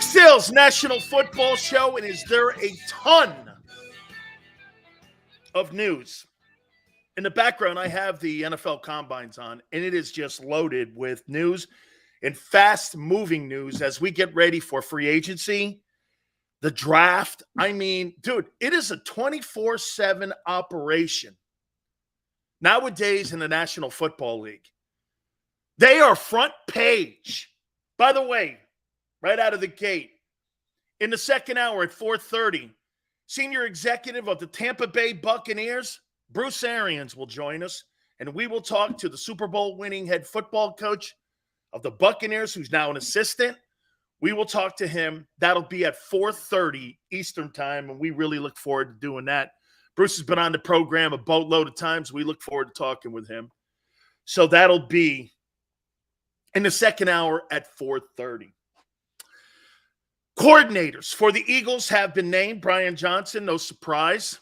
Big Sales National Football Show, and is there a ton of news? In the background, I have the NFL Combines on, and it is just loaded with news and fast-moving news as we get ready for free agency, the draft. I mean, dude, it is a 24/7 operation nowadays in the National Football League. They are front page. By the way, right out of the gate, in the second hour at 4:30, senior executive of the Tampa Bay Buccaneers, Bruce Arians, will join us, and we will talk to the Super Bowl winning head football coach of the Buccaneers, who's now an assistant. We will talk to him. That'll be at 4:30 Eastern time, and we really look forward to doing that. Bruce has been on the program a boatload of times. We look forward to talking with him. So that'll be in the second hour at 4:30. Coordinators for the Eagles have been named. Brian Johnson, no surprise,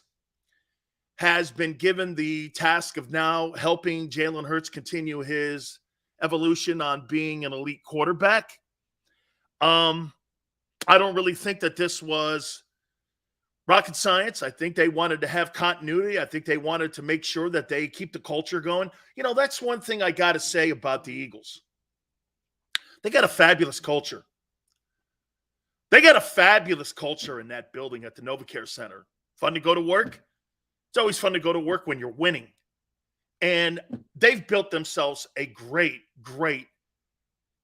has been given the task of now helping Jalen Hurts continue his evolution on being an elite quarterback. I don't really think that this was rocket science. I think they wanted to have continuity. I think they wanted to make sure that they keep the culture going. You know, that's one thing I got to say about the Eagles. They got a fabulous culture. They got a fabulous culture in that building at the NovaCare Center. Fun to go to work. It's always fun to go to work when you're winning. And they've built themselves a great, great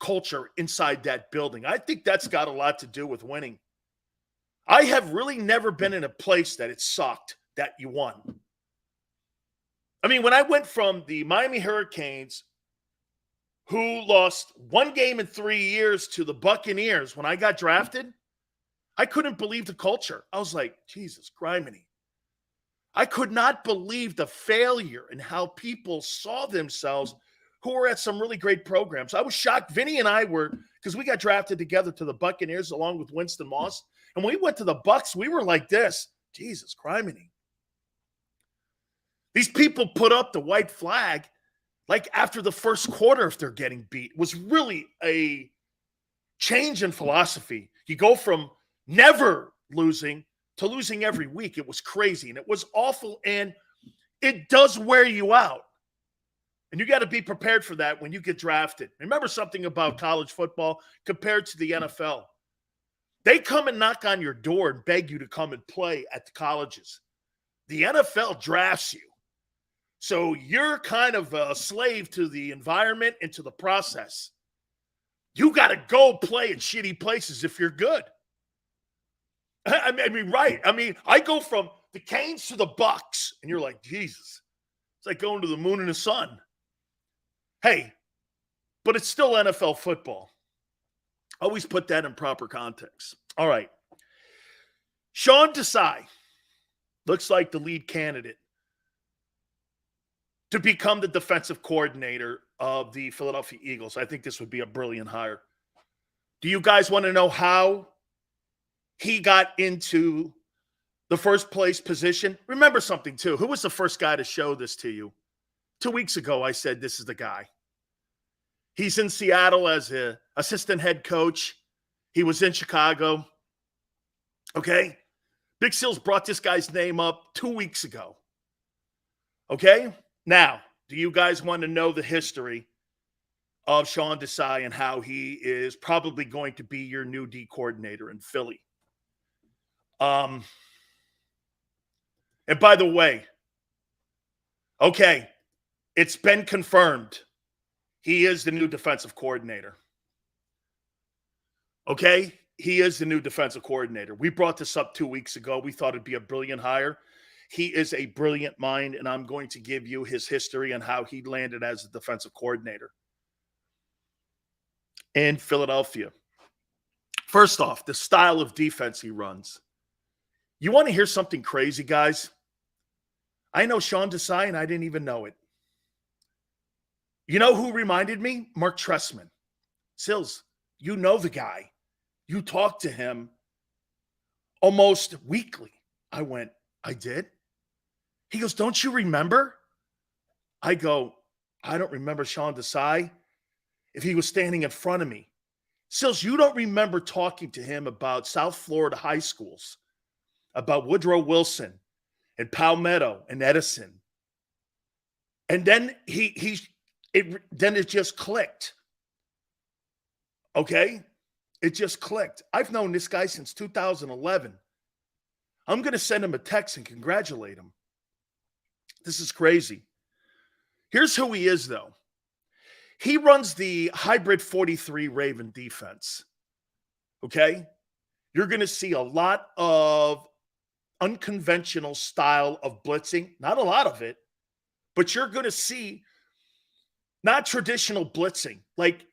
culture inside that building. I think that's got a lot to do with winning. I have really never been in a place that it sucked that you won. I mean, when I went from the Miami Hurricanes, who lost one game in 3 years, to the Buccaneers when I got drafted, I couldn't believe the culture. I was like, Jesus, criminy. I could not believe the failure and how people saw themselves who were at some really great programs. I was shocked. Vinny and I were, because we got drafted together to the Buccaneers along with Winston Moss. And when we went to the Bucs, we were like this. Jesus, criminy. These people put up the white flag like after the first quarter if they're getting beat. It was really a change in philosophy. You go from never losing to losing every week. It was crazy, and it was awful, and it does wear you out. And you got to be prepared for that when you get drafted. Remember something about college football compared to the NFL. They come and knock on your door and beg you to come and play at the colleges. The NFL drafts you. So you're kind of a slave to the environment and to the process. You got to go play in shitty places if you're good. I mean, right. I mean, I go from the Canes to the Bucs, and you're like, Jesus. It's like going to the moon and the sun. Hey, but it's still NFL football. Always put that in proper context. All right. Sean Desai looks like the lead candidate to become the defensive coordinator of the Philadelphia Eagles. I think this would be a brilliant hire. Do you guys want to know how he got into the first place position? Remember something, too. Who was the first guy to show this to you? 2 weeks ago, I said, this is the guy. He's in Seattle as an assistant head coach. He was in Chicago. Okay? Big Seals brought this guy's name up 2 weeks ago. Okay? Now, do you guys want to know the history of Sean Desai and how he is probably going to be your new D coordinator in Philly? And by the way, okay, it's been confirmed. He is the new defensive coordinator. Okay? He is the new defensive coordinator. We brought this up 2 weeks ago. We thought it'd be a brilliant hire. He is a brilliant mind, and I'm going to give you his history and how he landed as a defensive coordinator in Philadelphia. First off, the style of defense he runs. You want to hear something crazy, guys? I know Sean Desai, and I didn't even know it. You know who reminded me? Mark Trestman. Sills, you know the guy. You talk to him almost weekly. I went, I did? He goes, don't you remember? I go, I don't remember Sean Desai. If he was standing in front of me, Sills, you don't remember talking to him about South Florida high schools, about Woodrow Wilson and Palmetto and Edison. And then it just clicked. Okay? It just clicked. I've known this guy since 2011. I'm going to send him a text and congratulate him. This is crazy. Here's who he is, though. He runs the hybrid 43 Raven defense. Okay? You're going to see a lot of unconventional style of blitzing. Not a lot of it, but you're going to see not traditional blitzing. Like,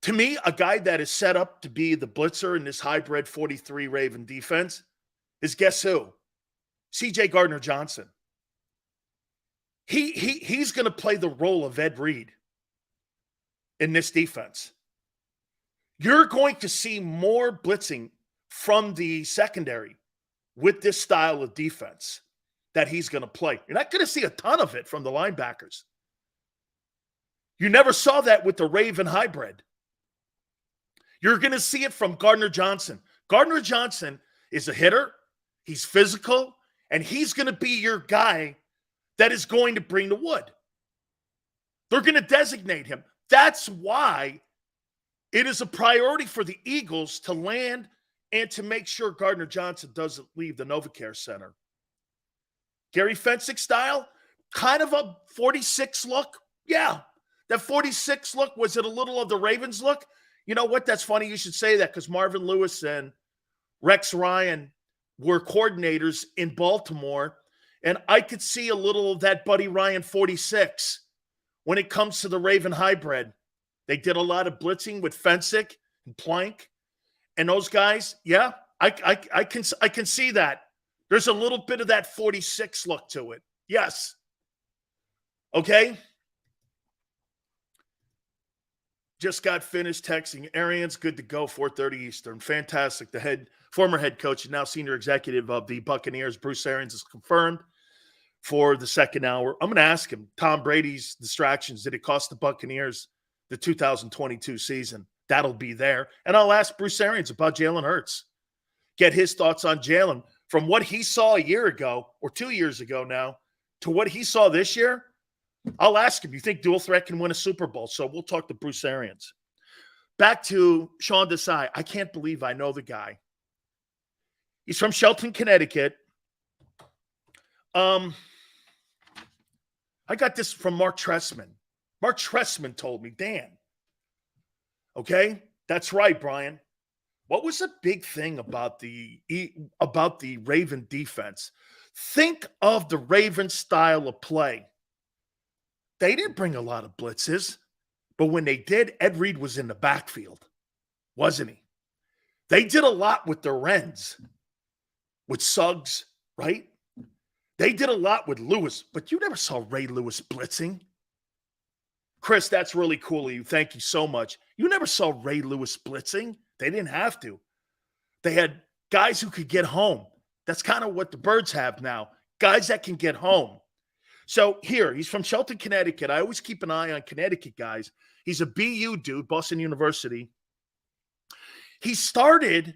to me, a guy that is set up to be the blitzer in this hybrid 43 Raven defense is, guess who? C.J. Gardner-Johnson. He's going to play the role of Ed Reed in this defense. You're going to see more blitzing from the secondary with this style of defense that he's going to play. You're not going to see a ton of it from the linebackers. You never saw that with the Raven hybrid. You're going to see it from Gardner-Johnson. Gardner-Johnson is a hitter. He's physical, and he's going to be your guy that is going to bring the wood. They're going to designate him. That's why it is a priority for the Eagles to land and to make sure Gardner-Johnson doesn't leave the NovaCare Center. Gary Fensick style, kind of a 46 look. Yeah, that 46 look, was it a little of the Ravens look? You know what? That's funny you should say that, because Marvin Lewis and Rex Ryan were coordinators in Baltimore, and I could see a little of that Buddy Ryan 46 when it comes to the Raven hybrid. They did a lot of blitzing with Fensick and Plank, and those guys. Yeah, I can see that. There's a little bit of that 46 look to it. Yes. Okay. Just got finished texting. Arians, good to go, 4:30 Eastern. Fantastic. The former head coach and now senior executive of the Buccaneers, Bruce Arians, is confirmed for the second hour. I'm going to ask him, Tom Brady's distractions, did it cost the Buccaneers the 2022 season? That'll be there. And I'll ask Bruce Arians about Jalen Hurts. Get his thoughts on Jalen from what he saw a year ago or 2 years ago now to what he saw this year. I'll ask him, you think dual threat can win a Super Bowl? So we'll talk to Bruce Arians. Back to Sean Desai. I can't believe I know the guy. He's from Shelton, Connecticut. I got this from Mark Tressman. Mark Tressman told me, Dan. Okay, that's right, Brian. What was a big thing about the Raven defense? Think of the Raven style of play. They didn't bring a lot of blitzes, but when they did, Ed Reed was in the backfield, wasn't he? They did a lot with their ends, with Suggs, right? They did a lot with Lewis, but you never saw Ray Lewis blitzing. Chris, that's really cool of you. Thank you so much. You never saw Ray Lewis blitzing. They didn't have to. They had guys who could get home. That's kind of what the Birds have now, guys that can get home. So here, he's from Shelton, Connecticut. I always keep an eye on Connecticut guys. He's a BU dude, Boston University. He started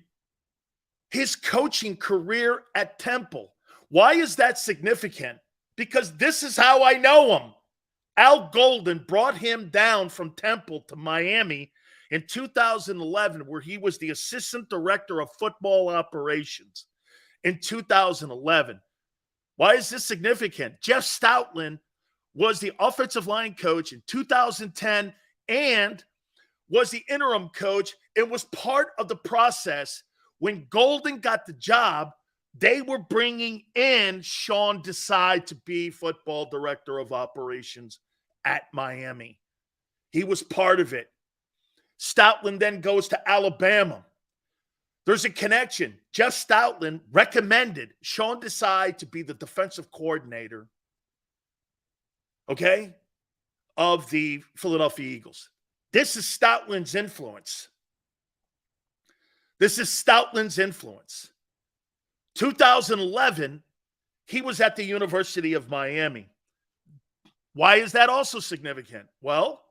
his coaching career at Temple. Why is that significant? Because this is how I know him. Al Golden brought him down from Temple to Miami in 2011, where he was the assistant director of football operations in 2011. Why is this significant? Jeff Stoutland was the offensive line coach in 2010 and was the interim coach. It was part of the process. When Golden got the job, they were bringing in Sean Desai to be football director of operations at Miami. He was part of it. Stoutland then goes to Alabama. There's a connection. Jeff Stoutland recommended Sean Desai to be the defensive coordinator, okay, of the Philadelphia Eagles. This is Stoutland's influence. 2011, he was at the University of Miami. Why is that also significant? Well,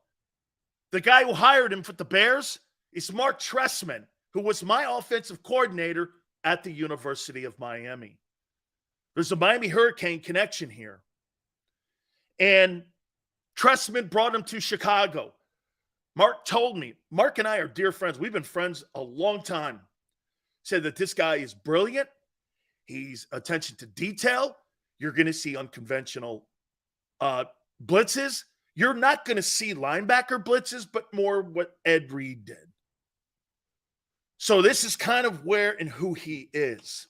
the guy who hired him for the Bears is Mark Trestman, who was my offensive coordinator at the University of Miami. There's a Miami Hurricane connection here. And Trestman brought him to Chicago. Mark told me, Mark and I are dear friends. We've been friends a long time. Said that this guy is brilliant. He's attention to detail. You're going to see unconventional blitzes. You're not going to see linebacker blitzes, but more what Ed Reed did. So this is kind of where and who he is.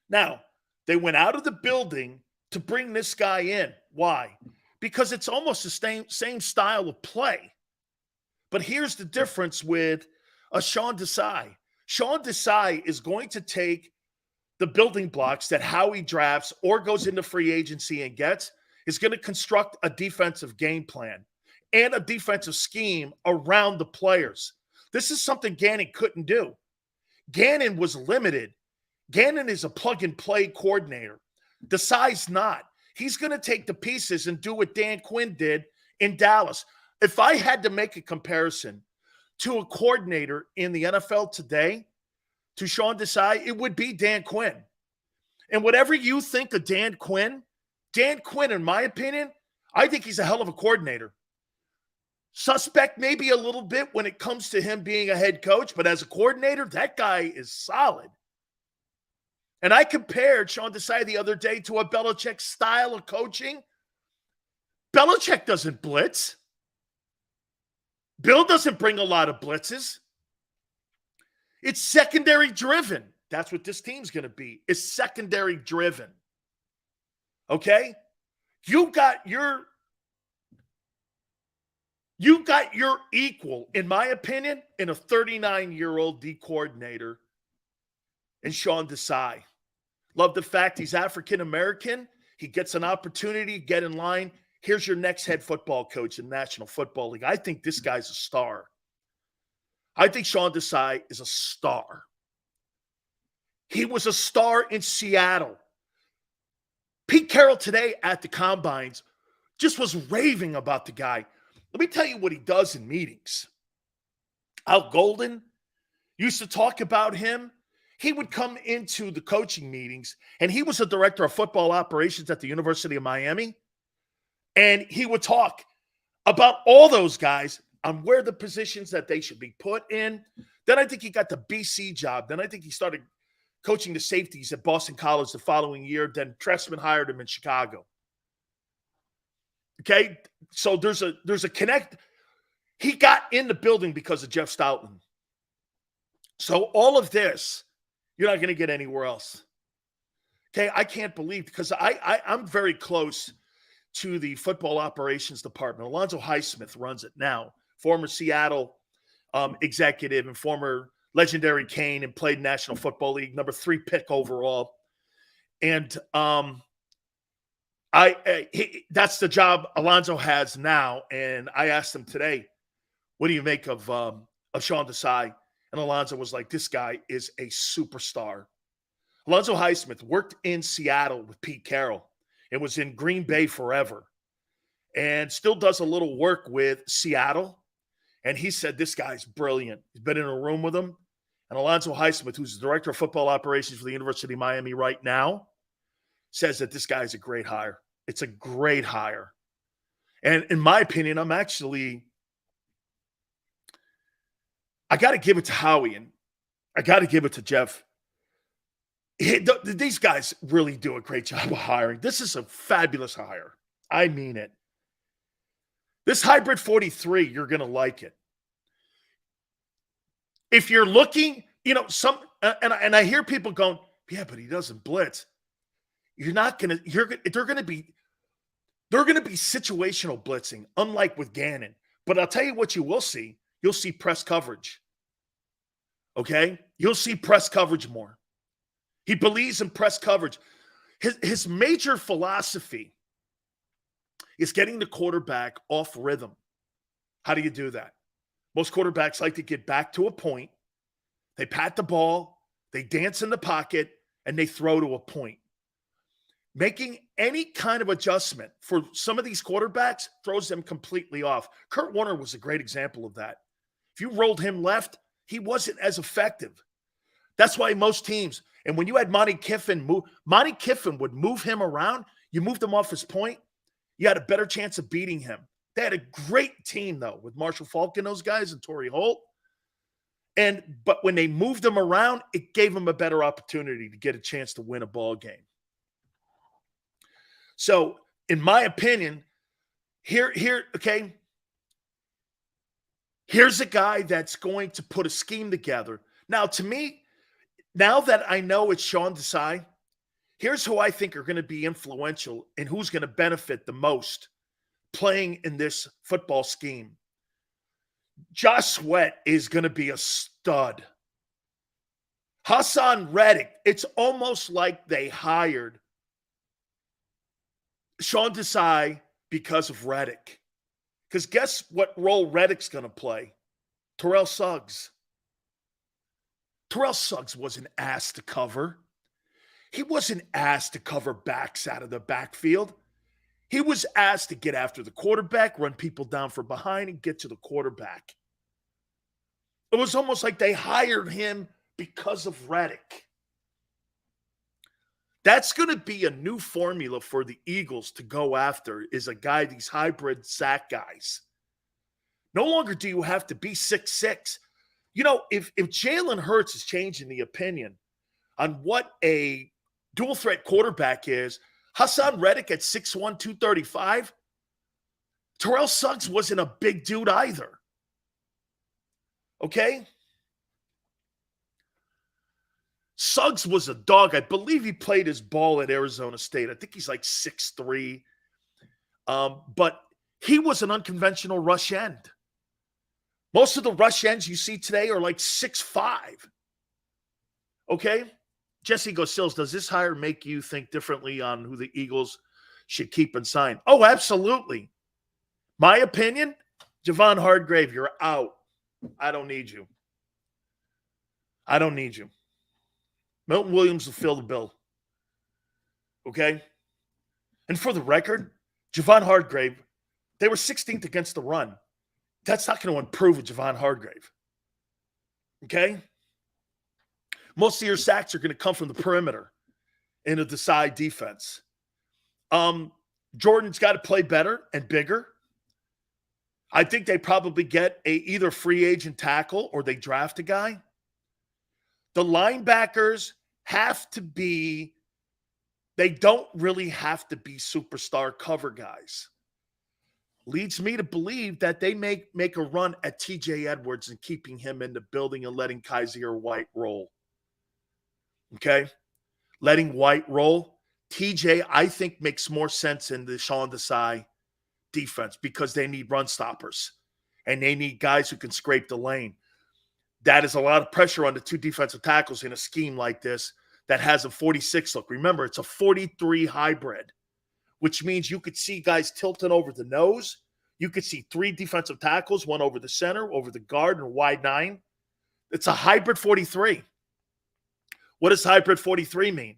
Now, they went out of the building to bring this guy in. Why? Because it's almost the same style of play. But here's the difference with Sean Desai. Sean Desai is going to take the building blocks that Howie drafts or goes into free agency and gets, is going to construct a defensive game plan and a defensive scheme around the players. This is something Gannon couldn't do. Gannon was limited. Gannon is a plug-and-play coordinator. Desai's not. He's going to take the pieces and do what Dan Quinn did in Dallas. If I had to make a comparison to a coordinator in the NFL today to Sean Desai, it would be Dan Quinn. And whatever you think of Dan Quinn, in my opinion, I think he's a hell of a coordinator. Suspect maybe a little bit when it comes to him being a head coach, but as a coordinator, that guy is solid. And I compared Sean Desai the other day to a Belichick style of coaching. Belichick doesn't blitz. Bill doesn't bring a lot of blitzes. It's secondary driven. That's what this team's going to be. It's secondary driven. Okay? You got your equal, in my opinion, in a 39-year-old D coordinator in Sean Desai. Love the fact he's African-American. He gets an opportunity to get in line. Here's your next head football coach in the National Football League. I think this guy's a star. I think Sean Desai is a star. He was a star in Seattle. Pete Carroll today at the Combines just was raving about the guy. Let me tell you what he does in meetings. Al Golden used to talk about him. He would come into the coaching meetings, and he was a director of football operations at the University of Miami. And he would talk about all those guys on where the positions that they should be put in. Then I think he got the BC job. Then I think he started coaching the safeties at Boston College the following year. Then Trestman hired him in Chicago. Okay, so there's a connect. He got in the building because of Jeff Stoutland. So all of this, you're not going to get anywhere else. Okay, I can't believe, because I'm very close to the football operations department. Alonzo Highsmith runs it now, former Seattle executive and former legendary Cane, and played National Football League, number 3 pick overall. And that's the job Alonzo has now. And I asked him today, what do you make of Sean Desai? And Alonzo was like, this guy is a superstar. Alonzo Highsmith worked in Seattle with Pete Carroll. It was in Green Bay forever, and still does a little work with Seattle. And he said, this guy's brilliant. He's been in a room with him. And Alonzo Highsmith, who's the director of football operations for the University of Miami right now, says that this guy's a great hire. It's a great hire. And in my opinion, I got to give it to Howie, and I got to give it to Jeff. These guys really do a great job of hiring. This is a fabulous hire. I mean it. This hybrid 43, you're going to like it. If you're looking, and I hear people going, yeah, but he doesn't blitz. They're going to be situational blitzing, unlike with Gannon. But I'll tell you what you will see. You'll see press coverage. Okay? You'll see press coverage more. He believes in press coverage. His major philosophy is getting the quarterback off rhythm. How do you do that? Most quarterbacks like to get back to a point. They pat the ball, they dance in the pocket, and they throw to a point. Making any kind of adjustment for some of these quarterbacks throws them completely off. Kurt Warner was a great example of that. If you rolled him left, he wasn't as effective. That's why most teams, and when you had Monty Kiffin would move him around. You moved him off his point, you had a better chance of beating him. They had a great team, though, with Marshall Faulk and those guys and Torrey Holt. But when they moved him around, it gave him a better opportunity to get a chance to win a ball game. So, in my opinion, okay, here's a guy that's going to put a scheme together. Now, to me, now that I know it's Sean Desai, here's who I think are going to be influential and who's going to benefit the most playing in this football scheme. Josh Sweat is going to be a stud. Hassan Reddick, it's almost like they hired Sean Desai because of Reddick. Because guess what role Reddick's going to play? Terrell Suggs. Terrell Suggs wasn't asked to cover. He wasn't asked to cover backs out of the backfield. He was asked to get after the quarterback, run people down from behind, and get to the quarterback. It was almost like they hired him because of Reddick. That's going to be a new formula for the Eagles to go after, is a guy, these hybrid sack guys. No longer do you have to be 6'6". You know, if Jalen Hurts is changing the opinion on what a dual threat quarterback is, Hassan Reddick at 6'1", 235, Terrell Suggs wasn't a big dude either. Okay? Suggs was a dog. I believe he played his ball at Arizona State. I think he's like 6'3". But he was an unconventional rush end. Most of the rush ends you see today are like 6'5". Okay? Jesse Gosills, does this hire make you think differently on who the Eagles should keep and sign? Oh, absolutely. My opinion, Javon Hargrave, you're out. I don't need you. I don't need you. Milton Williams will fill the bill. Okay? And for the record, Javon Hargrave, they were 16th against the run. That's not going to improve with Javon Hargrave. Okay? Most of your sacks are going to come from the perimeter in a Desai defense. Jordan's got to play better and bigger. I think they probably get a either free agent tackle or they draft a guy. The linebackers have to be, they don't really have to be superstar cover guys. Leads me to believe that they make a run at TJ Edwards and keeping him in the building and letting Kaiser White roll. Okay? Letting White roll. TJ, I think, makes more sense in the Sean Desai defense because they need run stoppers and they need guys who can scrape the lane. That is a lot of pressure on the two defensive tackles in a scheme like this that has a 46 look. Remember, it's a 43 hybrid, which means you could see guys tilting over the nose. You could see three defensive tackles, one over the center, over the guard, and a wide 9. It's a hybrid 43. What does hybrid 43 mean?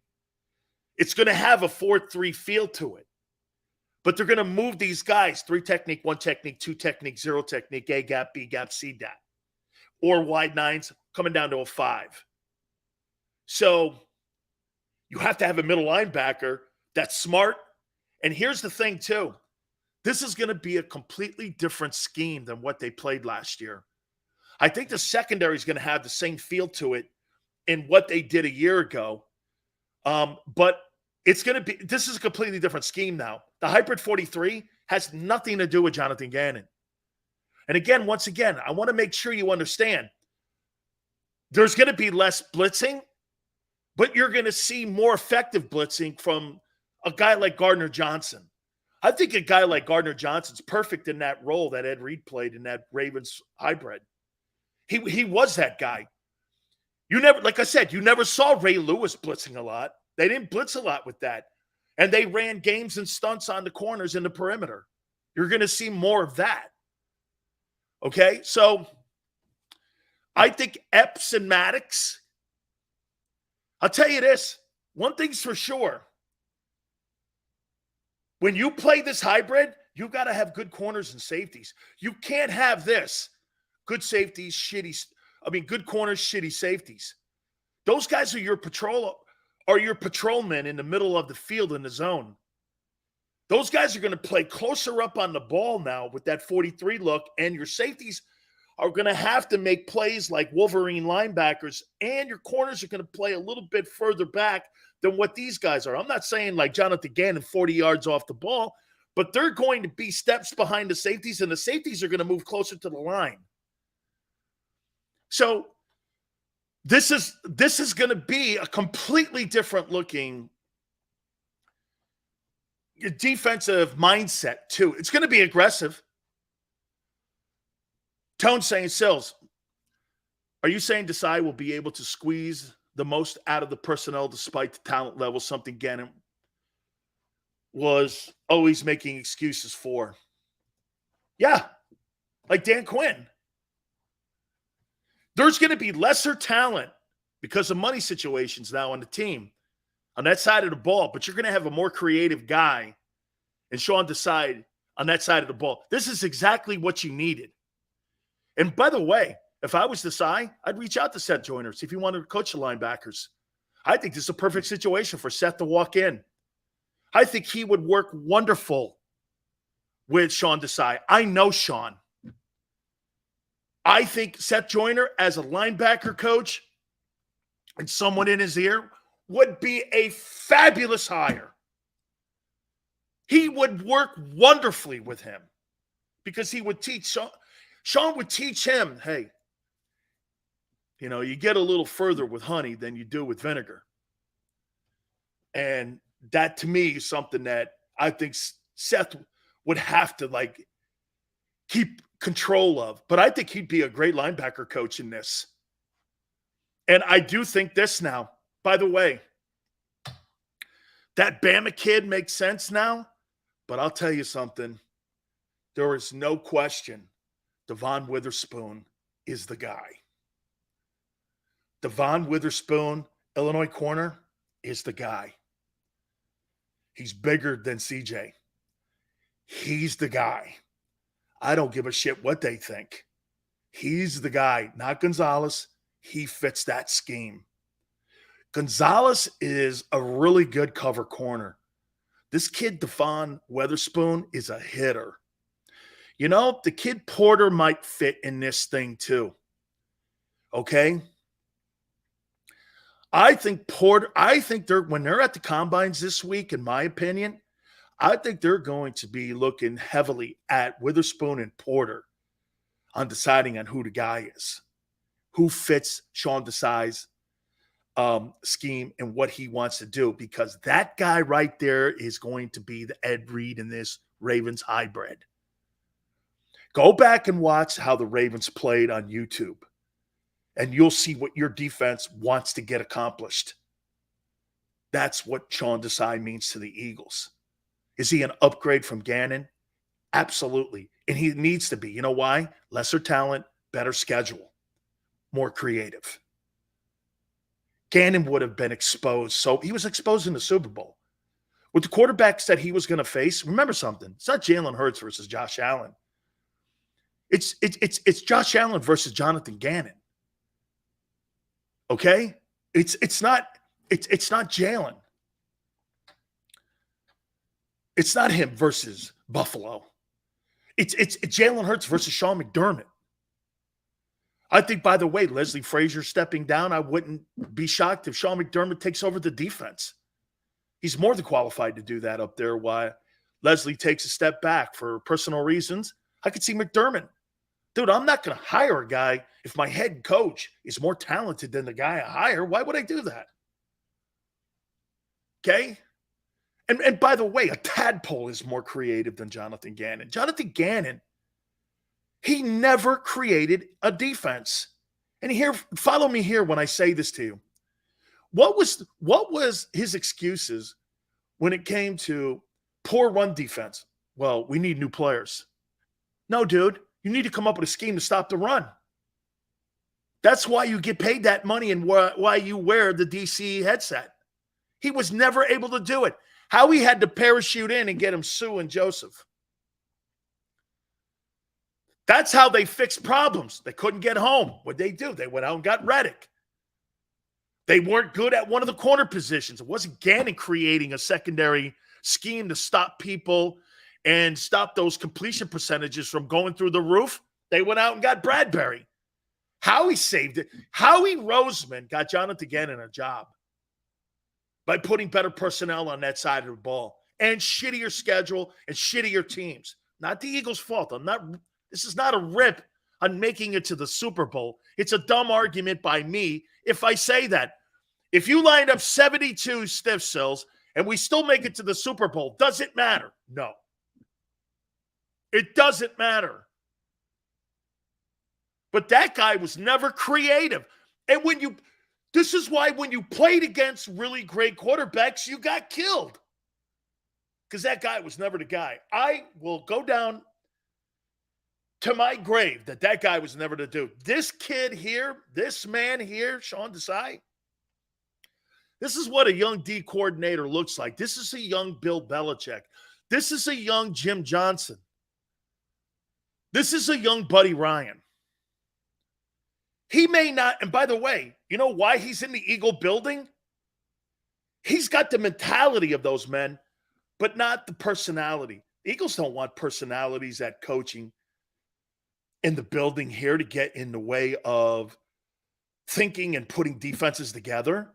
It's going to have a 4-3 feel to it. But they're going to move these guys, 3 technique, 1 technique, 2 technique, 0 technique, A gap, B gap, C gap. Or wide 9s coming down to a 5. So you have to have a middle linebacker that's smart. And here's the thing, too. This is going to be a completely different scheme than what they played last year. I think the secondary is going to have the same feel to it in what they did a year ago. But it's going to be – this is a completely different scheme now. The hybrid 43 has nothing to do with Jonathan Gannon. And again, once again, I want to make sure you understand there's going to be less blitzing, but you're going to see more effective blitzing from a guy like Gardner Johnson. I think a guy like Gardner Johnson's perfect in that role that Ed Reed played in that Ravens hybrid. He was that guy. You never, like I said, you never saw Ray Lewis blitzing a lot. They didn't blitz a lot with that. And they ran games and stunts on the corners in the perimeter. You're going to see more of that. Okay, so I think Epps and Maddox, I'll tell you this, one thing's for sure. When you play this hybrid, you got to have good corners and safeties. You can't have this. good safeties, good corners, shitty safeties. Those guys are your patrolmen in the middle of the field in the zone. Those guys are going to play closer up on the ball now with that 43 look, and your safeties are going to have to make plays like Wolverine linebackers, and your corners are going to play a little bit further back than what these guys are. I'm not saying like Jonathan Gannon 40 yards off the ball, but they're going to be steps behind the safeties, and the safeties are going to move closer to the line. So this is going to be a completely different looking defensive mindset too. It's going to be aggressive. Tone saying, Sills, are you saying Desai will be able to squeeze the most out of the personnel despite the talent level, something Gannon was always making excuses for? Yeah, like Dan Quinn. There's going to be lesser talent because of money situations now on the team on that side of the ball, but you're going to have a more creative guy and Sean Desai on that side of the ball. This is exactly what you needed. And by the way, if I was Desai, I'd reach out to Seth Joyner, see if he wanted to coach the linebackers. I think this is a perfect situation for Seth to walk in. I think he would work wonderful with Sean Desai. I know Sean. I think Seth Joyner as a linebacker coach and someone in his ear would be a fabulous hire. He would work wonderfully with him because he would teach Sean would teach him, hey, you get a little further with honey than you do with vinegar. And that to me is something that I think Seth would have to keep control of. But I think he'd be a great linebacker coach in this. And I do think this now, by the way, that Bama kid makes sense now, but I'll tell you something. There is no question Devon Witherspoon is the guy. Devon Witherspoon, Illinois corner, is the guy. He's bigger than CJ. He's the guy. I don't give a shit what they think. He's the guy, not Gonzalez. He fits that scheme. Gonzalez is a really good cover corner. This kid, Devon Witherspoon, is a hitter. The kid Porter might fit in this thing too. Okay? I think when they're at the combines this week, in my opinion, I think they're going to be looking heavily at Witherspoon and Porter on deciding on who the guy is, who fits Sean Desai's scheme and what he wants to do, because that guy right there is going to be the Ed Reed in this Ravens hybrid. Go back and watch how the Ravens played on YouTube, and you'll see what your defense wants to get accomplished. That's what Sean Desai means to the Eagles. Is he an upgrade from Gannon? Absolutely. And he needs to be. You know why? Lesser talent, better schedule, more creative. Gannon would have been exposed. So he was exposed in the Super Bowl. With the quarterbacks that he was going to face, remember something. It's not Jalen Hurts versus Josh Allen. It's Josh Allen versus Jonathan Gannon. Okay? It's not Jalen. It's not him versus Buffalo. It's Jalen Hurts versus Sean McDermott. I think, by the way, Leslie Frazier stepping down, I wouldn't be shocked if Sean McDermott takes over the defense. He's more than qualified to do that up there while Leslie takes a step back for personal reasons. I could see McDermott. Dude, I'm not going to hire a guy if my head coach is more talented than the guy I hire. Why would I do that? Okay? And by the way, a tadpole is more creative than Jonathan Gannon. Jonathan Gannon, he never created a defense. And here, follow me here when I say this to you. What was his excuses when it came to poor run defense? Well, we need new players. No, dude. You need to come up with a scheme to stop the run. That's why you get paid that money and why you wear the DC headset. He was never able to do it. Howie had to parachute in and get him Sue and Joseph. That's how they fixed problems. They couldn't get home. What'd they do? They went out and got Reddick. They weren't good at one of the corner positions. It wasn't Gannon creating a secondary scheme to stop people and stop those completion percentages from going through the roof. They went out and got Bradbury. Howie saved it. Howie Roseman got Jonathan Gannon a job by putting better personnel on that side of the ball and shittier schedule and shittier teams. Not the Eagles' fault. This is not a rip on making it to the Super Bowl. It's a dumb argument by me if I say that. If you lined up 72 stiff sills and we still make it to the Super Bowl, does it matter? No. It doesn't matter. But that guy was never creative. And this is why when you played against really great quarterbacks, you got killed. Because that guy was never the guy. I will go down to my grave that guy was never the dude. This kid here, this man here, Sean Desai, this is what a young D coordinator looks like. This is a young Bill Belichick. This is a young Jim Johnson. This is a young Buddy Ryan. He may not, and by the way, you know why he's in the Eagle building? He's got the mentality of those men, but not the personality. The Eagles don't want personalities at coaching in the building here to get in the way of thinking and putting defenses together.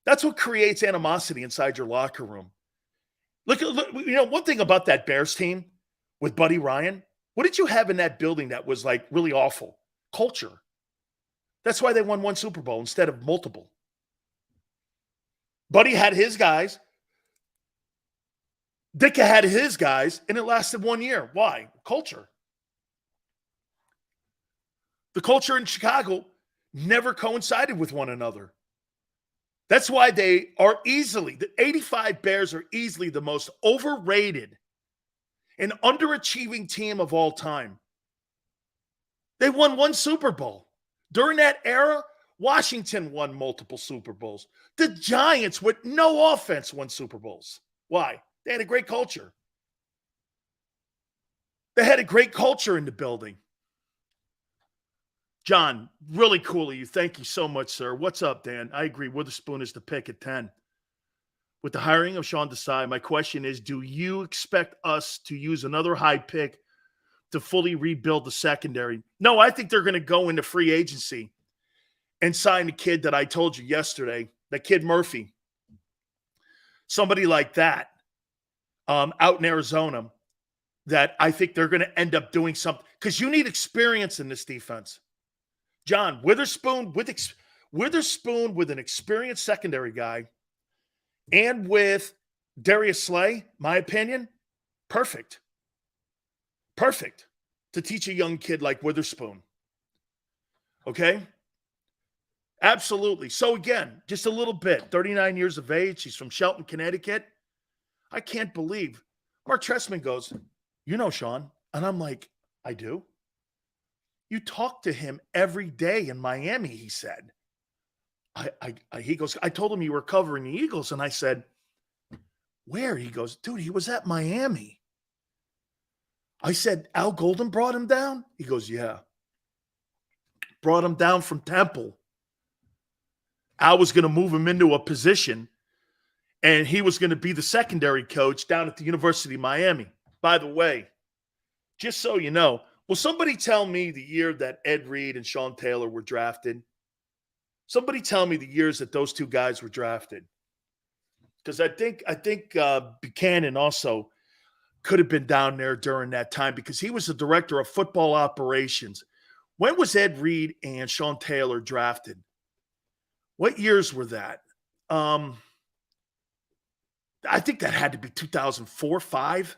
That's what creates animosity inside your locker room. Look, one thing about that Bears team with Buddy Ryan, what did you have in that building that was like really awful? Culture. That's why they won one Super Bowl instead of multiple. Buddy had his guys. Ditka had his guys, and it lasted 1 year. Why? Culture. The culture in Chicago never coincided with one another. That's why they are the 85 Bears are easily the most overrated and underachieving team of all time. They won one Super Bowl. During that era, Washington won multiple Super Bowls. The Giants, with no offense, won Super Bowls. Why? They had a great culture. They had a great culture in the building. John, really cool of you. Thank you so much, sir. What's up, Dan? I agree. Witherspoon is the pick at 10. With the hiring of Sean Desai, my question is, do you expect us to use another high pick to fully rebuild the secondary? No, I think they're going to go into free agency and sign the kid that I told you yesterday, that kid Murphy. Somebody like that out in Arizona that I think they're going to end up doing something. Because you need experience in this defense. John, Witherspoon with an experienced secondary guy and with Darius Slay, my opinion, perfect. Perfect to teach a young kid like Witherspoon. Okay? Absolutely. So again, just a little bit, 39 years of age. He's from Shelton, Connecticut. I can't believe. Mark Trestman goes, you know Sean. And I'm like, I do. You talk to him every day in Miami, he said. He goes, I told him you were covering the Eagles. And I said, where? He goes, dude, he was at Miami. I said, Al Golden brought him down? He goes, yeah. Brought him down from Temple. Al was going to move him into a position, and he was going to be the secondary coach down at the University of Miami. By the way, just so you know, will somebody tell me the year that Ed Reed and Sean Taylor were drafted? Somebody tell me the years that those two guys were drafted. Because I think Buchanan also could have been down there during that time because he was the director of football operations. When was Ed Reed and Sean Taylor drafted? What years were that? I think that had to be 2004, 5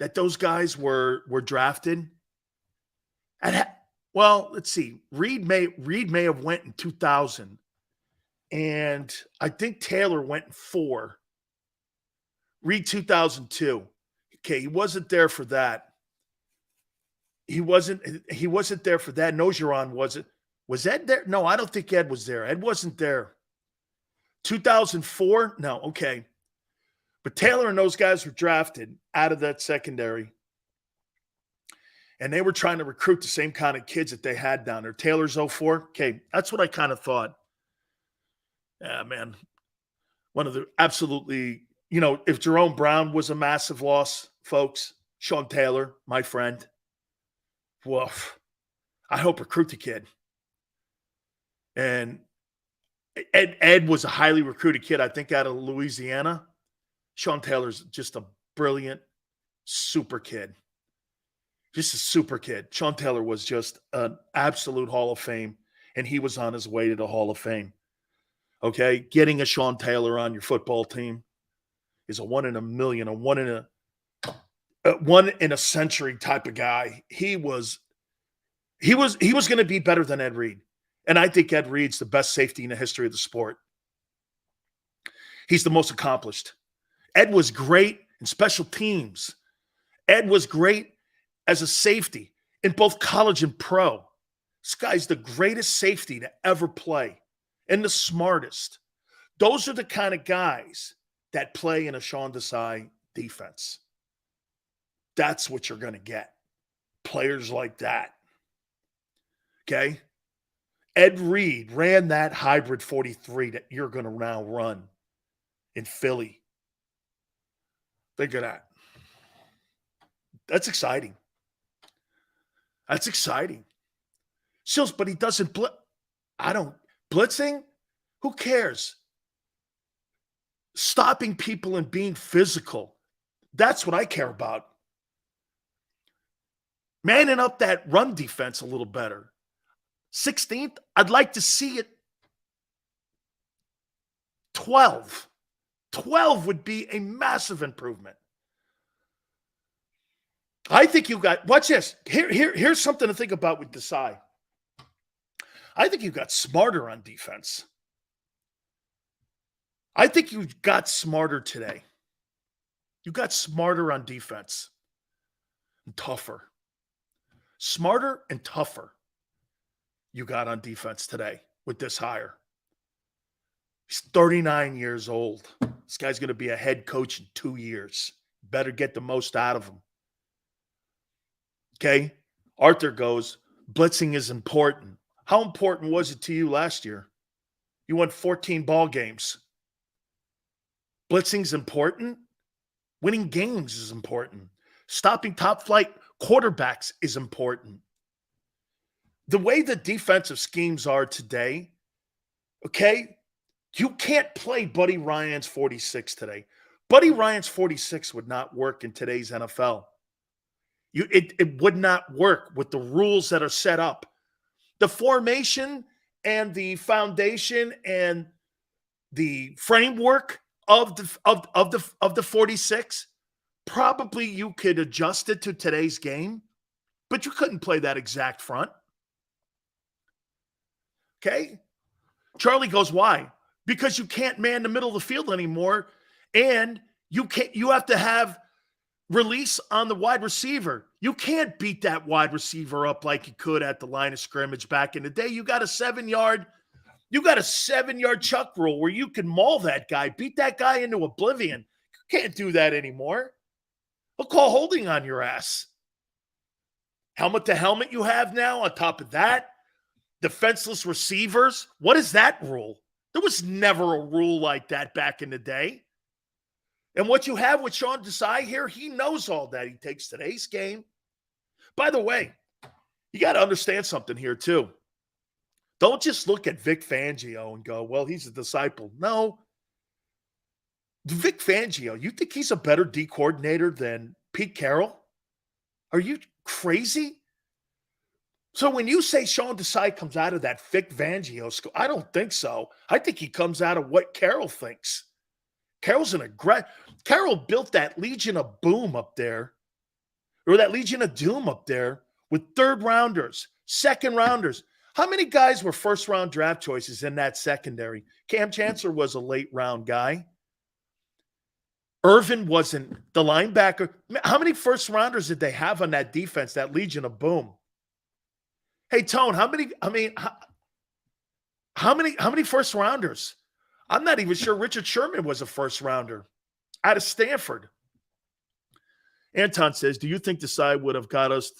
that those guys were drafted. Well, let's see. Reed may have went in 2000, and I think Taylor went in 4. Reed 2002. Okay, he wasn't there for that. He wasn't there for that. Nogeron wasn't. Was Ed there? No, I don't think Ed was there. Ed wasn't there. 2004? No, okay. But Taylor and those guys were drafted out of that secondary. And they were trying to recruit the same kind of kids that they had down there. Taylor's 04. Okay, that's what I kind of thought. Yeah, man. One of the absolutely, if Jerome Brown was a massive loss, folks, Sean Taylor, my friend, woof. I hope recruit the kid. And Ed was a highly recruited kid, I think, out of Louisiana. Sean Taylor's just a brilliant, super kid. Just a super kid. Sean Taylor was just an absolute Hall of Fame, and he was on his way to the Hall of Fame. Okay? Getting a Sean Taylor on your football team is a 1 in a million, a 1 in a century type of guy. He was going to be better than Ed Reed. And I think Ed Reed's the best safety in the history of the sport. He's the most accomplished. Ed was great in special teams. Ed was great as a safety in both college and pro. This guy's the greatest safety to ever play and the smartest. Those are the kind of guys that play in a Sean Desai defense. That's what you're going to get. Players like that. Okay? Ed Reed ran that hybrid 43 that you're going to now run in Philly. Think of that. That's exciting. That's exciting. Sills, but he doesn't blitzing? Who cares? Stopping people and being physical. That's what I care about. Manning up that run defense a little better. 16th, I'd like to see it 12. 12 would be a massive improvement. I think you got, watch this. Here's something to think about with Desai. I think you got smarter on defense. I think you got smarter today. You got smarter on defense. And tougher. Smarter and tougher you got on defense today with this hire. He's 39 years old. This guy's going to be a head coach in 2 years. Better get the most out of him. Okay? Arthur goes, blitzing is important. How important was it to you last year? You won 14 ball games. Blitzing's important. Winning games is important. Stopping top flight quarterbacks is important. The way the defensive schemes are today, okay, you can't play Buddy Ryan's 46 today. Buddy Ryan's 46 would not work in today's NFL. It would not work with the rules that are set up. The formation and the foundation and the framework of the 46, probably you could adjust it to today's game, but you couldn't play that exact front. Okay? Charlie goes, why? Because you can't man the middle of the field anymore, and you have to have release on the wide receiver. You can't beat that wide receiver up like you could at the line of scrimmage back in the day. You got a 7-yard chuck rule where you can maul that guy, beat that guy into oblivion. You can't do that anymore. They'll call holding on your ass. Helmet to helmet you have now on top of that. Defenseless receivers. What is that rule? There was never a rule like that back in the day. And what you have with Sean Desai here, he knows all that. He takes today's game. By the way, you got to understand something here too. Don't just look at Vic Fangio and go, well, he's a disciple. No. Vic Fangio, you think he's a better D coordinator than Pete Carroll? Are you crazy? So when you say Sean Desai comes out of that Vic Fangio school, I don't think so. I think he comes out of what Carroll thinks. Carroll's Carroll built that Legion of Boom up there, or that Legion of Doom up there with third rounders, second rounders. How many guys were first round draft choices in that secondary? Cam Chancellor was a late round guy. Irvin wasn't the linebacker. How many first rounders did they have on that defense, that Legion of Boom? Hey, Tone, how many first rounders? I'm not even sure Richard Sherman was a first rounder out of Stanford. Anton says, do you think Desai would have got us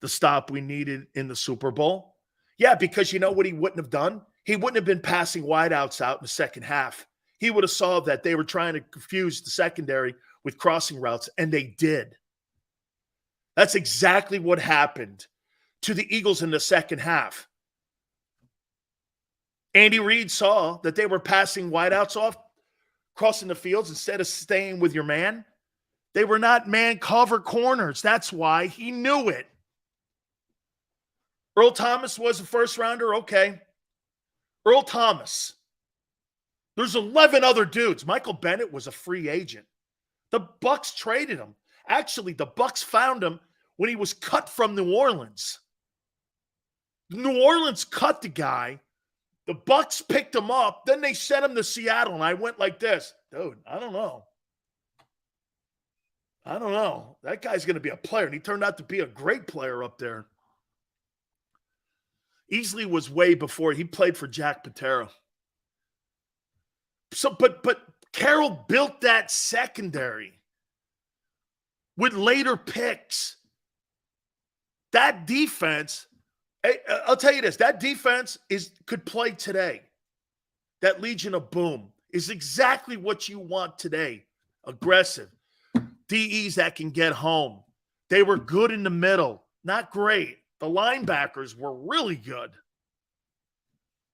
the stop we needed in the Super Bowl? Yeah, because you know what he wouldn't have done? He wouldn't have been passing wideouts out in the second half. He would have saw that they were trying to confuse the secondary with crossing routes, and they did. That's exactly what happened to the Eagles in the second half. Andy Reid saw that they were passing wideouts off, crossing the fields instead of staying with your man. They were not man cover corners. That's why he knew it. Earl Thomas was a first rounder. Okay. Earl Thomas. There's 11 other dudes. Michael Bennett was a free agent. The Bucs traded him. Actually, the Bucs found him when he was cut from New Orleans. New Orleans cut the guy. The Bucs picked him up. Then they sent him to Seattle, and I went like this. Dude, I don't know. That guy's going to be a player, and he turned out to be a great player up there. Easley was way before. He played for Jack Patera. So, but Carroll built that secondary with later picks. That defense, I'll tell you this, that defense could play today. That Legion of Boom is exactly what you want today. Aggressive. DEs that can get home. They were good in the middle. Not great. The linebackers were really good.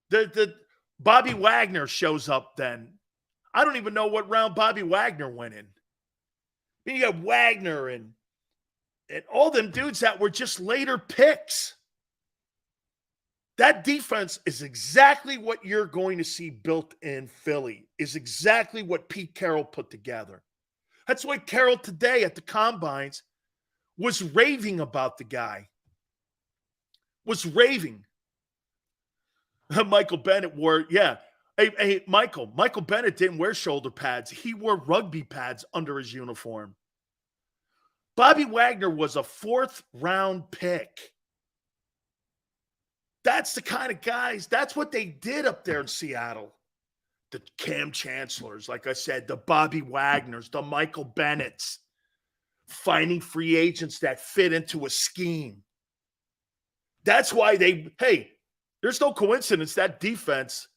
The Bobby Wagner shows up then. I don't even know what round Bobby Wagner went in. Then you got Wagner and all them dudes that were just later picks. That defense is exactly what you're going to see built in Philly, is exactly what Pete Carroll put together. That's why Carroll today at the Combines was raving about the guy. Was raving. Michael Bennett wore, yeah. Hey, Michael Bennett didn't wear shoulder pads. He wore rugby pads under his uniform. Bobby Wagner was a 4th-round pick. That's the kind of guys, that's what they did up there in Seattle. The Cam Chancellors, like I said, the Bobby Wagners, the Michael Bennetts, finding free agents that fit into a scheme. That's why there's no coincidence that defense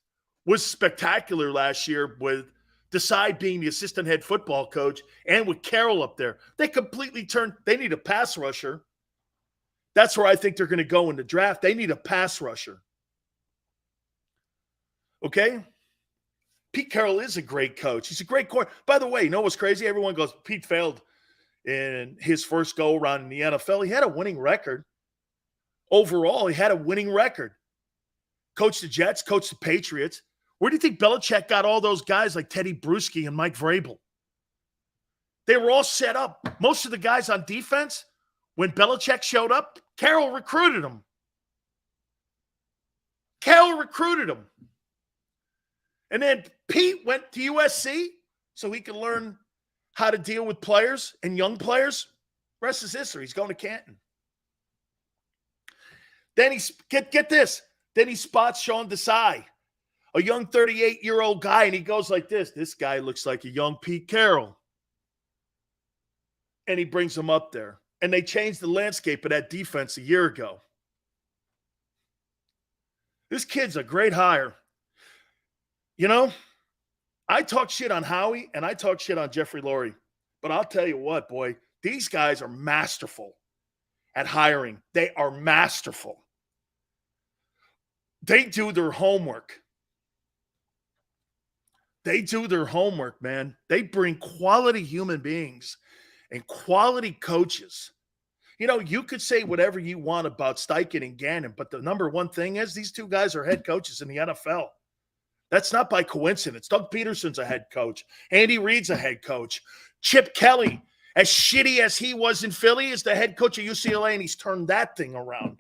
was spectacular last year with Desai being the assistant head football coach and with Carroll up there. They completely turned, they need a pass rusher. That's where I think they're going to go in the draft. They need a pass rusher. Okay? Pete Carroll is a great coach. He's a great coach. By the way, you know what's crazy? Everyone goes, Pete failed in his first go-around in the NFL. He had a winning record. Overall, he had a winning record. Coached the Jets, coached the Patriots. Where do you think Belichick got all those guys like Teddy Bruschi and Mike Vrabel? They were all set up. Most of the guys on defense, when Belichick showed up, Carroll recruited them. And then Pete went to USC so he could learn how to deal with players and young players. Rest is history. He's going to Canton. Then get this. Then he spots Sean Desai, a young 38-year-old guy, and he goes like this. This guy looks like a young Pete Carroll. And he brings him up there. And they changed the landscape of that defense a year ago. This kid's a great hire. You know, I talk shit on Howie and I talk shit on Jeffrey Lurie. But I'll tell you what, boy, these guys are masterful at hiring. They are masterful. They do their homework. Man. They bring quality human beings and quality coaches. You know, you could say whatever you want about Steichen and Gannon, but the number one thing is these two guys are head coaches in the NFL. That's not by coincidence. Doug Peterson's a head coach. Andy Reid's a head coach. Chip Kelly, as shitty as he was in Philly, is the head coach of UCLA, and he's turned that thing around.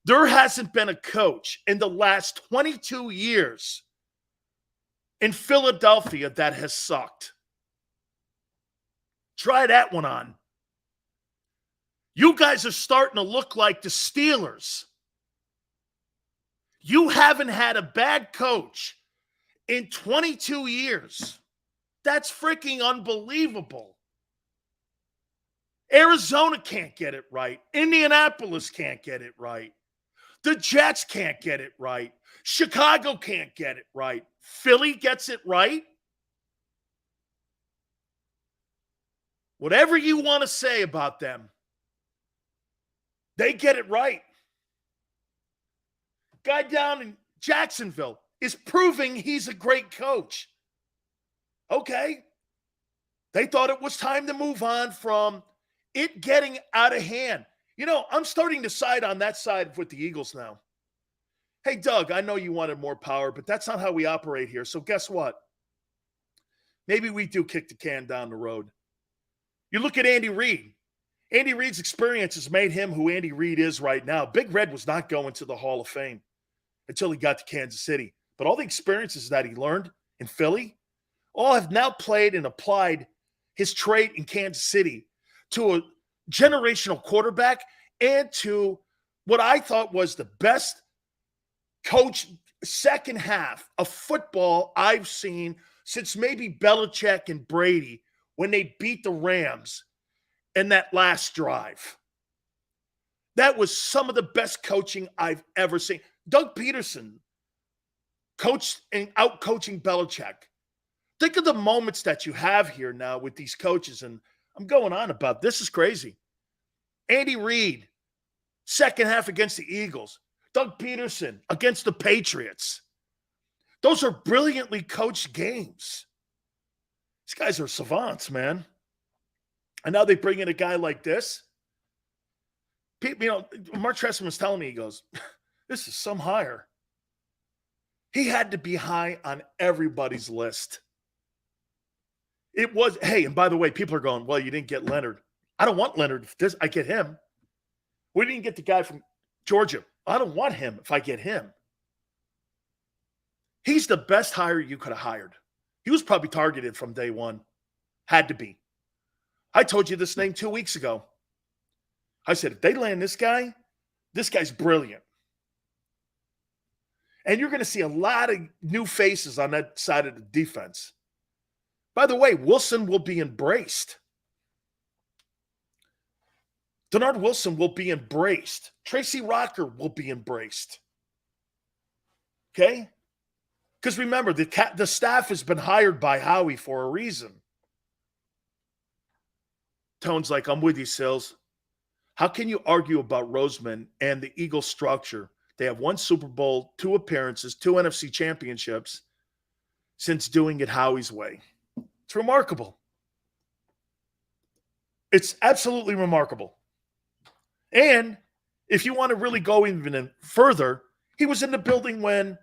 There hasn't been a coach in the last 22 years in Philadelphia that has sucked. Try that one on. You guys are starting to look like the Steelers. You haven't had a bad coach in 22 years. That's freaking unbelievable. Arizona can't get it right. Indianapolis can't get it right. The Jets can't get it right. Chicago can't get it right. Philly gets it right. Whatever you want to say about them, they get it right. Guy down in Jacksonville is proving he's a great coach. Okay. They thought it was time to move on from it getting out of hand. You know, I'm starting to side on that side with the Eagles now. Hey, Doug, I know you wanted more power, but that's not how we operate here. So guess what? Maybe we do kick the can down the road. You look at Andy Reid. Andy Reid's experience has made him who Andy Reid is right now. Big Red was not going to the Hall of Fame until he got to Kansas City. But all the experiences that he learned in Philly, all have now played and applied his trade in Kansas City to a generational quarterback and to what I thought was the best coach second half of football I've seen since maybe Belichick and Brady when they beat the Rams in that last drive. That was some of the best coaching I've ever seen. Doug Peterson coached and out-coaching Belichick. Think of the moments that you have here now with these coaches, and I'm going on about this is crazy. Andy Reid, second half against the Eagles. Doug Peterson against the Patriots. Those are brilliantly coached games. These guys are savants, man. And now they bring in a guy like this. You know, Mark Trestman was telling me, he goes, this is some hire. He had to be high on everybody's list. It was, hey, and by the way, people are going, well, you didn't get Leonard. I don't want Leonard. If I get him. We didn't get the guy from Georgia. I don't want him if I get him. He's the best hire you could have hired. He was probably targeted from day one. Had to be. I told you this name 2 weeks ago. I said, if they land this guy's brilliant. And you're going to see a lot of new faces on that side of the defense. By the way, Wilson will be embraced. Denard Wilson will be embraced. Tracy Rocker will be embraced. Okay? Because remember, the staff has been hired by Howie for a reason. Tone's like, I'm with you, Sills. How can you argue about Roseman and the Eagles structure? They have one Super Bowl, 2 appearances, 2 NFC championships since doing it Howie's way. It's remarkable. It's absolutely remarkable. And if you want to really go even further, he was in the building when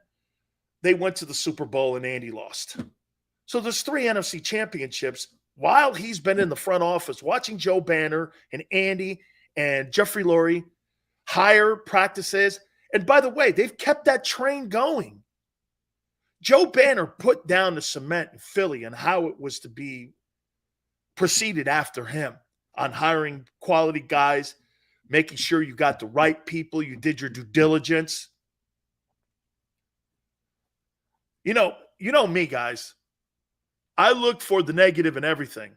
they went to the Super Bowl and Andy lost. So there's 3 NFC championships while he's been in the front office watching Joe Banner and Andy and Jeffrey Lurie hire practices. And by the way, they've kept that train going. Joe Banner put down the cement in Philly and how it was to be proceeded after him on hiring quality guys, making sure you got the right people, you did your due diligence. You know me, guys. I look for the negative in everything.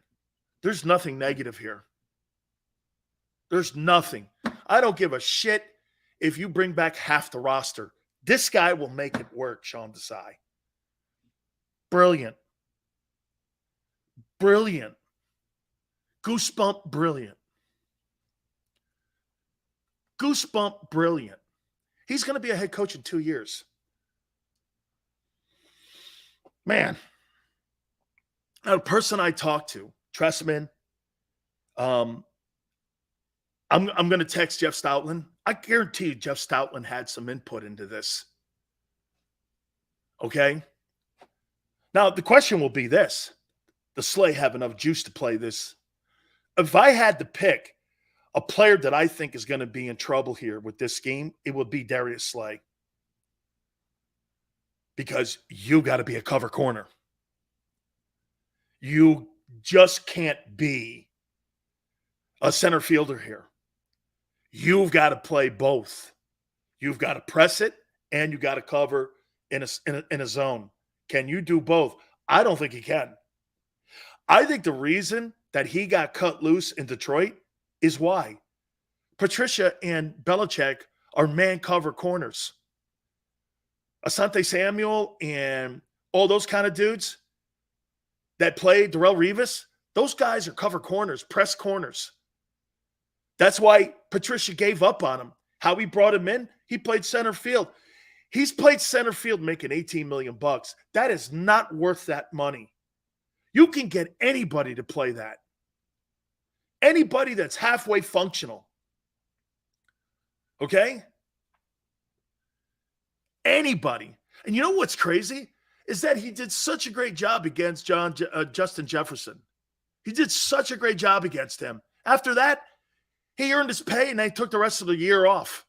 There's nothing negative here. There's nothing. I don't give a shit if you bring back half the roster. This guy will make it work, Sean Desai. Brilliant. Brilliant. Goosebump brilliant. Goosebump brilliant. He's going to be a head coach in 2 years. Man. Now, the person I talked to, Trestman, I'm going to text Jeff Stoutland. I guarantee you Jeff Stoutland had some input into this. Okay? Now, the question will be this. Does Slay have enough juice to play this? If I had to pick a player that I think is going to be in trouble here with this scheme, it would be Darius Slay. Because you got to be a cover corner. You just can't be a center fielder here. You've got to play both. You've got to press it and you got to cover in a zone. Can you do both? I don't think he can. I think the reason that he got cut loose in Detroit is why. Patricia and Belichick are man cover corners. Asante Samuel and all those kind of dudes that play, Darrelle Revis, those guys are cover corners, press corners. That's why Patricia gave up on him. How he brought him in, he played center field. He's played center field making $18 million. That is not worth that money. You can get anybody to play that. Anybody that's halfway functional. Okay? Anybody. And you know what's crazy? Is that he did such a great job against Justin Jefferson. He did such a great job against him. After that, he earned his pay and they took the rest of the year off.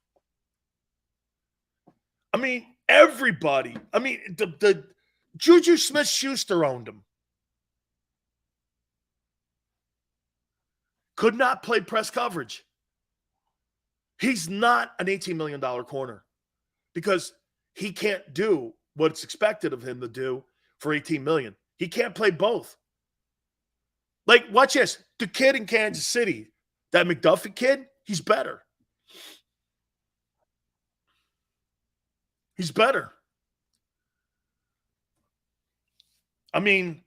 I mean, everybody. I mean, the Juju Smith-Schuster owned him. Could not play press coverage. He's not an $18 million corner because he can't do what's expected of him to do for $18 million. He can't play both. Like, watch this. The kid in Kansas City, that McDuffie kid, he's better. He's better. I mean,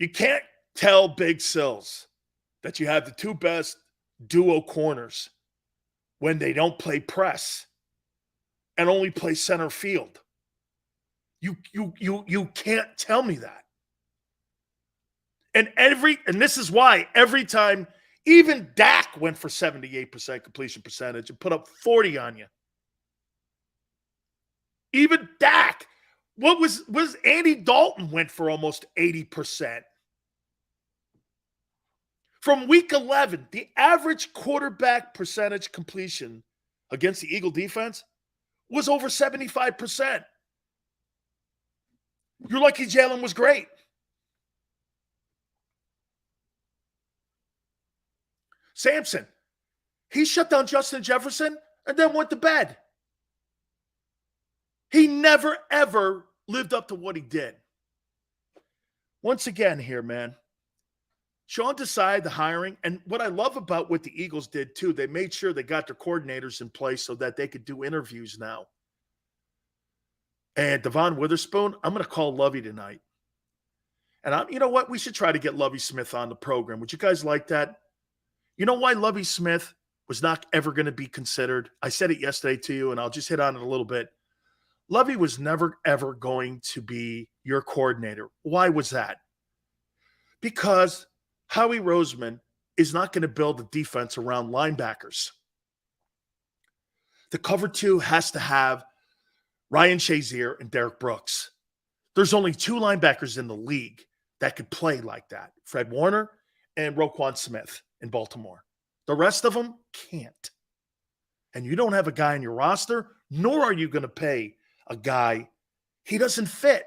you can't tell Big Sills that you have the two best duo corners when they don't play press and only play center field. You can't tell me that. And this is why every time, even Dak went for 78% completion percentage and put up 40 on you. Even Dak. What was Andy Dalton went for almost 80%. From week 11, the average quarterback percentage completion against the Eagle defense was over 75%. You're lucky Jalen was great. Sampson, he shut down Justin Jefferson and then went to bed. He never, ever lived up to what he did. Once again here, man, Sean decided the hiring, and what I love about what the Eagles did too, they made sure they got their coordinators in place so that they could do interviews now. And Devon Witherspoon, I'm going to call Lovey tonight. And you know what? We should try to get Lovey Smith on the program. Would you guys like that? You know why Lovey Smith was not ever going to be considered? I said it yesterday to you, and I'll just hit on it a little bit. Lovey was never, ever going to be your coordinator. Why was that? Because Howie Roseman is not going to build a defense around linebackers. The cover two has to have Ryan Shazier and Derek Brooks. There's only two linebackers in the league that could play like that. Fred Warner and Roquan Smith in Baltimore. The rest of them can't. And you don't have a guy on your roster, nor are you going to pay a guy. He doesn't fit.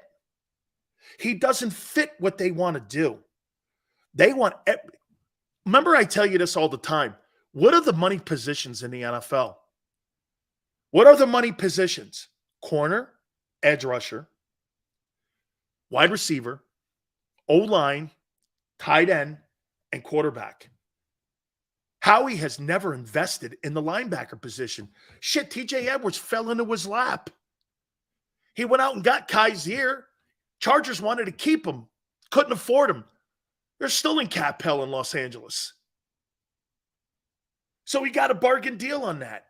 He doesn't fit what they want to do. They want – remember I tell you this all the time. What are the money positions in the NFL? What are the money positions? Corner, edge rusher, wide receiver, O-line, tight end, and quarterback. Howie has never invested in the linebacker position. Shit, TJ Edwards fell into his lap. He went out and got Kaiser. Chargers wanted to keep him. Couldn't afford him. They're still in cap hell in Los Angeles. So he got a bargain deal on that.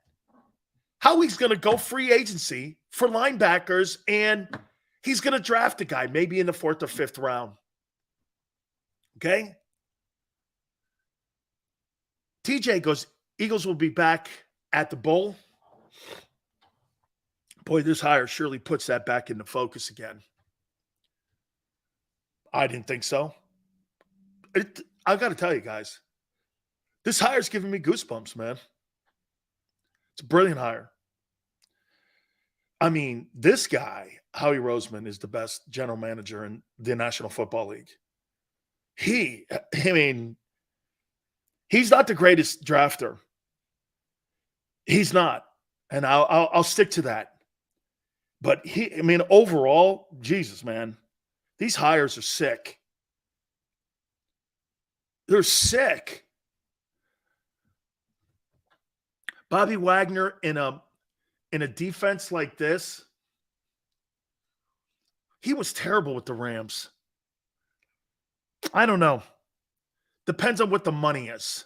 Howie's going to go free agency for linebackers, and he's going to draft a guy maybe in the 4th or 5th round. Okay? TJ goes, Eagles will be back at the bowl. Boy, this hire surely puts that back into focus again. I didn't think so. I got to tell you guys, this hire's giving me goosebumps, man. It's a brilliant hire. I mean, this guy, Howie Roseman, is the best general manager in the National Football League. He's not the greatest drafter. He's not. And I'll stick to that. But overall, Jesus, man, these hires are sick. They're sick. Bobby Wagner in a defense like this, he was terrible with the Rams. I don't know. Depends on what the money is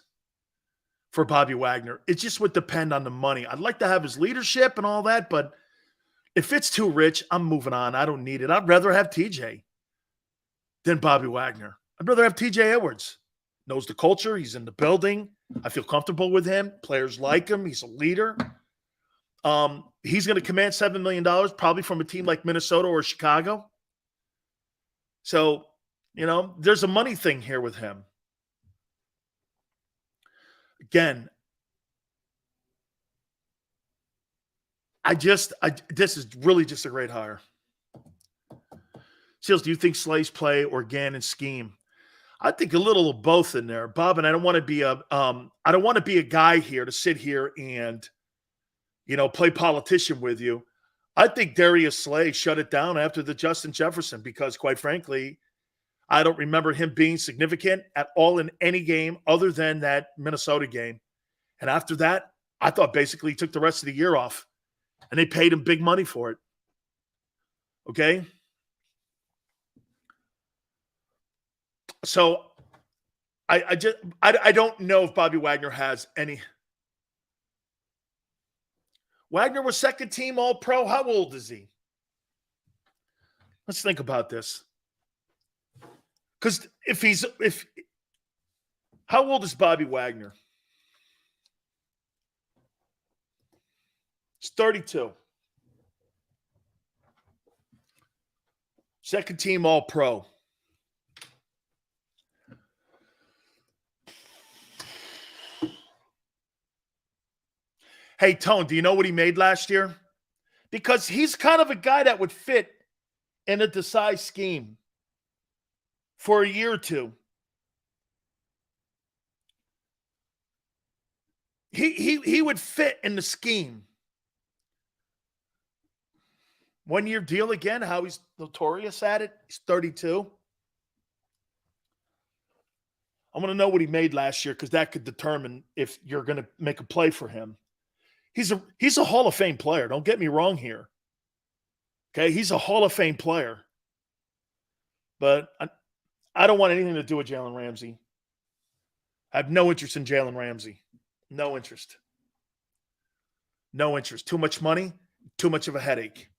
for Bobby Wagner. It just would depend on the money. I'd like to have his leadership and all that, but if it's too rich, I'm moving on. I don't need it. I'd rather have TJ than Bobby Wagner. I'd rather have TJ Edwards. Knows the culture. He's in the building. I feel comfortable with him. Players like him. He's a leader. He's going to command $7 million probably from a team like Minnesota or Chicago. So, there's a money thing here with him. Again, this is really just a great hire. Seals, do you think Slay's play or Gannon scheme? I think a little of both in there, Bob. And I don't want to be a guy here to sit here and, play politician with you. I think Darius Slay shut it down after the Justin Jefferson because, quite frankly, I don't remember him being significant at all in any game other than that Minnesota game. And after that, I thought basically he took the rest of the year off, and they paid him big money for it. Okay? So I don't know if Bobby Wagner has any. Wagner was second team All-Pro. How old is he? Let's think about this. Because how old is Bobby Wagner? He's 32. Second team All-Pro. Hey, Tone, do you know what he made last year? Because he's kind of a guy that would fit in a Desai scheme for a year or two. He would fit in the scheme. 1 year deal again, how he's notorious at it. He's 32. I want to know what he made last year because that could determine if you're going to make a play for him. He's a Hall of Fame player. Don't get me wrong here. Okay, he's a Hall of Fame player. But I don't want anything to do with Jalen Ramsey. I have no interest in Jalen Ramsey. No interest. No interest. Too much money, too much of a headache.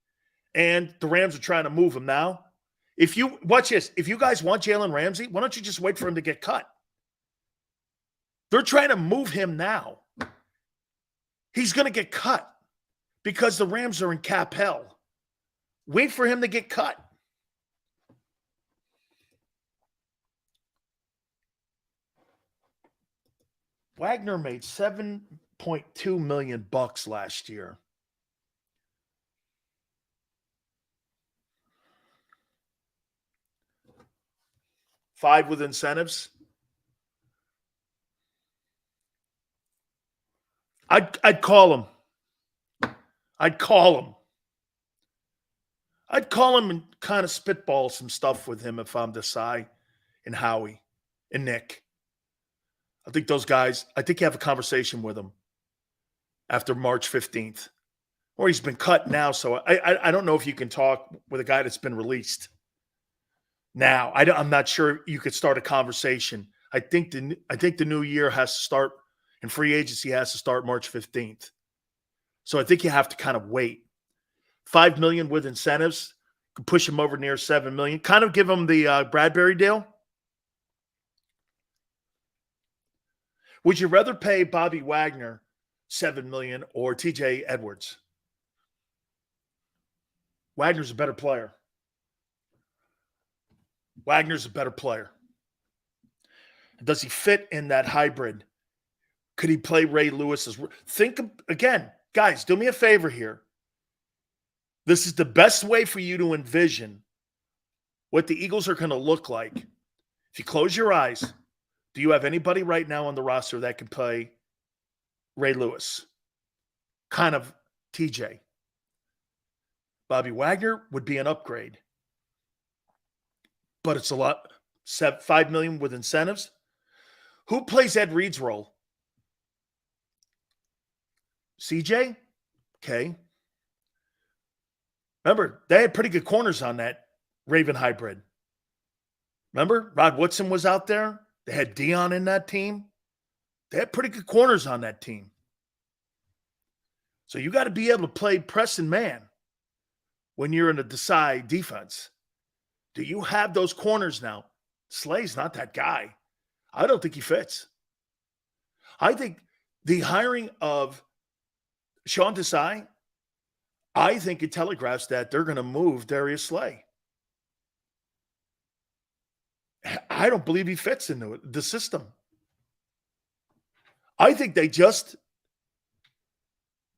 And the Rams are trying to move him now. Watch this. If you guys want Jalen Ramsey, why don't you just wait for him to get cut? They're trying to move him now. He's going to get cut because the Rams are in cap hell. Wait for him to get cut. Wagner made $7.2 million last year. $5 with incentives. I'd call him. I'd call him and kind of spitball some stuff with him if I'm Desai and Howie and Nick. I think those guys, you have a conversation with them after March 15th. Or he's been cut now, so I don't know if you can talk with a guy that's been released. Now, I'm not sure you could start a conversation. I think the new year has to start, and free agency has to start March 15th. So I think you have to kind of wait. $5 million with incentives could push him over near $7 million. Kind of give him the Bradbury deal. Would you rather pay Bobby Wagner $7 million or TJ Edwards? Wagner's a better player. Wagner's a better player. Does he fit in that hybrid? Could he play Ray Lewis? Think again, guys, do me a favor here. This is the best way for you to envision what the Eagles are going to look like. If you close your eyes, do you have anybody right now on the roster that can play Ray Lewis? Kind of TJ. Bobby Wagner would be an upgrade. But it's a lot. $5 million with incentives. Who plays Ed Reed's role? CJ, okay. Remember, they had pretty good corners on that Raven hybrid. Remember, Rod Woodson was out there. They had Dion in that team. They had pretty good corners on that team. So you got to be able to play press and man when you're in a Desai defense. Do you have those corners now? Slay's not that guy. I don't think he fits. I think the hiring of Sean Desai, I think it telegraphs that they're going to move Darius Slay. I don't believe he fits into the system. I think they just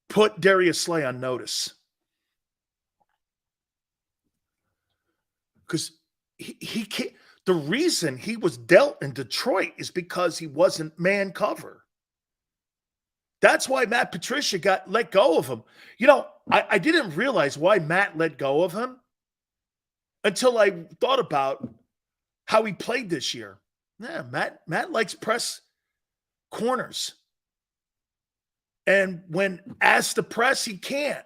put Darius Slay on notice. Because he can't. The reason he was dealt in Detroit is because he wasn't man cover. That's why Matt Patricia got let go of him. You know, I didn't realize why Matt let go of him until I thought about how he played this year. Yeah, Matt likes press corners. And when asked to press, he can't.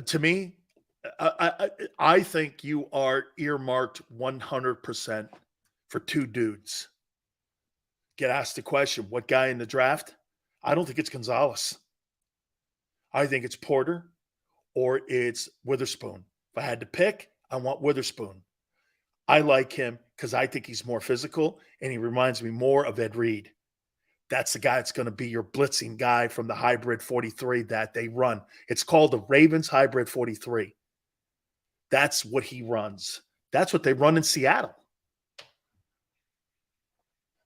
To me, I think you are earmarked 100% for two dudes. Get asked the question, what guy in the draft? I don't think it's Gonzalez. I think it's Porter or it's Witherspoon. If I had to pick, I want Witherspoon. I like him because I think he's more physical and he reminds me more of Ed Reed. That's the guy that's going to be your blitzing guy from the hybrid 43 that they run. It's called the Ravens Hybrid 43. That's what he runs. That's what they run in Seattle.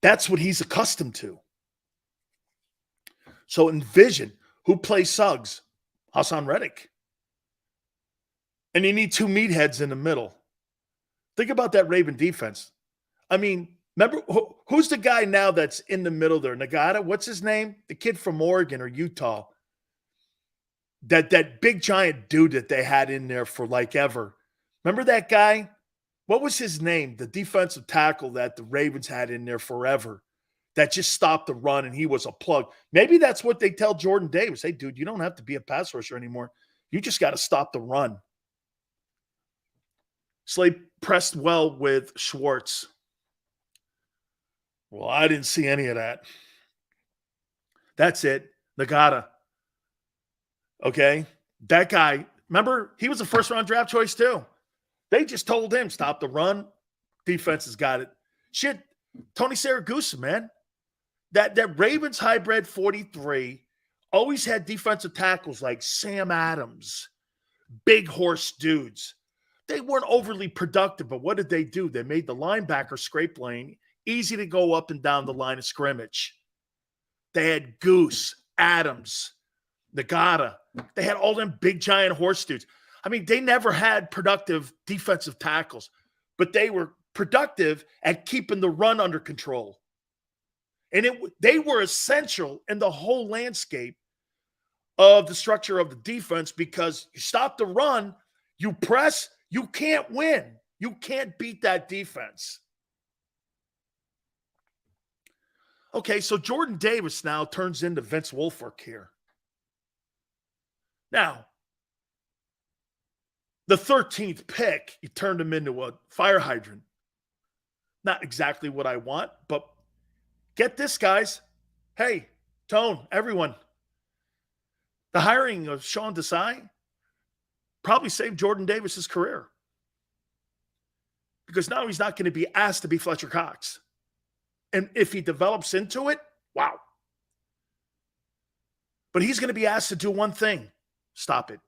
That's what he's accustomed to. So envision who plays Suggs? Hassan Reddick. And you need two meatheads in the middle. Think about that Raven defense. I mean, remember, who's the guy now that's in the middle there? Nagata? What's his name? The kid from Oregon or Utah. That big giant dude that they had in there for like ever. Remember that guy? What was his name? The defensive tackle that the Ravens had in there forever that just stopped the run and he was a plug. Maybe that's what they tell Jordan Davis. Hey, dude, you don't have to be a pass rusher anymore. You just got to stop the run. Slay pressed well with Schwartz. Well, I didn't see any of that. That's it. Nagata. Okay? That guy, remember, he was a first-round draft choice too. They just told him, stop the run. Defense has got it. Shit, Tony Saragusa, man. That Ravens hybrid 43 always had defensive tackles like Sam Adams, big horse dudes. They weren't overly productive, but what did they do? They made the linebacker scrape lane easy to go up and down the line of scrimmage. They had Goose, Adams, Nagata. They had all them big, giant horse dudes. I mean, they never had productive defensive tackles, but they were productive at keeping the run under control. And they were essential in the whole landscape of the structure of the defense because you stop the run, you press, you can't win. You can't beat that defense. Okay, so Jordan Davis now turns into Vince Wilfork here. Now, the 13th pick, you turned him into a fire hydrant. Not exactly what I want, but get this, guys. Hey, Tone, everyone. The hiring of Sean Desai probably saved Jordan Davis's career. Because now he's not going to be asked to be Fletcher Cox. And if he develops into it, wow. But he's going to be asked to do one thing. Stop it.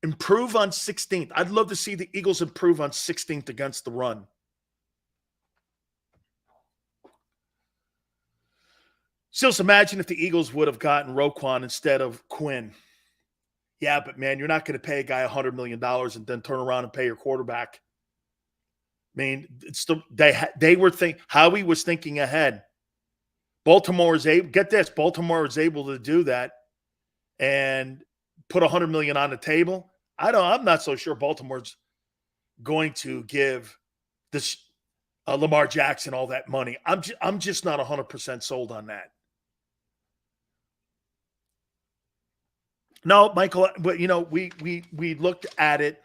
Improve on 16th. I'd love to see the Eagles improve on 16th against the run. So just imagine if the Eagles would have gotten Roquan instead of Quinn. Yeah, but man, you're not going to pay a guy $100 million and then turn around and pay your quarterback. I mean, they were thinking, Howie was thinking ahead. Baltimore was able to do that and put $100 million on the table. I'm not so sure Baltimore's going to give this Lamar Jackson all that money. I'm just not 100% sold on that. No, Michael, but we looked at it,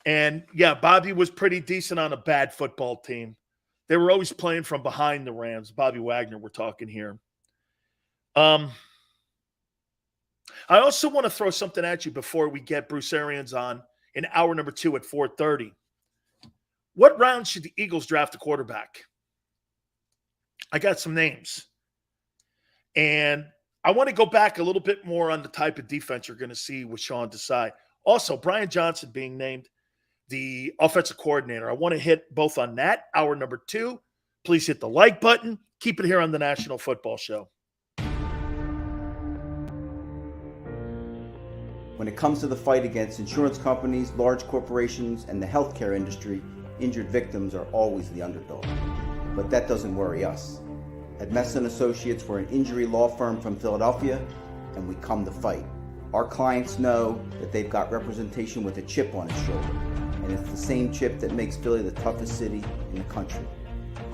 and yeah, Bobby was pretty decent on a bad football team. They were always playing from behind the Rams. Bobby Wagner, we're talking here. I also want to throw something at you before we get Bruce Arians on in hour number 2 at 4:30. What round should the Eagles draft a quarterback? I got some names. And I want to go back a little bit more on the type of defense you're going to see with Sean Desai. Also, Brian Johnson being named the offensive coordinator. I want to hit both on that, hour number 2. Please hit the like button. Keep it here on the National Football Show. When it comes to the fight against insurance companies, large corporations, and the healthcare industry, injured victims are always the underdog. But that doesn't worry us. At Messa & Associates, we're an injury law firm from Philadelphia, and we come to fight. Our clients know that they've got representation with a chip on its shoulder, and it's the same chip that makes Philly the toughest city in the country.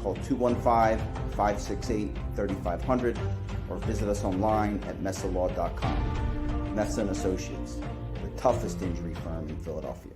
Call 215-568-3500 or visit us online at messalaw.com. Messa & Associates, the toughest injury firm in Philadelphia.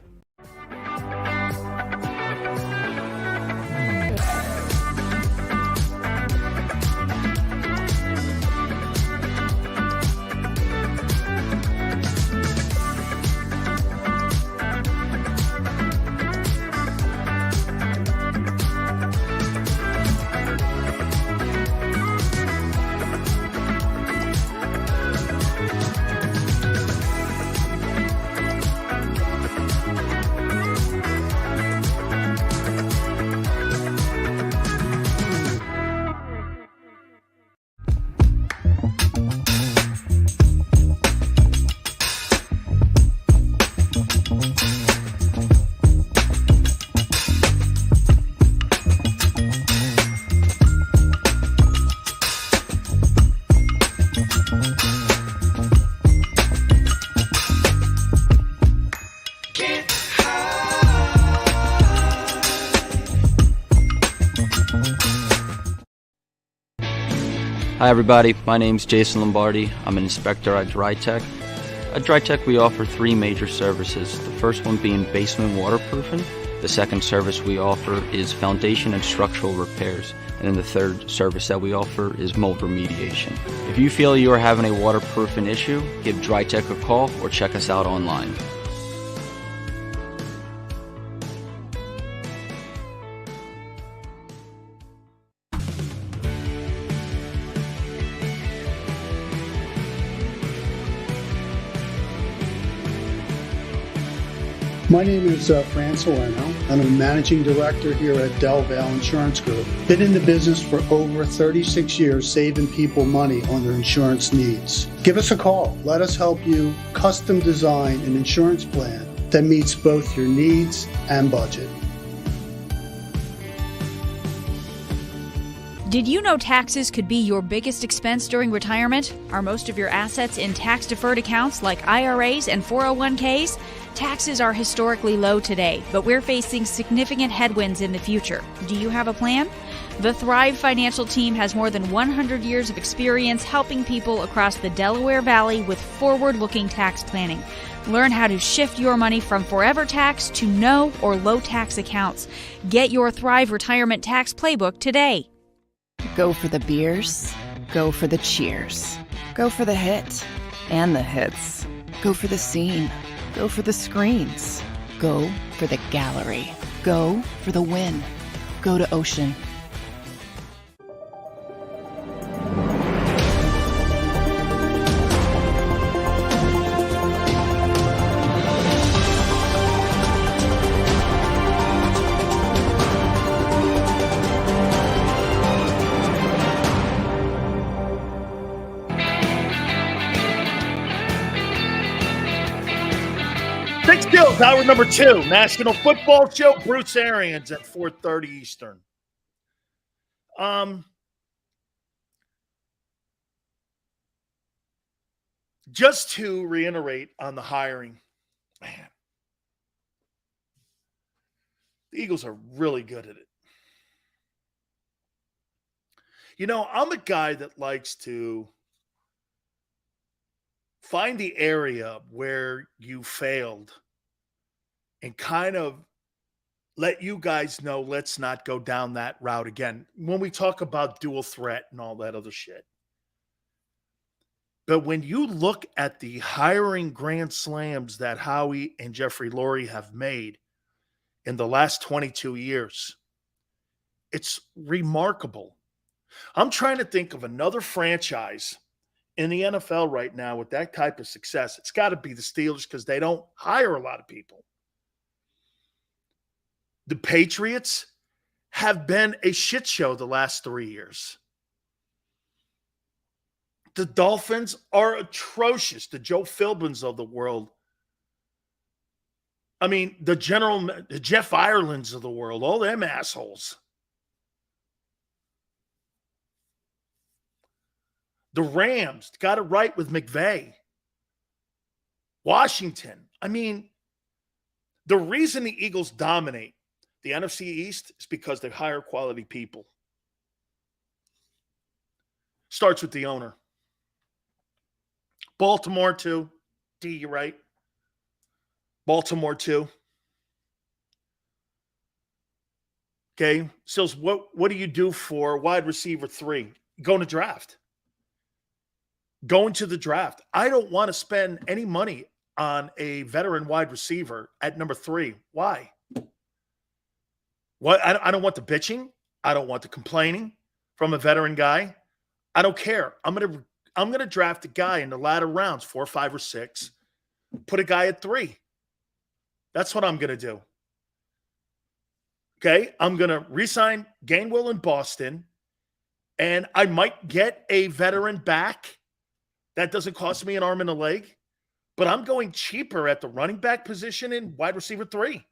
Hi everybody, my name's Jason Lombardi. I'm an inspector at DryTech. At DryTech we offer 3 major services, the first one being basement waterproofing, the second service we offer is foundation and structural repairs, and then the third service that we offer is mold remediation. If you feel you are having a waterproofing issue, give DryTech a call or check us out online. My name is Fran Salerno. I'm a managing director here at Del Valle Insurance Group. Been in the business for over 36 years, saving people money on their insurance needs. Give us a call. Let us help you custom design an insurance plan that meets both your needs and budget. Did you know taxes could be your biggest expense during retirement? Are most of your assets in tax-deferred accounts like IRAs and 401ks? Taxes are historically low today, but we're facing significant headwinds in the future. Do you have a plan? The Thrive Financial team has more than 100 years of experience helping people across the Delaware Valley with forward-looking tax planning. Learn how to shift your money from forever tax to no or low tax accounts. Get your Thrive Retirement Tax Playbook today. Go for the beers. Go for the cheers. Go for the hit and the hits. Go for the scene. Go for the screens. Go for the gallery. Go for the win. Go to Ocean. Six Skills, hour number 2, National Football Show, Bruce Arians at 4:30 Eastern. Just to reiterate on the hiring, man. The Eagles are really good at it. You know, I'm a guy that likes to find the area where you failed and kind of let you guys know, let's not go down that route again. When we talk about dual threat and all that other shit. But when you look at the hiring grand slams that Howie and Jeffrey Lurie have made in the last 22 years, it's remarkable. I'm trying to think of another franchise in the NFL right now with that type of success. It's got to be the Steelers because they don't hire a lot of people. The Patriots have been a shit show the last 3 years. The Dolphins are atrocious. The Joe Philbins of the world. I mean, the Jeff Irelands of the world, all them assholes. The Rams got it right with McVay. Washington. I mean, the reason the Eagles dominate the NFC East is because they hire quality people. Starts with the owner. Baltimore, too. D, you right. Baltimore, too. Okay. So what do you do for wide receiver 3? Go in the draft. Going to the draft. I don't want to spend any money on a veteran wide receiver at number 3. Why? What? I don't want the bitching. I don't want the complaining from a veteran guy. I don't care. I'm gonna draft a guy in the latter rounds, 4, 5, or 6. Put a guy at 3. That's what I'm gonna do. Okay, I'm gonna re-sign Gainwell in Boston, and I might get a veteran back. That doesn't cost me an arm and a leg, but I'm going cheaper at the running back position in wide receiver 3.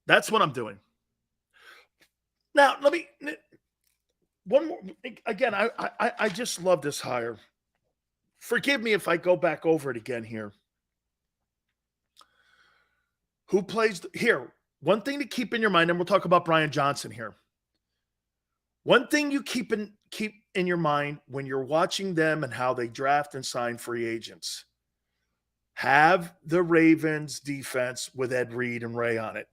That's what I'm doing. Now, one more. Again, I just love this hire. Forgive me if I go back over it again here. Who plays here? One thing to keep in your mind, and we'll talk about Brian Johnson here. One thing you keep in your mind when you're watching them and how they draft and sign free agents. Have the Ravens defense with Ed Reed and Ray on it.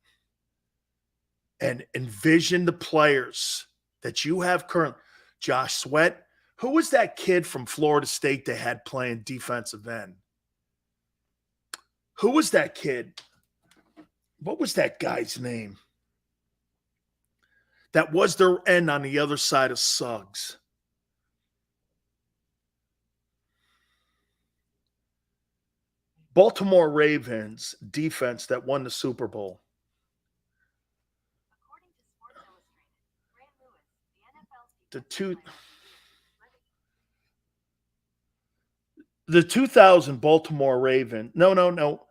And envision the players that you have currently. Josh Sweat. Who was that kid from Florida State they had playing defensive end? Who was that kid? What was that guy's name? That was their end on the other side of Suggs. Baltimore Ravens defense that won the Super Bowl. The 2000 Baltimore Raven. No.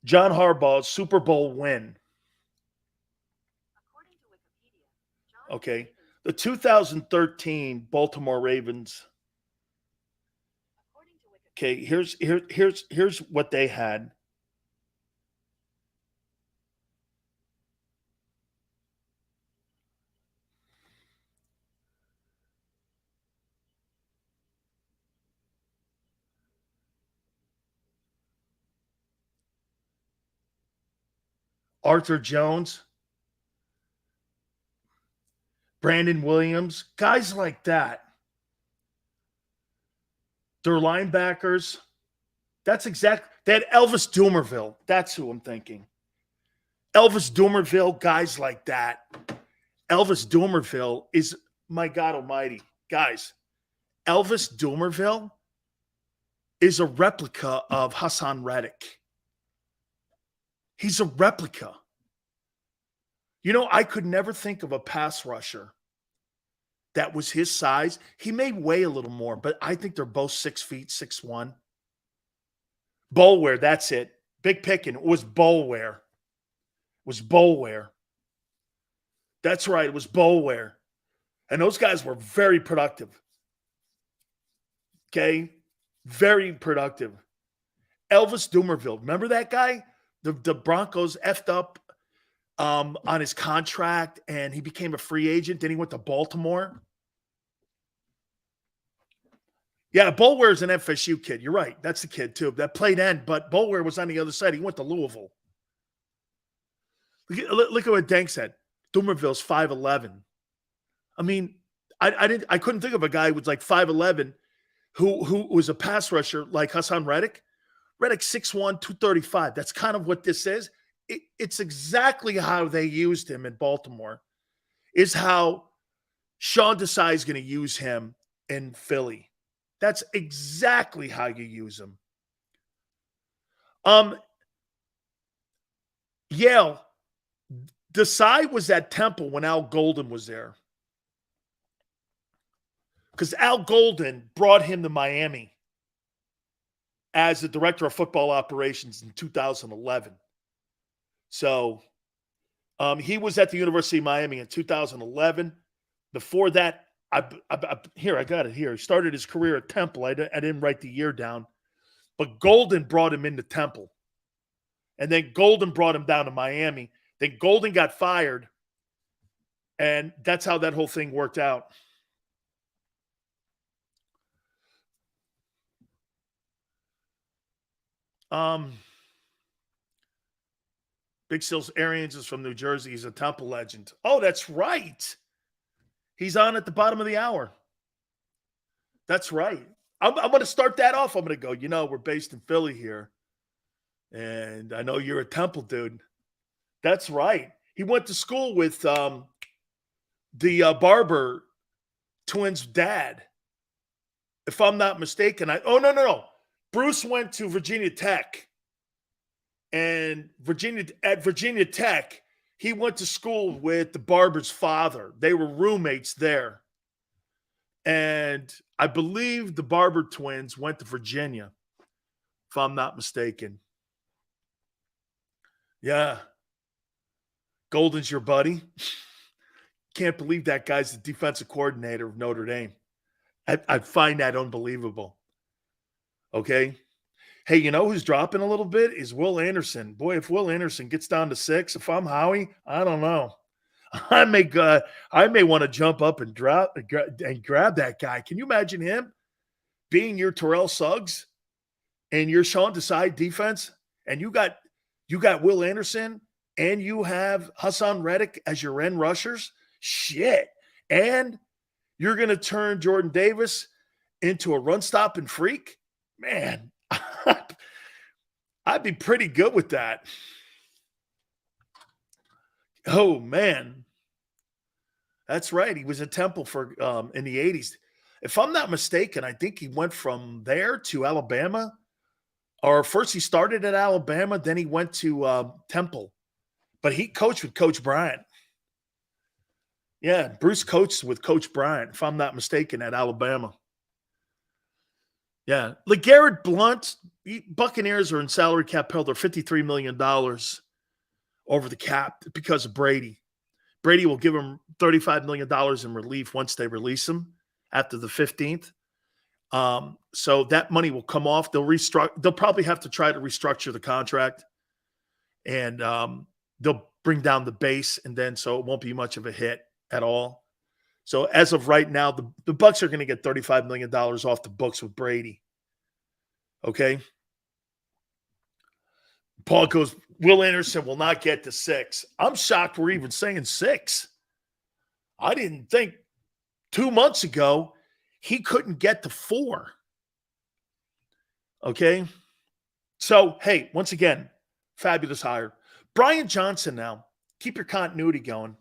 John Harbaugh's Super Bowl win. Okay. The 2013 Baltimore Ravens. Okay, here's what they had. Arthur Jones, Brandon Williams, guys like that. Their linebackers. That's exactly. They had Elvis Dumervil. That's who I'm thinking. Elvis Dumervil, guys like that. Elvis Dumervil is, my God almighty. Guys, Elvis Dumervil is a replica of Hassan Reddick. He's a replica. You know, I could never think of a pass rusher that was his size. He may weigh a little more, but I think they're both 6 feet, 6'1". Bolware, that's it. Big picking. It was Bolware. That's right. It was Bolware. And those guys were very productive. Okay? Very productive. Elvis Dumervil. Remember that guy? The Broncos effed up on his contract, and he became a free agent. Then he went to Baltimore. Yeah, Boulware is an FSU kid. You're right. That's the kid, too. That played end, but Boulware was on the other side. He went to Louisville. Look at what Dank said. Dumerville's 5'11". I mean, I couldn't think of a guy who was like 5'11", who was a pass rusher like Hassan Reddick. Reddick 6'1", 235. That's kind of what this is. It's exactly how they used him in Baltimore, is how Sean Desai is going to use him in Philly. That's exactly how you use him. Yale, Desai was at Temple when Al Golden was there. Because Al Golden brought him to Miami as the director of football operations in 2011. So he was at the University of Miami in 2011. Before that, I got it here. He started his career at Temple. I didn't write the year down. But Golden brought him into Temple. And then Golden brought him down to Miami. Then Golden got fired. And that's how that whole thing worked out. Big Sills Arians is from New Jersey. He's a Temple legend. Oh, that's right. He's on at the bottom of the hour. That's right. I'm going to start that off. I'm going to go, we're based in Philly here. And I know you're a Temple dude. That's right. He went to school with the Barber twins' dad. If I'm not mistaken. No. Bruce went to Virginia Tech. And at Virginia Tech, he went to school with the Barber's father. They were roommates there. And I believe the Barber twins went to Virginia, if I'm not mistaken. Yeah. Golden's your buddy. Can't believe that guy's the defensive coordinator of Notre Dame. I find that unbelievable. Okay. Hey, you know who's dropping a little bit is Will Anderson. Boy, if Will Anderson gets down to 6, if I'm Howie, I don't know. I may want to jump up and grab that guy. Can you imagine him being your Terrell Suggs and your Sean Desai defense, and you got Will Anderson and you have Hassan Reddick as your end rushers? Shit. And you're going to turn Jordan Davis into a run-stopping freak? Man, I'd be pretty good with that. Oh, man. That's right. He was at Temple for in the 80s. If I'm not mistaken, I think he went from there to Alabama. Or first he started at Alabama, then he went to Temple. But he coached with Coach Bryant. Yeah, Bruce coached with Coach Bryant, if I'm not mistaken, at Alabama. Yeah. LeGarrette Blount, Buccaneers are in salary cap hell. They're $53 million over the cap because of Brady. Brady will give him $35 million in relief once they release him after the 15th. So that money will come off. They'll probably have to try to restructure the contract. And they'll bring down the base, and then so it won't be much of a hit at all. So as of right now, the Bucs are going to get $35 million off the books with Brady. Okay. Paul goes, Will Anderson will not get to 6. I'm shocked we're even saying 6. I didn't think 2 months ago he couldn't get to 4. Okay. So, hey, once again, fabulous hire. Brian Johnson now. Keep your continuity going.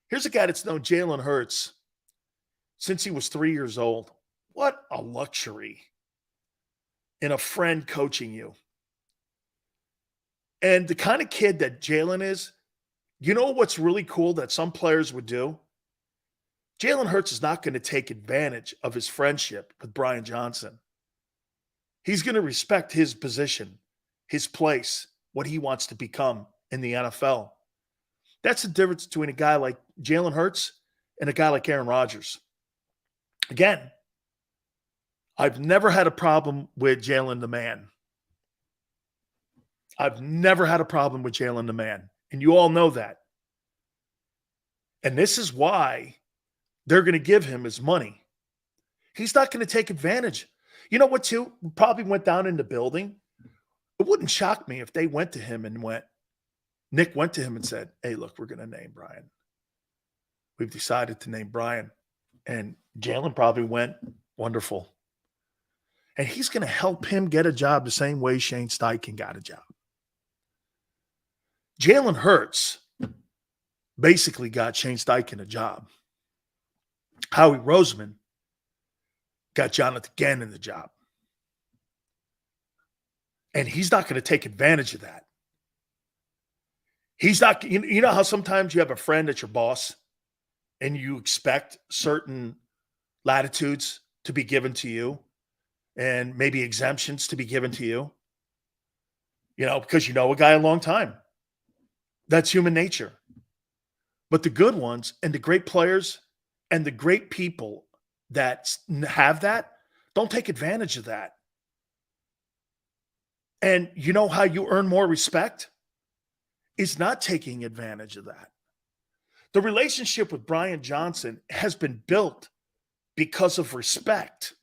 Here's a guy that's known Jalen Hurts since he was 3 years old. What a luxury in a friend coaching you. And the kind of kid that Jalen is, you know what's really cool that some players would do? Jalen Hurts is not going to take advantage of his friendship with Brian Johnson. He's going to respect his position, his place, what he wants to become in the NFL. That's the difference between a guy like Jalen Hurts and a guy like Aaron Rodgers. Again, I've never had a problem with Jalen the man. I've never had a problem with Jalen the man, and you all know that. And this is why they're going to give him his money. He's not going to take advantage. You know what, too? Probably went down in the building. It wouldn't shock me if they went to him and Nick went to him and said, hey, look, we're going to name Brian. We've decided to name Brian. And Jalen probably went, wonderful. And he's going to help him get a job the same way Shane Steichen got a job. Jalen Hurts basically got Shane Steichen a job. Howie Roseman got Jonathan Gannon the job. And he's not going to take advantage of that. He's not, you know how sometimes you have a friend that's your boss and you expect certain latitudes to be given to you and maybe exemptions to be given to you, because you know a guy a long time. That's human nature. But the good ones and the great players and the great people that have that, don't take advantage of that. And you know how you earn more respect? Is not taking advantage of that. The relationship with Brian Johnson has been built because of respect,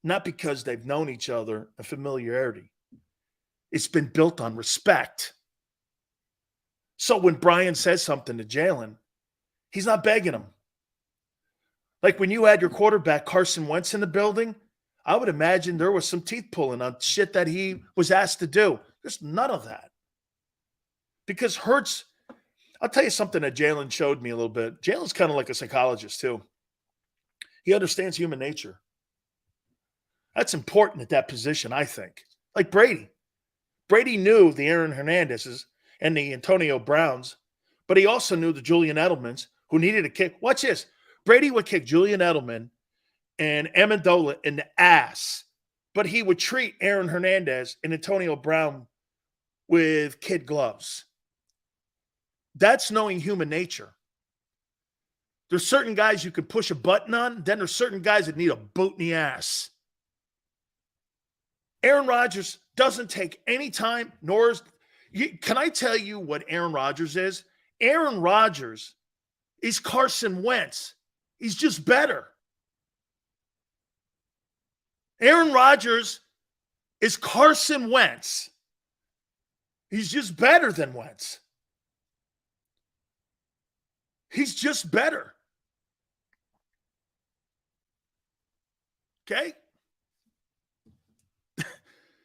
not because they've known each other and familiarity. It's been built on respect. So when Brian says something to Jalen, he's not begging him. Like when you had your quarterback Carson Wentz in the building, I would imagine there was some teeth pulling on shit that he was asked to do. There's none of that. Because Hurts, I'll tell you something that Jalen showed me a little bit. Jalen's kind of like a psychologist too. He understands human nature. That's important at that position, I think. Like Brady. Brady knew the Aaron Hernandezes and the Antonio Browns, but he also knew the Julian Edelmans who needed a kick. Watch this. Brady would kick Julian Edelman and Amendola in the ass, but he would treat Aaron Hernandez and Antonio Brown with kid gloves. That's knowing human nature. There's certain guys you can push a button on, then there's certain guys that need a boot in the ass. Aaron Rodgers doesn't take any time, can I tell you what Aaron Rodgers is? Aaron Rodgers is Carson Wentz. He's just better. Aaron Rodgers is Carson Wentz. He's just better than Wentz. He's just better. Okay?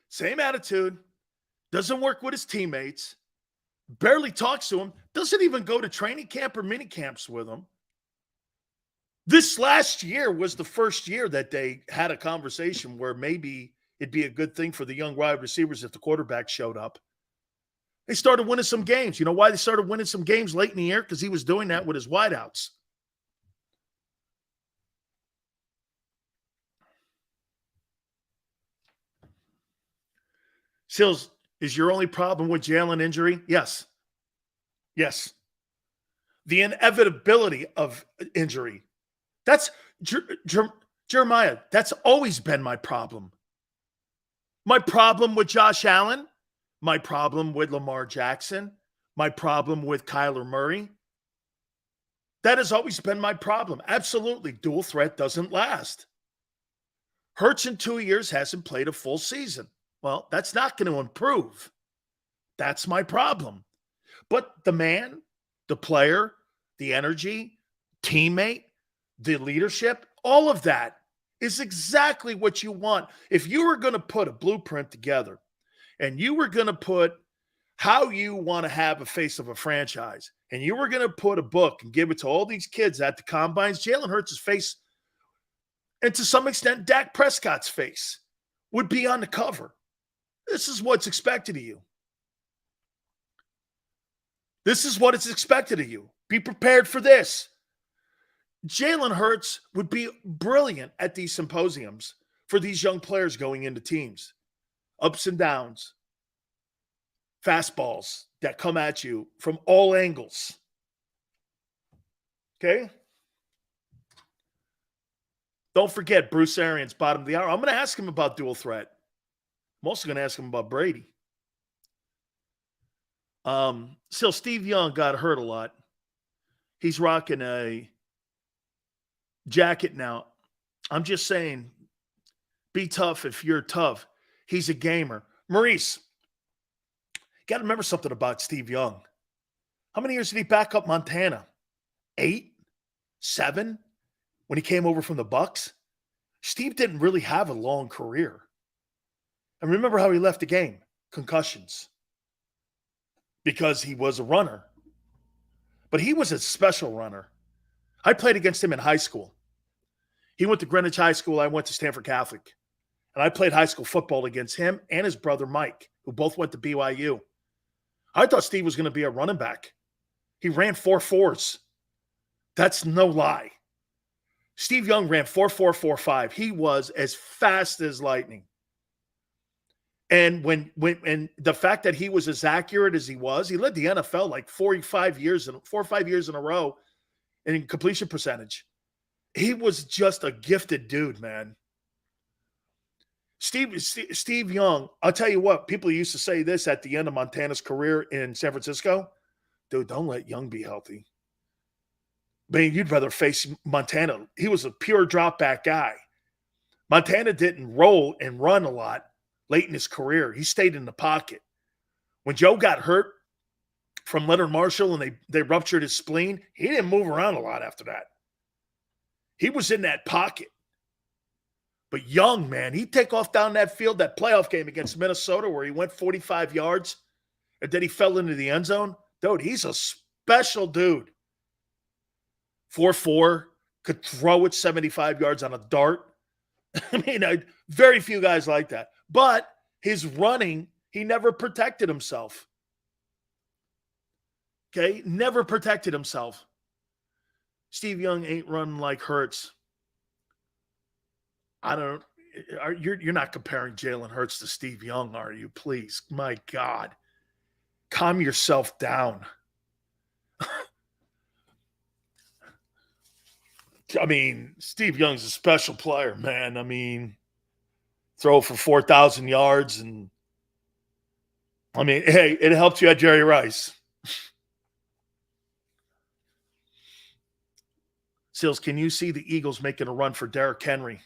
Same attitude. Doesn't work with his teammates. Barely talks to him. Doesn't even go to training camp or mini camps with him. This last year was the first year that they had a conversation where maybe it'd be a good thing for the young wide receivers if the quarterback showed up. They started winning some games. You know why they started winning some games late in the year? Because he was doing that with his wideouts. Sills, is your only problem with Jalen injury? Yes. Yes. The inevitability of injury. That's Jeremiah. That's always been my problem. My problem with Josh Allen, my problem with Lamar Jackson, my problem with Kyler Murray. That has always been my problem. Absolutely. Dual threat doesn't last. Hurts in 2 years hasn't played a full season. Well, that's not going to improve. That's my problem. But the man, the player, the energy, teammate, the leadership, all of that is exactly what you want. If you were going to put a blueprint together and you were going to put how you want to have a face of a franchise and you were going to put a book and give it to all these kids at the combines, Jalen Hurts' face, and to some extent Dak Prescott's face, would be on the cover. This is what's expected of you. This is what is expected of you. Be prepared for this. Jalen Hurts would be brilliant at these symposiums for these young players going into teams. Ups and downs. Fastballs that come at you from all angles. Okay? Don't forget Bruce Arians, bottom of the hour. I'm going to ask him about dual threat. I'm also going to ask him about Brady. Still, Steve Young got hurt a lot. He's rocking a jacket now. I'm just saying, be tough if you're tough. He's a gamer. Maurice, got to remember something about Steve Young. How many years did he back up Montana? 8? 7? When he came over from the Bucks? Steve didn't really have a long career. And remember how he left the game? Concussions. Because he was a runner. But he was a special runner. I played against him in high school. He went to Greenwich High School. I went to Stanford Catholic. And I played high school football against him and his brother Mike, who both went to BYU. I thought Steve was going to be a running back. He ran 4.4s. That's no lie. Steve Young ran 4.4, 4.5. He was as fast as lightning. And when the fact that he was as accurate as he was, he led the NFL like 4 or 5 years in a row in completion percentage. He was just a gifted dude, man. Steve Young, I'll tell you what, people used to say this at the end of Montana's career in San Francisco. Dude, don't let Young be healthy. Man, you'd rather face Montana. He was a pure drop back guy. Montana didn't roll and run a lot late in his career. He stayed in the pocket. When Joe got hurt from Leonard Marshall and they ruptured his spleen, he didn't move around a lot after that. He was in that pocket. But Young, man, he'd take off down that field, that playoff game against Minnesota where he went 45 yards and then he fell into the end zone. Dude, he's a special dude. 4.4, could throw it 75 yards on a dart. I mean, very few guys like that. But his running, he never protected himself. Okay? Never protected himself. Steve Young ain't running like Hurts. You're not comparing Jalen Hurts to Steve Young, are you? Please. My God. Calm yourself down. I mean, Steve Young's a special player, man. I mean, throw for 4,000 yards. And, I mean, hey, it helped you at Jerry Rice. Sills, can you see the Eagles making a run for Derrick Henry?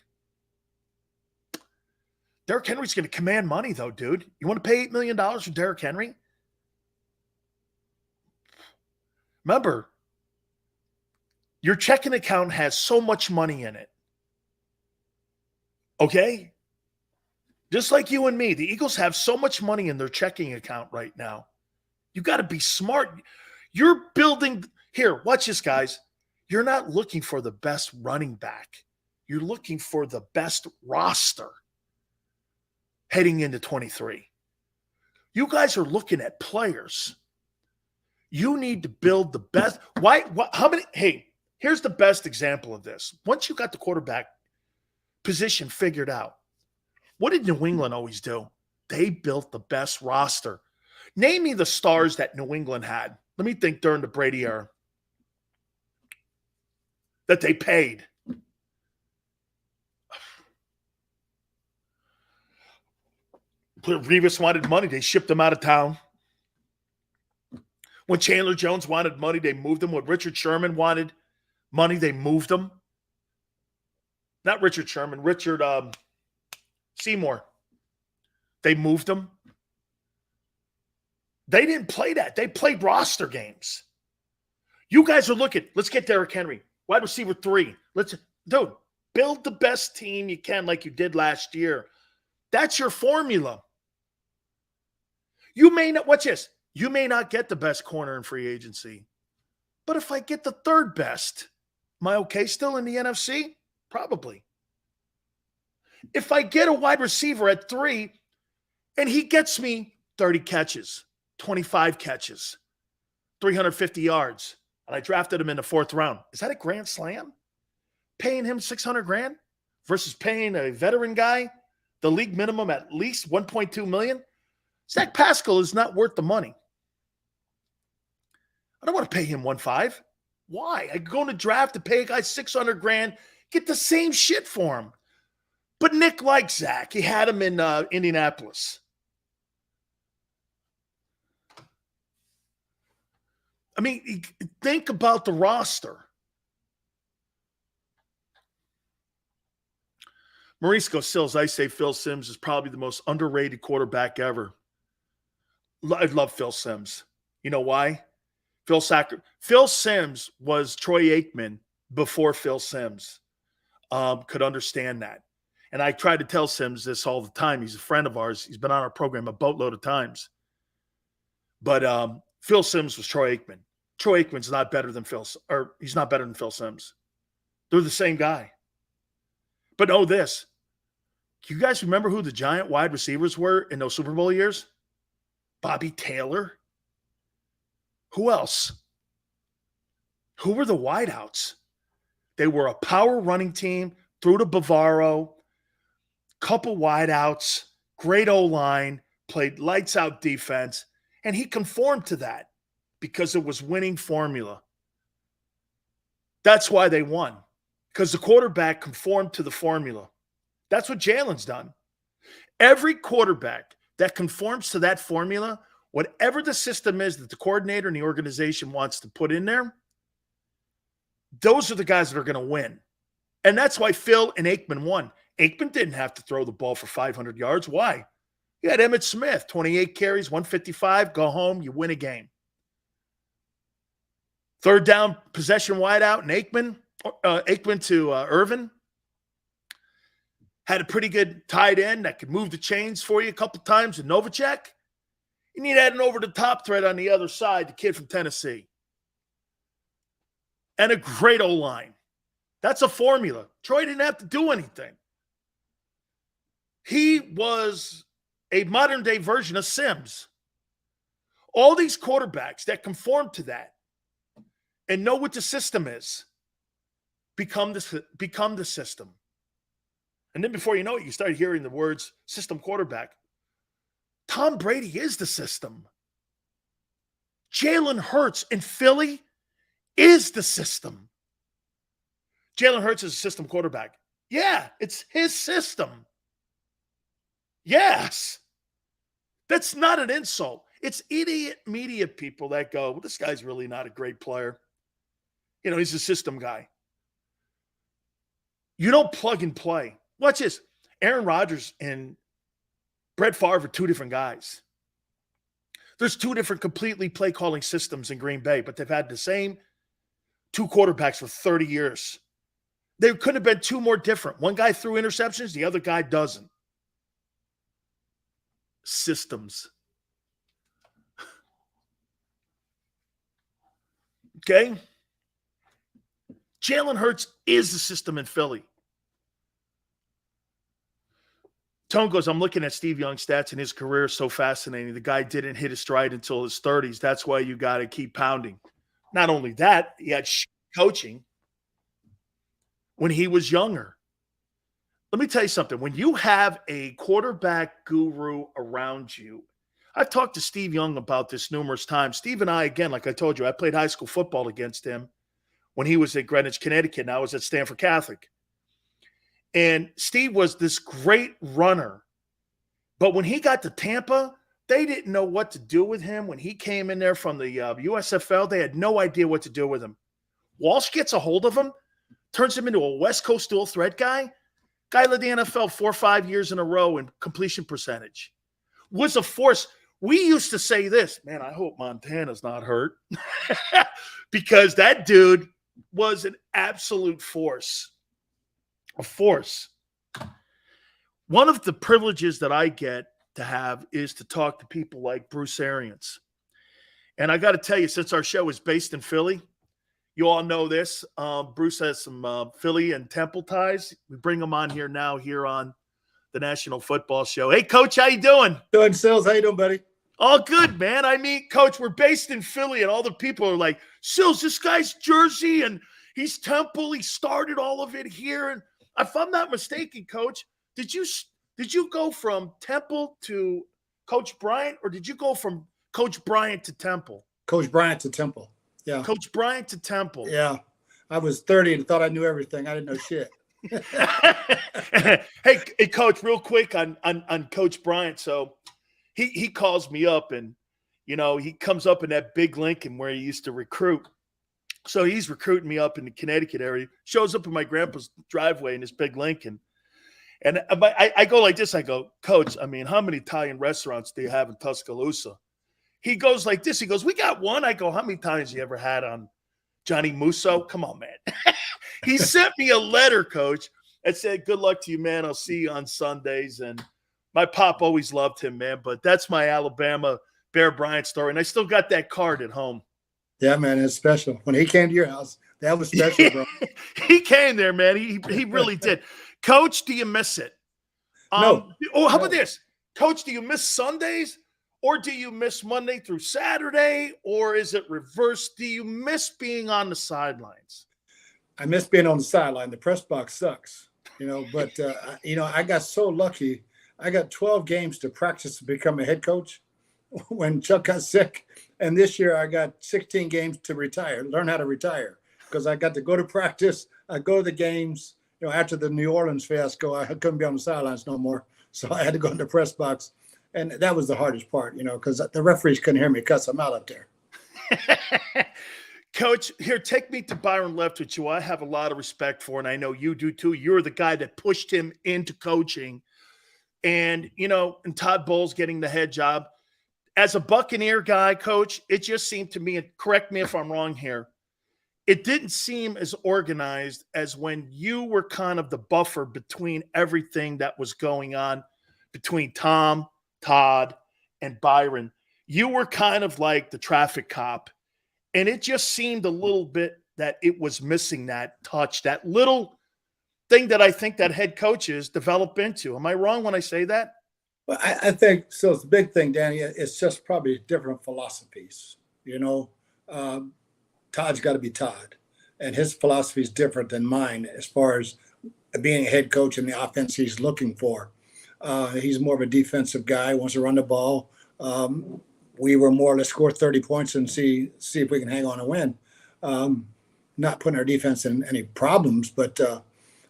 Derrick Henry's going to command money, though, dude. You want to pay $8 million for Derrick Henry? Remember, your checking account has so much money in it. Okay? Just like you and me, the Eagles have so much money in their checking account right now. You got to be smart. You're building – here, watch this, guys. You're not looking for the best running back. You're looking for the best roster heading into 23. You guys are looking at players. You need to build the best. How many? Hey, here's the best example of this. Once you got the quarterback position figured out, what did New England always do? They built the best roster. Name me the stars that New England had. Let me think during the Brady era that they paid. Revis wanted money. They shipped him out of town. When Chandler Jones wanted money, they moved him. When Richard Sherman wanted money, they moved him. Not Richard Sherman, Richard Seymour. They moved him. They didn't play that. They played roster games. You guys are looking. Let's get Derrick Henry. Wide receiver 3. Dude, build the best team you can like you did last year. That's your formula. You may not, watch this. You may not get the best corner in free agency. But if I get the third best, am I okay still in the NFC? Probably. If I get a wide receiver at 3 and he gets me 30 catches, 25 catches, 350 yards, and I drafted him in the 4th round, is that a grand slam? Paying him $600,000 versus paying a veteran guy the league minimum at least $1.2 million? Zach Pascal is not worth the money. I don't want to pay him 1.5. Why? I go in the draft to pay a guy $600,000, get the same shit for him. But Nick likes Zach. He had him in Indianapolis. mean, think about the roster. Mauricio Sills, I say Phil Simms is probably the most underrated quarterback ever. I love Phil Simms. You know why? Phil Simms was Troy Aikman before Phil Simms could understand that. And I try to tell Simms this all the time. He's a friend of ours. He's been on our program a boatload of times. But Phil Simms was Troy Aikman. Troy Aikman's not better than he's not better than Phil Simms. They're the same guy. But know this. You guys remember who the giant wide receivers were in those Super Bowl years? Bobby Taylor. Who else? Who were the wideouts? They were a power running team, threw to Bavaro, couple wideouts, great O-line, played lights out defense, and he conformed to that because it was winning formula. That's why they won, because the quarterback conformed to the formula. That's what Jalen's done. Every quarterback that conforms to that formula, whatever the system is that the coordinator and the organization wants to put in there, those are the guys that are going to win. And that's why Phil and Aikman won. Aikman didn't have to throw the ball for 500 yards. Why? You had Emmitt Smith, 28 carries, 155, go home, you win a game. Third down, possession wide out, and Aikman to Irvin. Had a pretty good tight end that could move the chains for you a couple times in Novacek. You need to add an over-the-top threat on the other side, the kid from Tennessee. And a great O-line. That's a formula. Troy didn't have to do anything. He was a modern-day version of Simms. All these quarterbacks that conform to that and know what the system is become the system. And then before you know it, you start hearing the words system quarterback. Tom Brady is the system. Jalen Hurts in Philly is the system. Jalen Hurts is a system quarterback. Yeah, it's his system. Yes. That's not an insult. It's idiot media people that go, well, this guy's really not a great player. You know, he's a system guy. You don't plug and play. Watch this. Aaron Rodgers and Brett Favre are two different guys. There's two different completely play-calling systems in Green Bay, but they've had the same two quarterbacks for 30 years. There couldn't have been two more different. One guy threw interceptions, the other guy doesn't. Systems. Okay? Jalen Hurts is the system in Philly. Tone goes, I'm looking at Steve Young's stats in his career. So fascinating. The guy didn't hit his stride until his 30s. That's why you got to keep pounding. Not only that, he had coaching when he was younger. Let me tell you something. When you have a quarterback guru around you, I've talked to Steve Young about this numerous times. Steve and I, again, like I told you, I played high school football against him when he was at Greenwich, Connecticut, and I was at Stanford Catholic. And Steve was this great runner. But when he got to Tampa, they didn't know what to do with him. When he came in there from the USFL, they had no idea what to do with him. Walsh gets a hold of him, turns him into a West Coast dual threat guy. Guy led the NFL 4 or 5 years in a row in completion percentage. Was a force. We used to say this, man, I hope Montana's not hurt. Because that dude was an absolute force. A force. One of the privileges that I get to have is to talk to people like Bruce Arians. And I got to tell you, since our show is based in Philly, you all know this. Bruce has some Philly and Temple ties. We bring him on here now here on the National Football Show. Hey, Coach, how you doing? Doing, Sills. How you doing, buddy? All good, man. I mean, Coach, we're based in Philly, and all the people are like, Sills, this guy's Jersey, and he's Temple. He started all of it here. And if I'm not mistaken, Coach, did you go from Temple to Coach Bryant, or did you go from Coach Bryant to Temple? Coach Bryant to Temple. Yeah. Coach Bryant to Temple. Yeah. I was 30 and thought I knew everything. I didn't know shit. hey, Coach, real quick on Coach Bryant. So he calls me up and he comes up in that big Lincoln where he used to recruit. So he's recruiting me up in the Connecticut area, shows up in my grandpa's driveway in this big Lincoln. And I go like this. I go, Coach, I mean, how many Italian restaurants do you have in Tuscaloosa? He goes like this. He goes, we got one. I go, how many times you ever had on Johnny Musso? Come on, man. He sent me a letter, Coach, that said, good luck to you, man. I'll see you on Sundays. And my pop always loved him, man. But that's my Alabama Bear Bryant story. And I still got that card at home. Yeah, man, it's special. When he came to your house, that was special, bro. He came there, man. He really did. Coach, do you miss it? No. Oh, how about this? Coach, do you miss Sundays? Or do you miss Monday through Saturday? Or is it reversed? Do you miss being on the sidelines? I miss being on the sideline. The press box sucks, but, I got so lucky. I got 12 games to practice to become a head coach when Chuck got sick. And this year I got 16 games to learn how to retire, because I got to go to practice. I go to the games. After the New Orleans fiasco, I couldn't be on the sidelines no more. So I had to go in the press box. And that was the hardest part, because the referees couldn't hear me cuss them out up there. Coach, here, take me to Byron Leftwich, who I have a lot of respect for, and I know you do too. You're the guy that pushed him into coaching. And, and Todd Bowles getting the head job. As a Buccaneer guy, Coach, it just seemed to me, and correct me if I'm wrong here, it didn't seem as organized as when you were kind of the buffer between everything that was going on between Tom, Todd, and Byron. You were kind of like the traffic cop, and it just seemed a little bit that it was missing that touch, that little thing that I think that head coaches develop into. Am I wrong when I say that? Well, I think so. It's a big thing, Danny. It's just probably different philosophies. Todd's got to be Todd, and his philosophy is different than mine as far as being a head coach and the offense he's looking for. He's more of a defensive guy, wants to run the ball. We were more or less score 30 points and see if we can hang on and win. Not putting our defense in any problems, but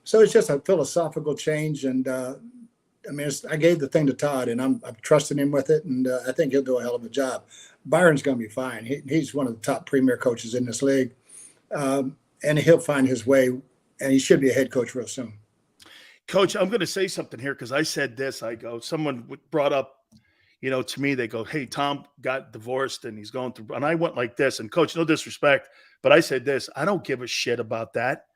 so it's just a philosophical change. And I gave the thing to Todd, and I'm trusting him with it, and I think he'll do a hell of a job. Byron's going to be fine. He's one of the top premier coaches in this league, and he'll find his way, and he should be a head coach real soon. Coach, I'm going to say something here because I said this. Someone brought up, to me, they go, hey, Tom got divorced and he's going through, and I went like this, and Coach, no disrespect, but I said this, I don't give a shit about that.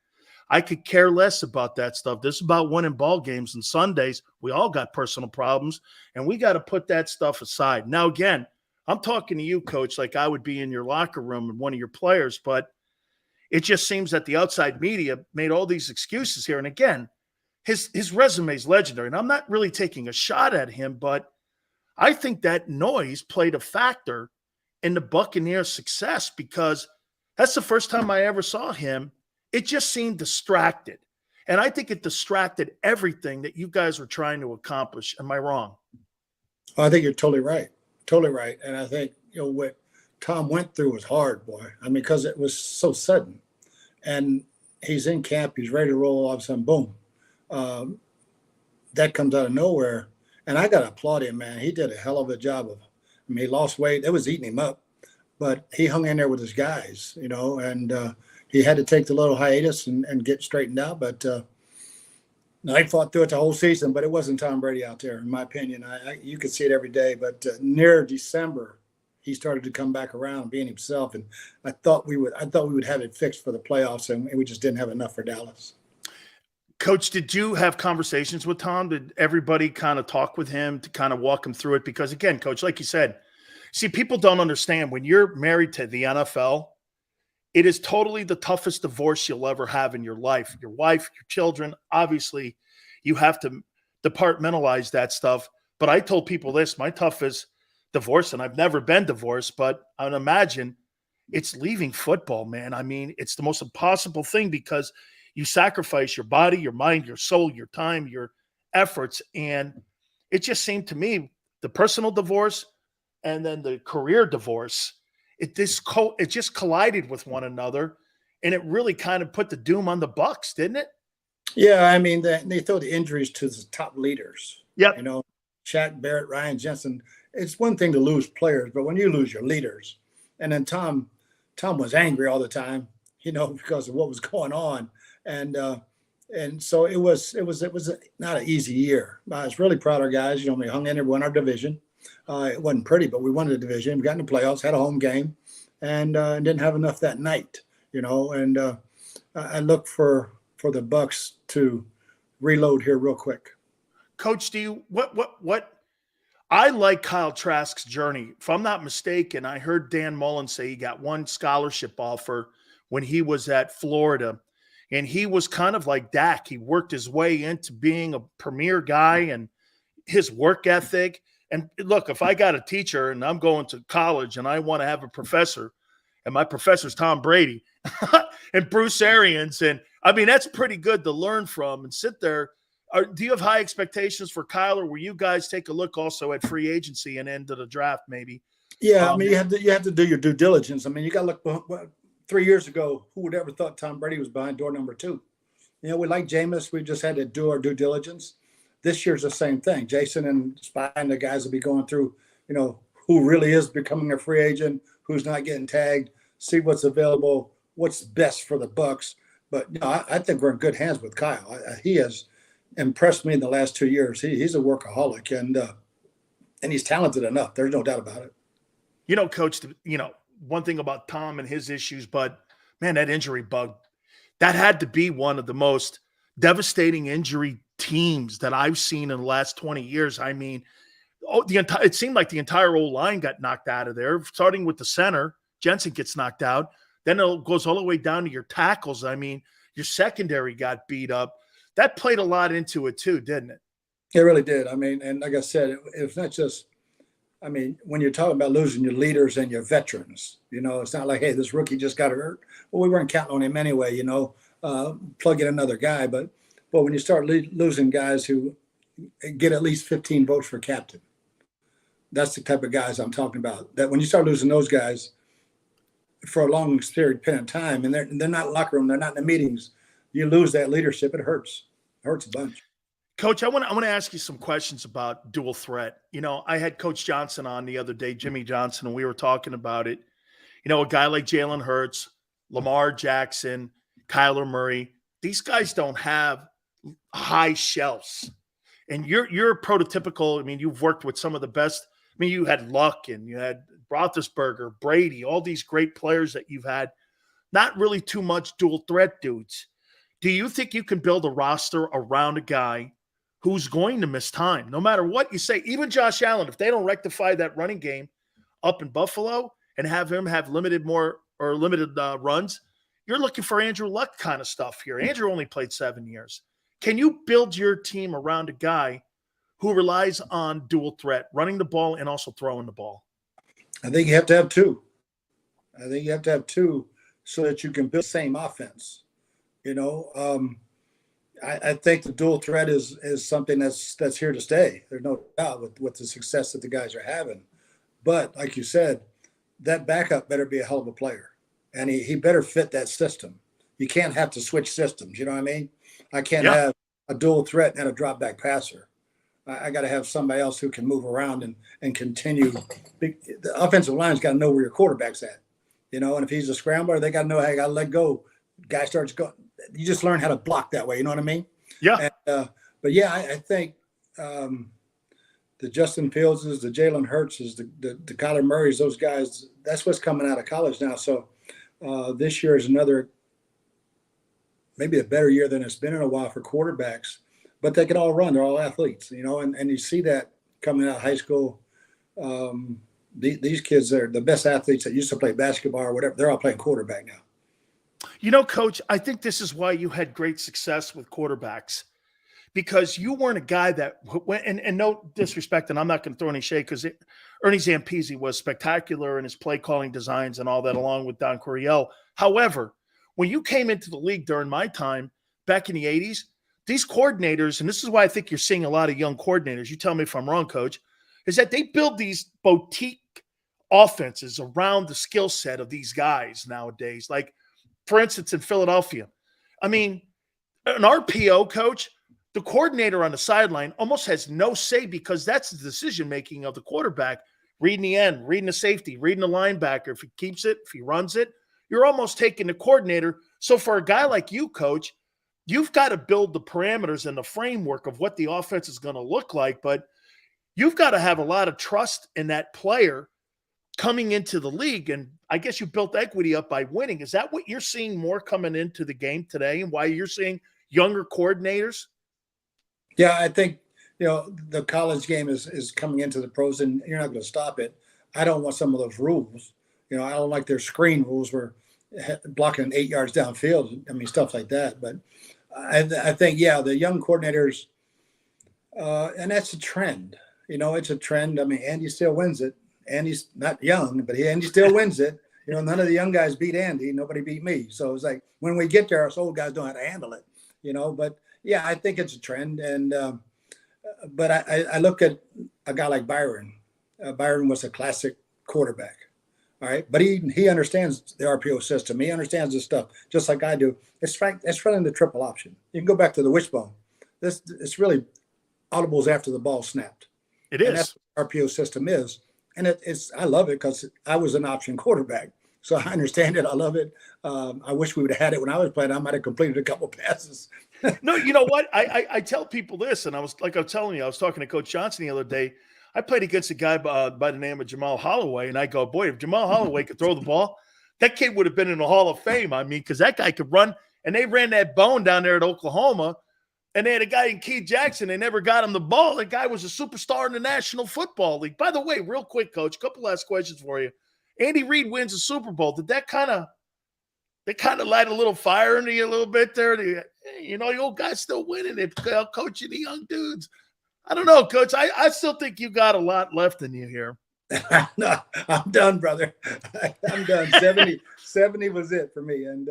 I could care less about that stuff. This is about winning ball games and Sundays. We all got personal problems, and we got to put that stuff aside. Now, again, I'm talking to you, Coach, like I would be in your locker room and one of your players, but it just seems that the outside media made all these excuses here. And again, his resume is legendary, and I'm not really taking a shot at him, but I think that noise played a factor in the Buccaneers' success, because that's the first time I ever saw him. It just seemed distracted, and I think it distracted everything that you guys were trying to accomplish. Am I wrong? Well, I think you're totally right. Totally right. And I think, what Tom went through was hard, boy. I mean, because it was so sudden. And he's in camp, he's ready to roll, all of a sudden, boom. That comes out of nowhere. And I got to applaud him, man. He did a hell of a job he lost weight. It was eating him up. But he hung in there with his guys, and he had to take the little hiatus and get straightened out. But he fought through it the whole season, but it wasn't Tom Brady out there, in my opinion. You could see it every day. But near December, he started to come back around, being himself. And I thought we would have it fixed for the playoffs, and we just didn't have enough for Dallas. Coach, did you have conversations with Tom? Did everybody kind of talk with him to kind of walk him through it? Because again, Coach, like you said, see, people don't understand when you're married to the NFL, it is totally the toughest divorce you'll ever have in your life. Your wife, your children, obviously you have to departmentalize that stuff. But I told people this, my toughest divorce, and I've never been divorced, but I would imagine it's leaving football, man. I mean, it's the most impossible thing because you sacrifice your body, your mind, your soul, your time, your efforts. And it just seemed to me the personal divorce and then the career divorce, it just collided with one another, and it really kind of put the doom on the Bucs, didn't it? Yeah, I mean, they throw the injuries to the top leaders. Yep. Shaq Barrett, Ryan Jensen, it's one thing to lose players, but when you lose your leaders, and then Tom was angry all the time, because of what was going on, and so it was not an easy year. I was really proud of our guys. We hung in there, won our division. It wasn't pretty, but we won the division. We got in the playoffs, had a home game, and didn't have enough that night. And I look for the Bucks to reload here real quick. Coach, what I like Kyle Trask's journey. If I'm not mistaken, I heard Dan Mullen say he got one scholarship offer when he was at Florida, and he was kind of like Dak. He worked his way into being a premier guy, and his work ethic. And look, if I got a teacher and I'm going to college and I want to have a professor, and my professor's Tom Brady and Bruce Arians, and I mean, that's pretty good to learn from and sit there. Do you have high expectations for Kyle, or will you guys take a look also at free agency and end of the draft maybe? Yeah, I mean, you have to do your due diligence. I mean, you got to look. 3 years ago, who would ever thought Tom Brady was behind door number 2? We like Jameis. We just had to do our due diligence. This year's the same thing. Jason and Spy and the guys will be going through, who really is becoming a free agent, who's not getting tagged, see what's available, what's best for the Bucks. But I think we're in good hands with Kyle. He has impressed me in the last 2 years. He's a workaholic, and he's talented enough. There's no doubt about it. Coach, one thing about Tom and his issues, but man, that injury bug, that had to be one of the most devastating injury teams that I've seen in the last 20 years. I mean, it seemed like the entire old line got knocked out of there, starting with the center. Jensen gets knocked out. Then it goes all the way down to your tackles. I mean, your secondary got beat up. That played a lot into it too, didn't it? It really did. I mean, and like I said, it's not just, when you're talking about losing your leaders and your veterans, it's not like, hey, this rookie just got hurt. Well, we weren't counting on him anyway, plug in another guy. But when you start losing guys who get at least 15 votes for captain, that's the type of guys I'm talking about. That when you start losing those guys for a long period of time, and they're not in the locker room, they're not in the meetings, you lose that leadership. It hurts. It hurts a bunch. Coach, I want to ask you some questions about dual threat. I had Coach Johnson on the other day, Jimmy Johnson, and we were talking about it. A guy like Jalen Hurts, Lamar Jackson, Kyler Murray, these guys don't have high shelves. And you're prototypical. You've worked with some of the best. You had Luck and you had Roethlisberger, Brady, all these great players that you've had. Not really too much dual threat dudes. Do you think you can build a roster around a guy who's going to miss time, no matter what you say? Even Josh Allen, if they don't rectify that running game up in Buffalo and have him have limited runs, you're looking for Andrew Luck kind of stuff here. Andrew only played 7 years. Can you build your team around a guy who relies on dual threat, running the ball and also throwing the ball? I think you have to have two. So that you can build the same offense. I think the dual threat is something that's here to stay. There's no doubt with the success that the guys are having. But like you said, that backup better be a hell of a player. And he better fit that system. You can't have to switch systems. You know what I mean? I can't have a dual threat and a drop back passer. I got to have somebody else who can move around and continue. The offensive line's got to know where your quarterback's at. And if he's a scrambler, they got to know how you got to let go. Guy starts going. You just learn how to block that way. You know what I mean? Yeah. But yeah, I think the Justin Fieldses, the Jalen Hurtses, the Kyler Murrays, those guys, that's what's coming out of college now. So this year is maybe a better year than it's been in a while for quarterbacks, but they can all run. They're all athletes, and you see that coming out of high school. These kids are the best athletes that used to play basketball or whatever. They're all playing quarterback now. Coach, I think this is why you had great success with quarterbacks, because you weren't a guy that went, and no disrespect, and I'm not going to throw any shade, because Ernie Zampese was spectacular in his play calling designs and all that, along with Don Coryell. However, when you came into the league during my time back in the 80s, these coordinators, and this is why I think you're seeing a lot of young coordinators, you tell me if I'm wrong, Coach, is that they build these boutique offenses around the skill set of these guys nowadays. Like, for instance, in Philadelphia, an RPO, Coach, the coordinator on the sideline almost has no say because that's the decision-making of the quarterback, reading the end, reading the safety, reading the linebacker. If he keeps it, if he runs it, you're almost taking the coordinator. So for a guy like you, Coach, you've got to build the parameters and the framework of what the offense is going to look like, but you've got to have a lot of trust in that player coming into the league. And I guess you built equity up by winning. Is that what you're seeing more coming into the game today and why you're seeing younger coordinators? Yeah, I think, the college game is coming into the pros, and you're not going to stop it. I don't want some of those rules. I don't like their screen rules where blocking 8 yards downfield. I mean, stuff like that. But I think, the young coordinators, and that's a trend. It's a trend. I mean, Andy still wins it. Andy's not young, but Andy still wins it. None of the young guys beat Andy. Nobody beat me. So it's like when we get there, us old guys don't know how to handle it. But yeah, I think it's a trend. And but I look at a guy like Byron. Byron was a classic quarterback. All right, but he understands the RPO system. He understands this stuff just like I do. It's running the triple option. You can go back to the wishbone. It's really audibles after the ball snapped. It is. And that's what RPO system is. And I love it because I was an option quarterback. So I understand it. I love it. I wish we would have had it when I was playing. I might have completed a couple passes. No, you know what? I tell people this, and I was telling you, I was talking to Coach Johnson the other day. I played against a guy by the name of Jamal Holloway, and I go, boy, if Jamal Holloway could throw the ball, that kid would have been in the Hall of Fame. I mean, because that guy could run, and they ran that bone down there at Oklahoma, and they had a guy in Keith Jackson. They never got him the ball. That guy was a superstar in the National Football League. By the way, real quick, Coach, a couple last questions for you. Andy Reid wins the Super Bowl. Did that kind of light a little fire into you a little bit there? The old guy's still winning it, coaching the young dudes. I don't know, Coach. I still think you got a lot left in you here. No, I'm done, brother. I'm done. 70 was it for me. And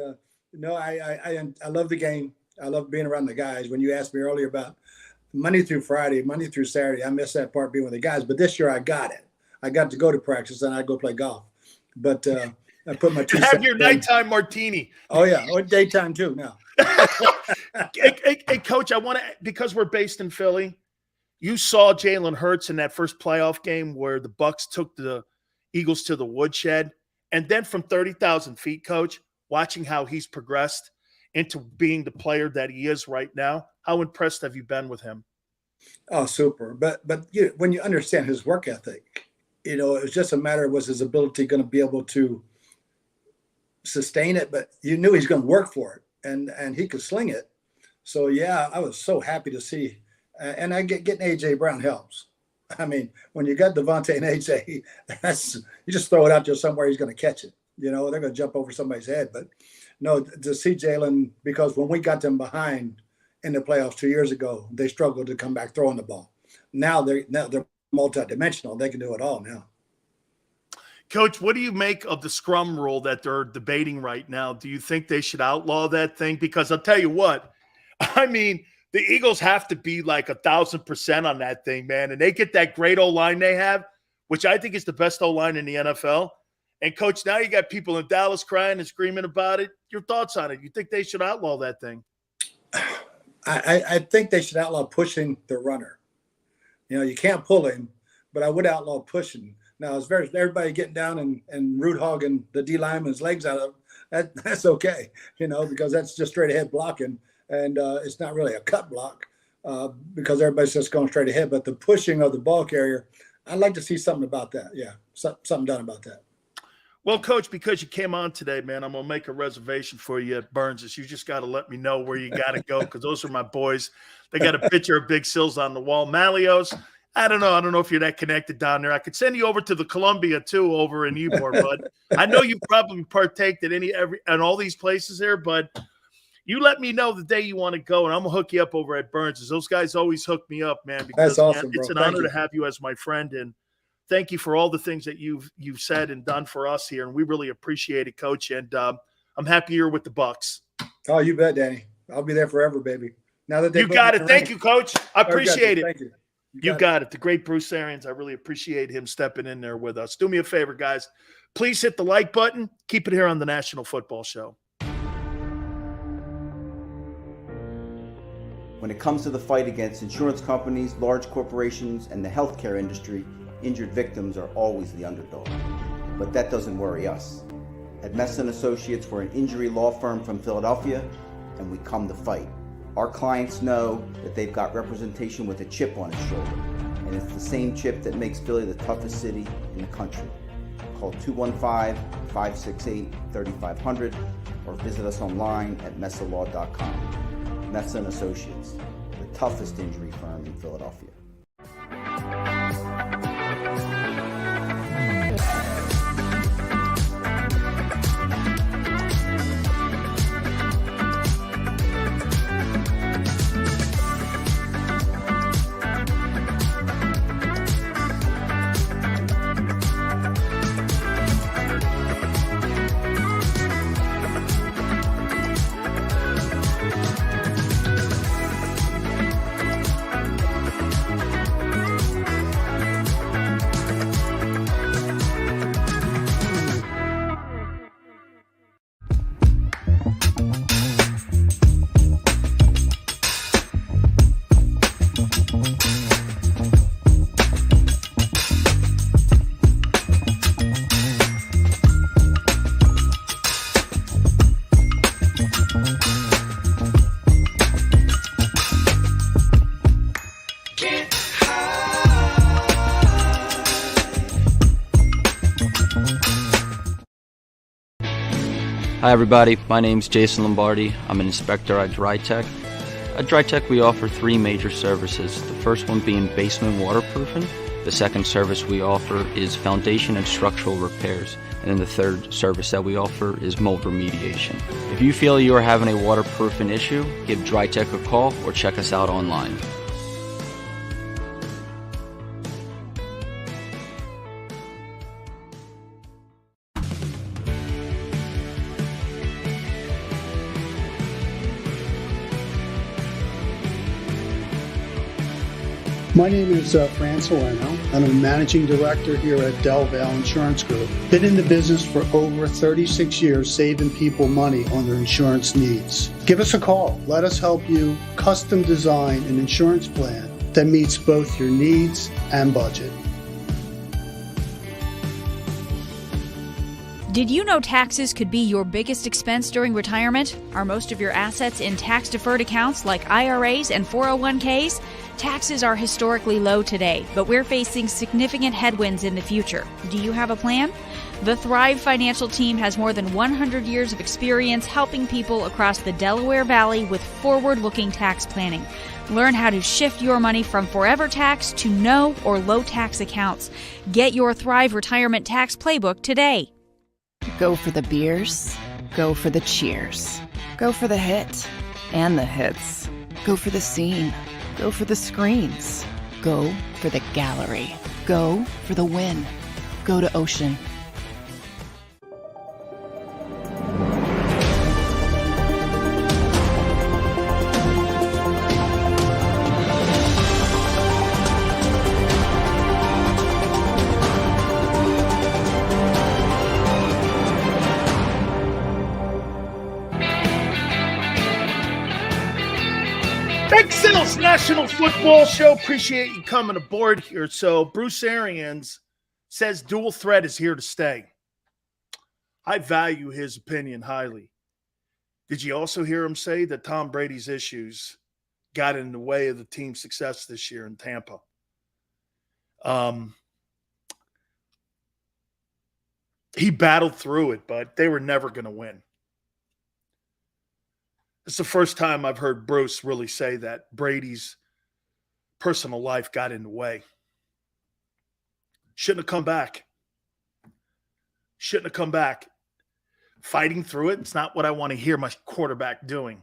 I love the game. I love being around the guys. When you asked me earlier about Monday through Friday, Monday through Saturday, I miss that part being with the guys. But this year I got it. I got to go to practice and I go play golf. But I put my two. Have your nighttime martini. Oh yeah, or daytime too now. Hey, Coach, I want to, because we're based in Philly. You saw Jalen Hurts in that first playoff game where the Bucs took the Eagles to the woodshed. And then from 30,000 feet, Coach, watching how he's progressed into being the player that he is right now, how impressed have you been with him? Oh, super. But when you understand his work ethic, it was just a matter of was his ability going to be able to sustain it, but you knew he's going to work for it, and he could sling it. So, yeah, I was so happy to see. And getting A.J. Brown helps. I mean, when you got Devontae and A.J., you just throw it out there somewhere, he's going to catch it. They're going to jump over somebody's head. But, no, to see Jalen, because when we got them behind in the playoffs 2 years ago, they struggled to come back throwing the ball. Now they're multidimensional. They can do it all now. Coach, what do you make of the scrum rule that they're debating right now? Do you think they should outlaw that thing? Because I'll tell you what, I mean, the Eagles have to be like 1,000% on that thing, man. And they get that great O-line they have, which I think is the best O-line in the NFL. And, Coach, now you got people in Dallas crying and screaming about it. Your thoughts on it? You think they should outlaw that thing? I think they should outlaw pushing the runner. You can't pull him, but I would outlaw pushing. Now, as everybody getting down and root hogging the D lineman's legs out of that's okay, because that's just straight ahead blocking. And it's not really a cut block because everybody's just going straight ahead. But the pushing of the ball carrier, I'd like to see something about that. Yeah, something done about that. Well, Coach, because you came on today, man, I'm going to make a reservation for you at Burns's. You just got to let me know where you got to go because those are my boys. They got a picture of Big Sills on the wall. Malios, I don't know if you're that connected down there. I could send you over to the Columbia, too, over in Ybor, but I know you probably partaked at all these places here, but you let me know the day you want to go, and I'm going to hook you up over at Burns's. Those guys always hook me up, man, because that's awesome, man, it's an honor to have you as my friend, and thank you for all the things that you've said and done for us here, and we really appreciate it, Coach. And I'm happy you're with the Bucs. Oh, you bet, Danny. I'll be there forever, baby. Now that you got it. Thank you, Coach. I appreciate it. Thank you. You got it. The great Bruce Arians. I really appreciate him stepping in there with us. Do me a favor, guys. Please hit the like button. Keep it here on the National Football Show. When it comes to the fight against insurance companies, large corporations, and the healthcare industry, injured victims are always the underdog. But that doesn't worry us. At Messon Associates, we're an injury law firm from Philadelphia, and we come to fight. Our clients know that they've got representation with a chip on its shoulder, and it's the same chip that makes Philly the toughest city in the country. Call 215-568-3500 or visit us online at messalaw.com. Messon Associates, the toughest injury firm in Philadelphia. Hi everybody, my name's Jason Lombardi. I'm an inspector at JAKIB. At JAKIB we offer three major services, the first one being basement waterproofing, the second service we offer is foundation and structural repairs, and then the third service that we offer is mold remediation. If you feel you are having a waterproofing issue, give JAKIB a call or check us out online. My name is Fran Sileo. I'm a managing director here at Del Valle Insurance Group. Been in the business for over 36 years, saving people money on their insurance needs. Give us a call. Let us help you custom design an insurance plan that meets both your needs and budget. Did you know taxes could be your biggest expense during retirement? Are most of your assets in tax-deferred accounts like IRAs and 401ks? Taxes are historically low today, but we're facing significant headwinds in the future. Do you have a plan? The Thrive Financial team has more than 100 years of experience helping people across the Delaware Valley with forward-looking tax planning. Learn how to shift your money from forever tax to no or low tax accounts. Get your Thrive Retirement Tax Playbook today. Go for the beers, go for the cheers, go for the hit and the hits, go for the scene, go for the screens, go for the gallery, go for the win, go to Ocean. Excellence National Football Show. Appreciate you coming aboard here. So Bruce Arians says dual threat is here to stay. I value his opinion highly. Did you also hear him say that Tom Brady's issues got in the way of the team's success this year in Tampa? He battled through it, but they were never going to win. It's the first time I've heard Bruce really say that Brady's personal life got in the way. Shouldn't have come back. Shouldn't have come back. Fighting through it, it's not what I want to hear my quarterback doing.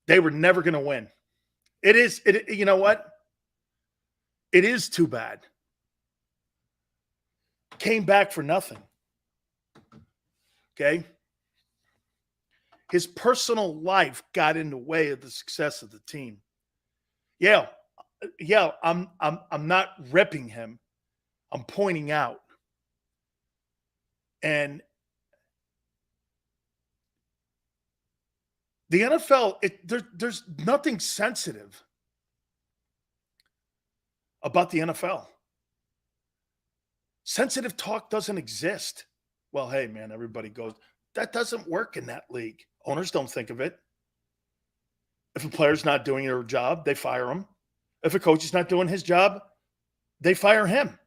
They were never going to win. You know what? It is too bad. Came back for nothing. Okay? His personal life got in the way of the success of the team. Yeah, I'm not ripping him. I'm pointing out. And The NFL, there's nothing sensitive about the NFL. Sensitive talk doesn't exist. Well, hey, man, everybody goes. That doesn't work in that league. Owners don't think of it. If a player's not doing their job, they fire him. If a coach is not doing his job, they fire him.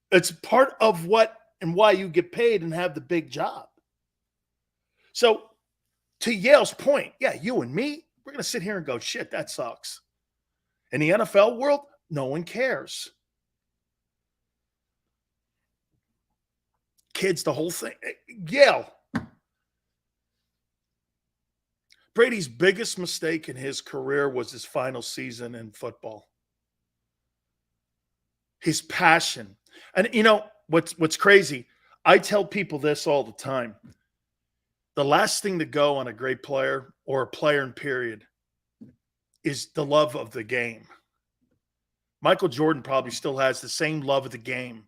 It's part of what and why you get paid and have the big job. So, to Yale's point, yeah, you and me, we're going to sit here and go, shit, that sucks. In the NFL world, no one cares. Kids, the whole thing. Yale. Brady's biggest mistake in his career was his final season in football. His passion. And you know, what's crazy, I tell people this all the time. The last thing to go on a great player or a player in period is the love of the game. Michael Jordan probably still has the same love of the game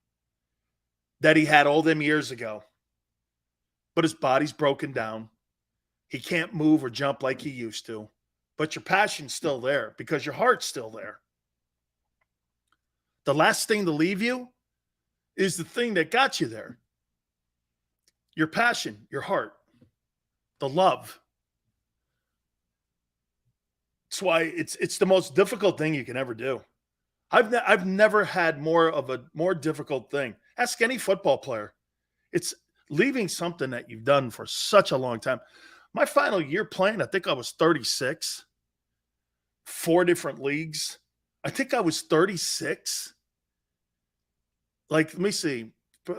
that he had all them years ago. But his body's broken down. He can't move or jump like he used to. But your passion's still there because your heart's still there. The last thing to leave you is the thing that got you there. Your passion, your heart, the love. That's why it's the most difficult thing you can ever do. I've never had more difficult thing. Ask any football player. It's leaving something that you've done for such a long time. My final year playing, I think I was 36. 4 different leagues. I think I was 36. Like, let me see. I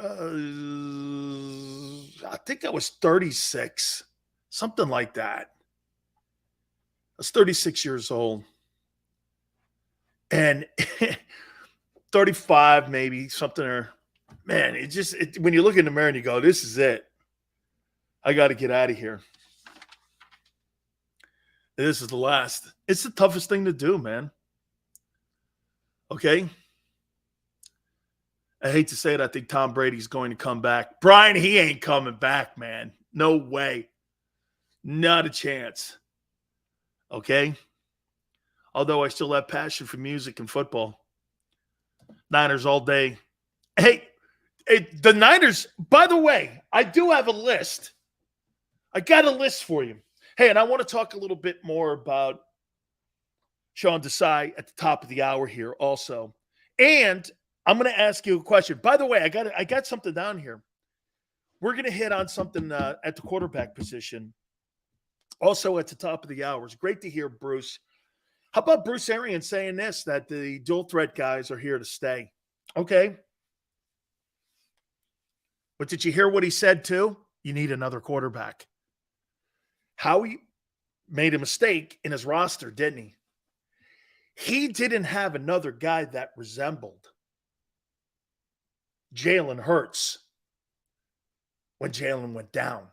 think I was 36. Something like that. I was 36 years old. And 35 maybe, something or man, when you look in the mirror and you go, this is it. I got to get out of here. This is the last. It's the toughest thing to do, man. Okay? I hate to say it. I think Tom Brady's going to come back. Brian, he ain't coming back, man. No way. Not a chance. Okay? Although I still have passion for music and football. Niners all day. Hey, the Niners, by the way, I do have a list. I got a list for you. Hey, and I want to talk a little bit more about Sean Desai at the top of the hour here also. And I'm going to ask you a question. By the way, I got something down here. We're going to hit on something at the quarterback position. Also at the top of the hour. It's great to hear Bruce. How about Bruce Arians saying this, that the dual threat guys are here to stay? Okay. But did you hear what he said too? You need another quarterback. Howie made a mistake in his roster, didn't he? He didn't have another guy that resembled Jalen Hurts when Jalen went down.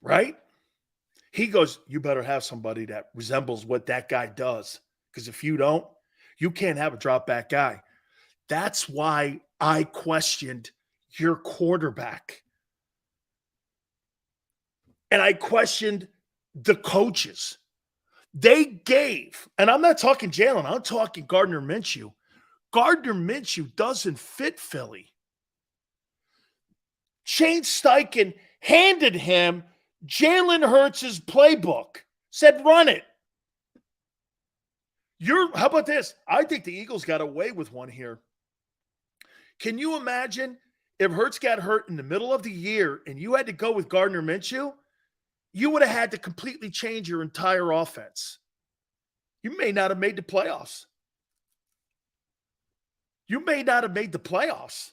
Right? He goes, you better have somebody that resembles what that guy does. Because if you don't, you can't have a drop back guy. That's why I questioned your quarterback. And I questioned the coaches. They gave, and I'm not talking Jalen, I'm talking Gardner Minshew. Gardner Minshew doesn't fit Philly. Shane Steichen handed him Jalen Hurts' playbook, said run it. How about this? I think the Eagles got away with one here. Can you imagine if Hurts got hurt in the middle of the year and you had to go with Gardner Minshew? You would have had to completely change your entire offense. You may not have made the playoffs. You may not have made the playoffs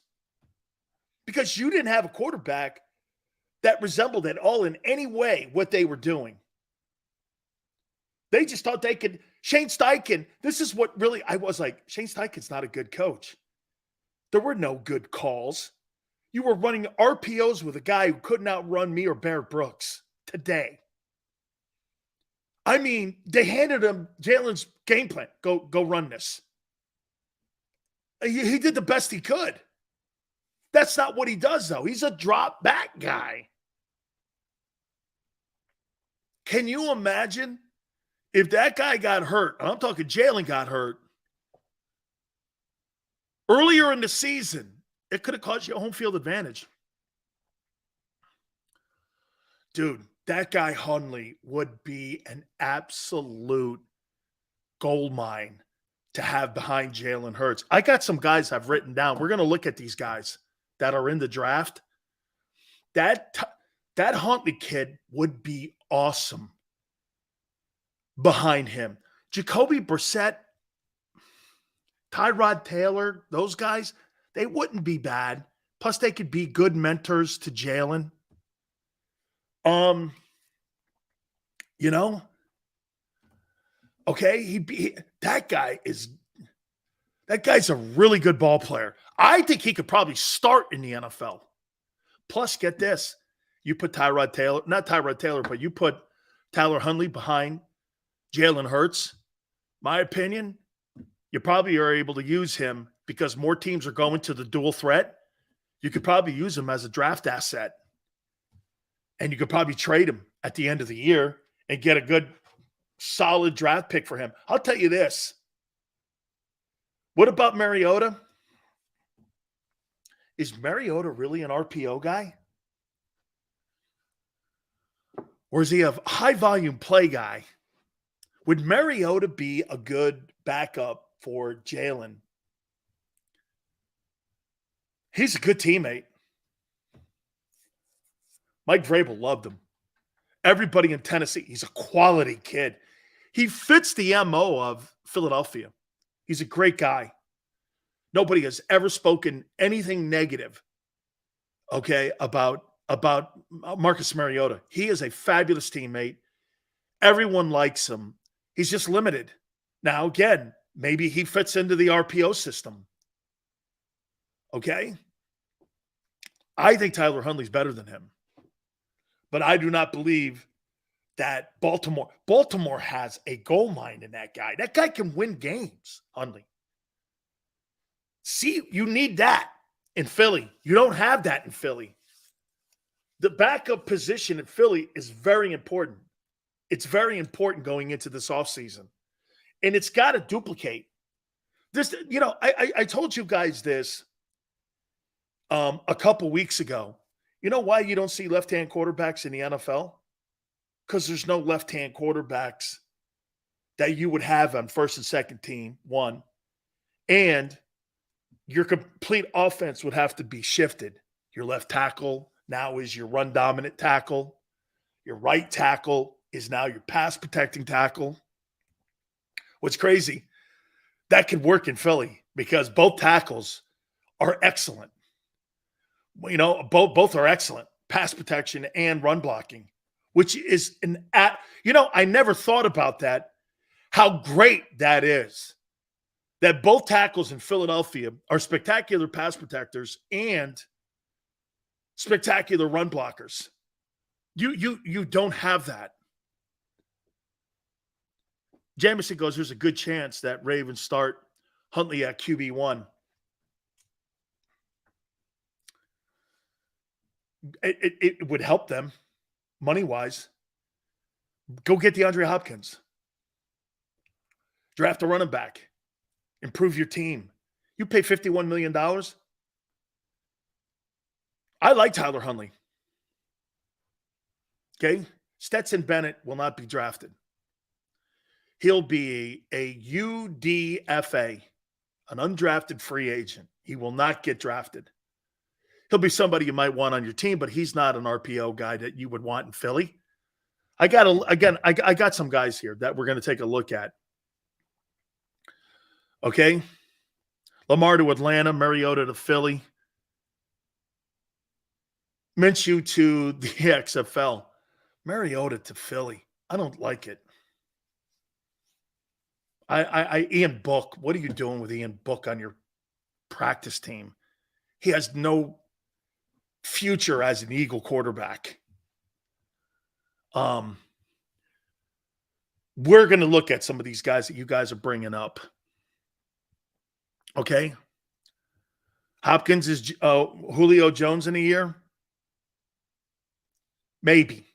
because you didn't have a quarterback that resembled at all in any way what they were doing. They just thought they could. Shane Steichen, this is what really, I was like, Shane Steichen's not a good coach. There were no good calls. You were running RPOs with a guy who couldn't outrun me or Barrett Brooks today. I mean, they handed him Jalen's game plan. Go run this. He did the best he could. That's not what he does, though. He's a drop back guy. Can you imagine if that guy got hurt? I'm talking Jalen got hurt earlier in the season. It could have cost you a home field advantage. Dude, that guy Hundley would be an absolute gold mine to have behind Jalen Hurts. I got some guys I've written down. We're going to look at these guys that are in the draft. That Huntley kid would be awesome behind him. Jacoby Brissett, Tyrod Taylor, those guys, they wouldn't be bad. Plus, they could be good mentors to Jalen. Okay, that guy's a really good ball player. I think he could probably start in the NFL. Plus, get this. You put not Tyrod Taylor, but you put Tyler Huntley behind Jalen Hurts. My opinion, you probably are able to use him because more teams are going to the dual threat. You could probably use him as a draft asset. And you could probably trade him at the end of the year and get a good, solid draft pick for him. I'll tell you this. What about Mariota? Is Mariota really an RPO guy? Or is he a high-volume play guy? Would Mariota be a good backup for Jalen? He's a good teammate. Mike Vrabel loved him. Everybody in Tennessee, he's a quality kid. He fits the MO of Philadelphia. He's a great guy. Nobody has ever spoken anything negative, okay, about Marcus Mariota. He is a fabulous teammate. Everyone likes him. He's just limited. Now, again, maybe he fits into the RPO system. Okay? I think Tyler Huntley's better than him. But I do not believe that Baltimore has a goal mine in that guy. That guy can win games, Hundley. See, you need that in Philly. You don't have that in Philly. The backup position in Philly is very important. It's very important going into this offseason. And it's got to duplicate. This, I told you guys this a couple weeks ago. You know why you don't see left-hand quarterbacks in the NFL? Because there's no left-hand quarterbacks that you would have on first and second team, one. And your complete offense would have to be shifted. Your left tackle now is your run-dominant tackle. Your right tackle is now your pass-protecting tackle. What's crazy, that could work in Philly because both tackles are excellent. Both are excellent, pass protection and run blocking, which is I never thought about that, how great that is, that both tackles in Philadelphia are spectacular pass protectors and spectacular run blockers. You don't have that. Jamison goes, there's a good chance that Ravens start Huntley at QB1. It would help them money-wise. Go get DeAndre Hopkins. Draft a running back. Improve your team. You pay $51 million. I like Tyler Huntley. Okay? Stetson Bennett will not be drafted. He'll be a UDFA, an undrafted free agent. He will not get drafted. He'll be somebody you might want on your team, but he's not an RPO guy that you would want in Philly. I got some guys here that we're going to take a look at. Okay? Lamar to Atlanta, Mariota to Philly. Minshew to the XFL. Mariota to Philly. I don't like it. Ian Book, what are you doing with Ian Book on your practice team? He has no future as an Eagle quarterback. We're going to look at some of these guys that you guys are bringing up. Okay? Hopkins is Julio Jones in a year? Maybe.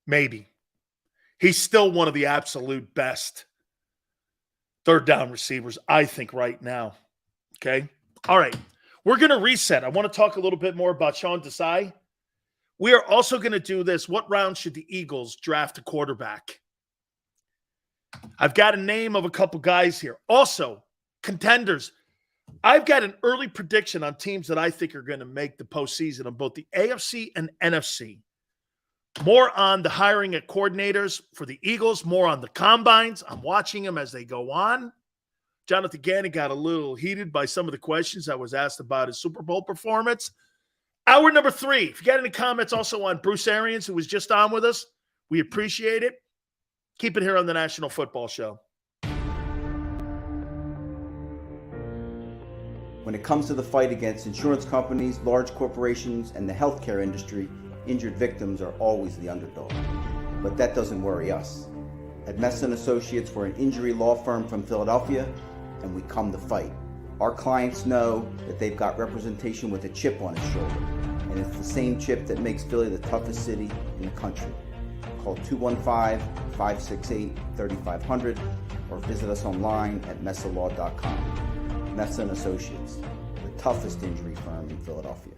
Maybe. He's still one of the absolute best third down receivers, I think, right now. Okay? All right. We're going to reset. I want to talk a little bit more about Sean Desai. We are also going to do this. What round should the Eagles draft a quarterback? I've got a name of a couple guys here. Also, contenders. I've got an early prediction on teams that I think are going to make the postseason on both the AFC and NFC. More on the hiring at coordinators for the Eagles, more on the combines. I'm watching them as they go on. Jonathan Gannon got a little heated by some of the questions I was asked about his Super Bowl performance. Hour number 3. If you got any comments also on Bruce Arians, who was just on with us, we appreciate it. Keep it here on the National Football Show. When it comes to the fight against insurance companies, large corporations, and the healthcare industry, injured victims are always the underdog. But that doesn't worry us. At Messon Associates, we're an injury law firm from Philadelphia, and we come to fight. Our clients know that they've got representation with a chip on its shoulder, and it's the same chip that makes Philly the toughest city in the country. Call 215-568-3500 or visit us online at messalaw.com. Messon Associates, the toughest injury firm in Philadelphia.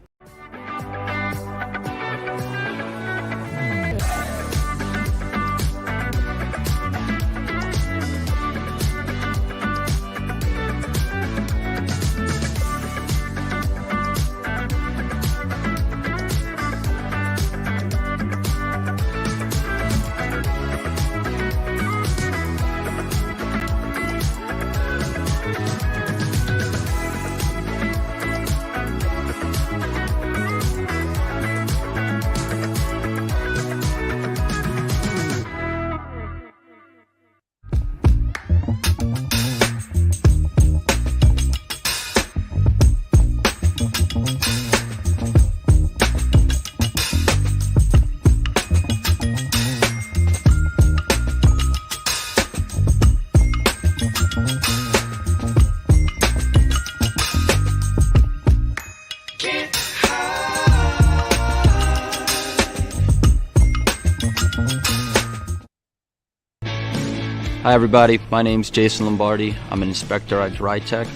Hi everybody, my name's Jason Lombardi. I'm an inspector at DryTech.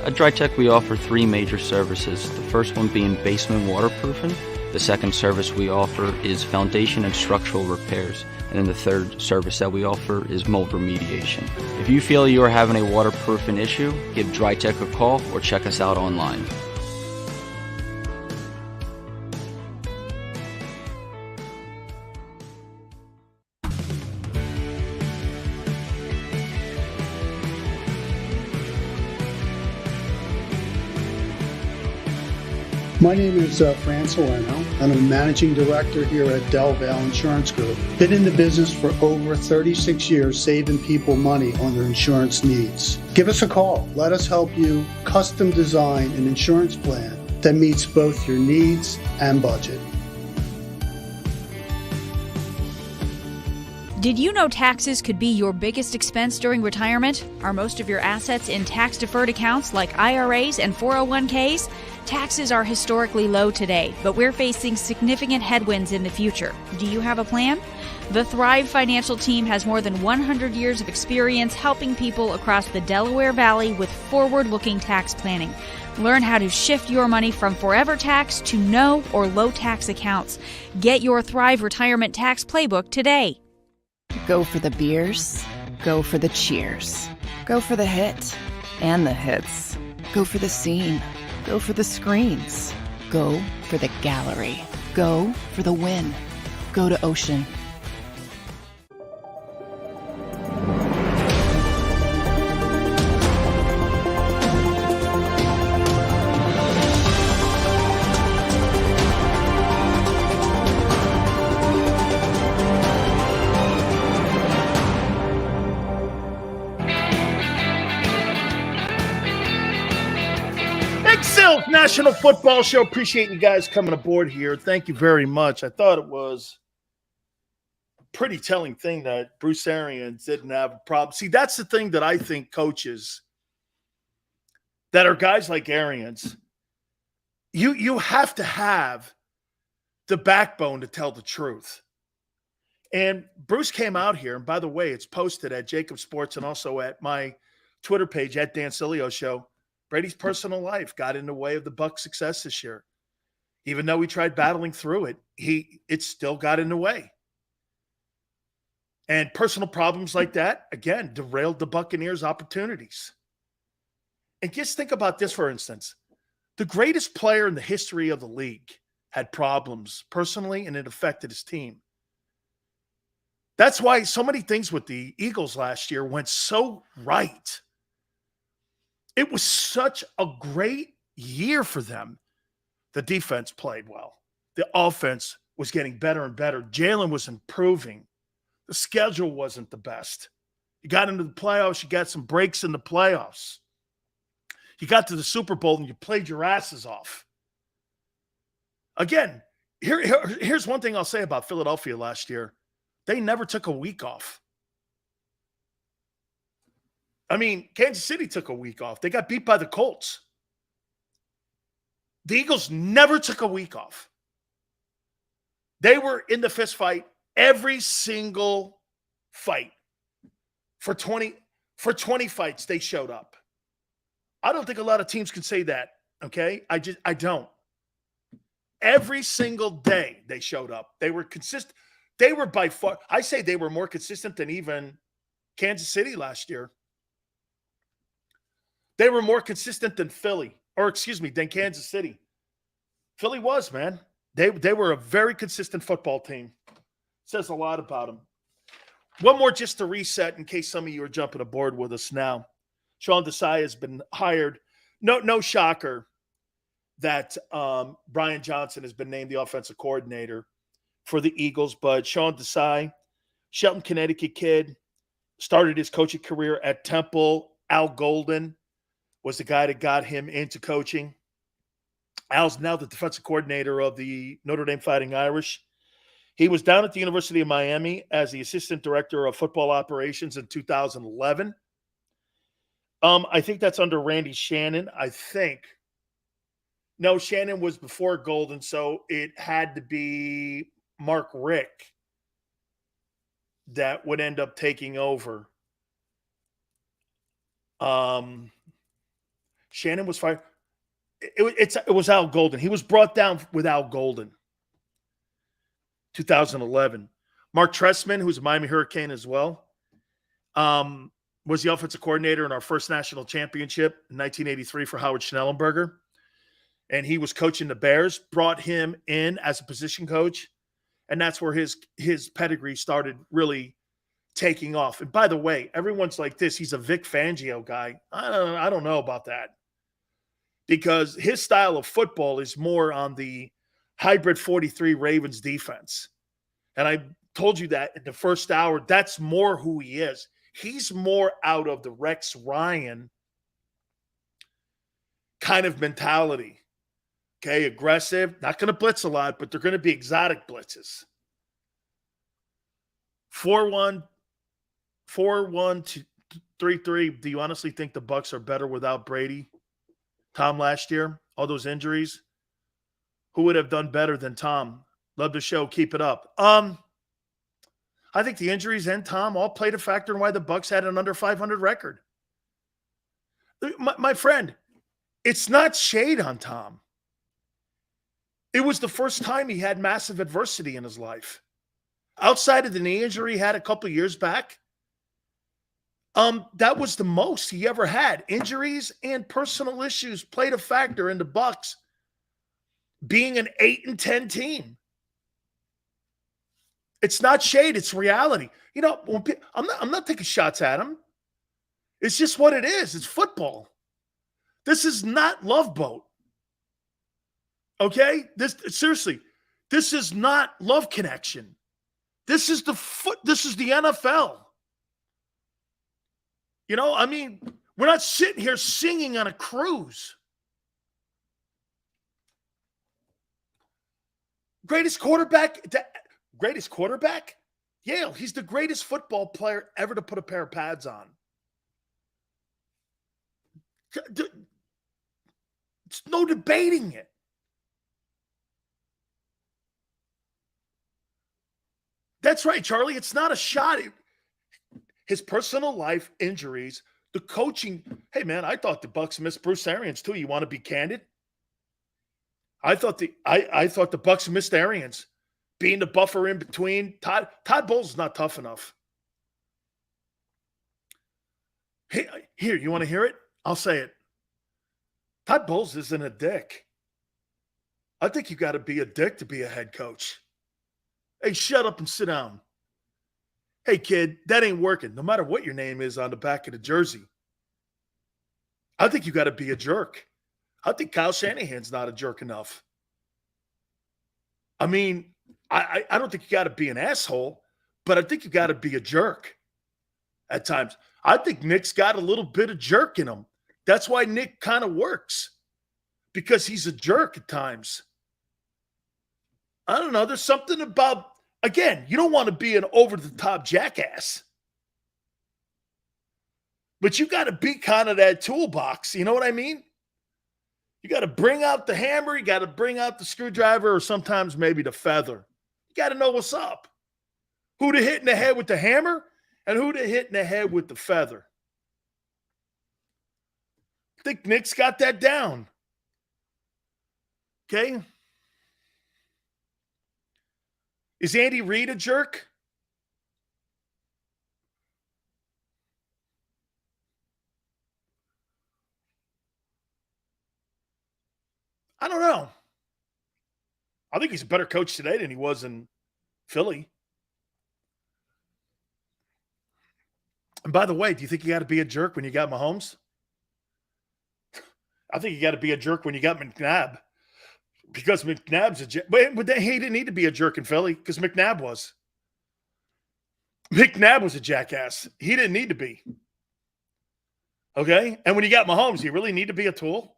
At DryTech we offer 3 major services, the first one being basement waterproofing, the second service we offer is foundation and structural repairs, and then the third service that we offer is mold remediation. If you feel you are having a waterproofing issue, give DryTech a call or check us out online. My name is Fran Salerno. I'm a managing director here at Del Valle Insurance Group. Been in the business for over 36 years, saving people money on their insurance needs. Give us a call. Let us help you custom design an insurance plan that meets both your needs and budget. Did you know taxes could be your biggest expense during retirement? Are most of your assets in tax-deferred accounts like IRAs and 401ks? Taxes are historically low today, but we're facing significant headwinds in the future. Do you have a plan? The Thrive Financial team has more than 100 years of experience helping people across the Delaware Valley with forward-looking tax planning. Learn how to shift your money from forever tax to no or low tax accounts. Get your Thrive Retirement Tax Playbook today. Go for the beers, go for the cheers, go for the hit and the hits, go for the scene, go for the screens, go for the gallery, go for the win, go to Ocean. National Football Show. Appreciate you guys coming aboard here. Thank you very much. I thought it was a pretty telling thing that Bruce Arians didn't have a problem. See, that's the thing that I think coaches that are guys like Arians, you have to have the backbone to tell the truth. And Bruce came out here, and by the way, it's posted at JAKIB Sports and also at my Twitter page at Dan Sileo Show. Brady's personal life got in the way of the Bucs' success this year. Even though he tried battling through it, it still got in the way. And personal problems like that, again, derailed the Buccaneers' opportunities. And just think about this, for instance. The greatest player in the history of the league had problems personally, and it affected his team. That's why so many things with the Eagles last year went so right. It was such a great year for them. The defense played well. The offense was getting better and better. Jalen was improving. The schedule wasn't the best. You got into the playoffs. You got some breaks in the playoffs. You got to the Super Bowl and you played your asses off. Again, here's one thing I'll say about Philadelphia last year. They never took a week off. I mean, Kansas City took a week off. They got beat by the Colts. The Eagles never took a week off. They were in the fist fight every single fight. For 20 fights, they showed up. I don't think a lot of teams can say that, okay? I don't. Every single day they showed up. They were consistent. They were by far, I say they were more consistent than even Kansas City last year. They were more consistent than than Kansas City. Philly was, man. They were a very consistent football team. Says a lot about them. One more just to reset in case some of you are jumping aboard with us now. Sean Desai has been hired. No shocker that Brian Johnson has been named the offensive coordinator for the Eagles, but Sean Desai, Shelton, Connecticut kid, started his coaching career at Temple. Al Golden was the guy that got him into coaching. Al's now the defensive coordinator of the Notre Dame Fighting Irish. He was down at the University of Miami as the assistant director of football operations in 2011. I think that's under Randy Shannon, I think. No, Shannon was before Golden, so it had to be Mark Rick that would end up taking over. Shannon was fired. It was Al Golden. He was brought down with Al Golden. 2011. Mark Trestman, who's a Miami Hurricane as well, was the offensive coordinator in our first national championship in 1983 for Howard Schnellenberger. And he was coaching the Bears, brought him in as a position coach. And that's where his pedigree started really taking off. And by the way, everyone's like this. He's a Vic Fangio guy. I don't know about that. Because his style of football is more on the hybrid 43 Ravens defense. And I told you that in the first hour, that's more who he is. He's more out of the Rex Ryan kind of mentality. Okay, aggressive, not going to blitz a lot, but they're going to be exotic blitzes. 4-1, 4-1-3-3. Do you honestly think the Bucs are better without Brady? Tom last year, all those injuries. Who would have done better than Tom? Love the show. Keep it up. I think the injuries and Tom all played a factor in why the Bucs had an under 500 record. My friend, it's not shade on Tom. It was the first time he had massive adversity in his life. Outside of the knee injury he had a couple of years back, that was the most he ever had. Injuries and personal issues played a factor in the Bucs being an 8-10 team. It's not shade, it's reality. You know, I'm not taking shots at him. It's just what it is. It's football. This is not Love Boat. Okay? Seriously, this is not Love Connection. This is the NFL. You know, I mean, we're not sitting here singing on a cruise. Greatest quarterback? Yeah, he's the greatest football player ever to put a pair of pads on. It's no debating it. That's right, Charlie. It's not a shot. His personal life injuries, the coaching. Hey, man, I thought the Bucs missed Bruce Arians too. You want to be candid? I thought the Bucs missed Arians, being the buffer in between. Todd Bowles is not tough enough. Hey, here, you want to hear it? I'll say it. Todd Bowles isn't a dick. I think you got to be a dick to be a head coach. Hey, shut up and sit down. Hey, kid, that ain't working, no matter what your name is on the back of the jersey. I think you got to be a jerk. I think Kyle Shanahan's not a jerk enough. I mean, I don't think you got to be an asshole, but I think you got to be a jerk at times. I think Nick's got a little bit of jerk in him. That's why Nick kind of works, because he's a jerk at times. I don't know. There's something about, again, you don't want to be an over-the-top jackass. But you got to be kind of that toolbox. You know what I mean? You got to bring out the hammer. You got to bring out the screwdriver, or sometimes maybe the feather. You got to know what's up. Who to hit in the head with the hammer and who to hit in the head with the feather. I think Nick's got that down. Okay? Is Andy Reid a jerk? I don't know. I think he's a better coach today than he was in Philly. And by the way, do you think you got to be a jerk when you got Mahomes? I think you got to be a jerk when you got McNabb. Because McNabb's a jerk. But he didn't need to be a jerk in Philly because McNabb was. McNabb was a jackass. He didn't need to be. Okay? And when you got Mahomes, you really need to be a tool?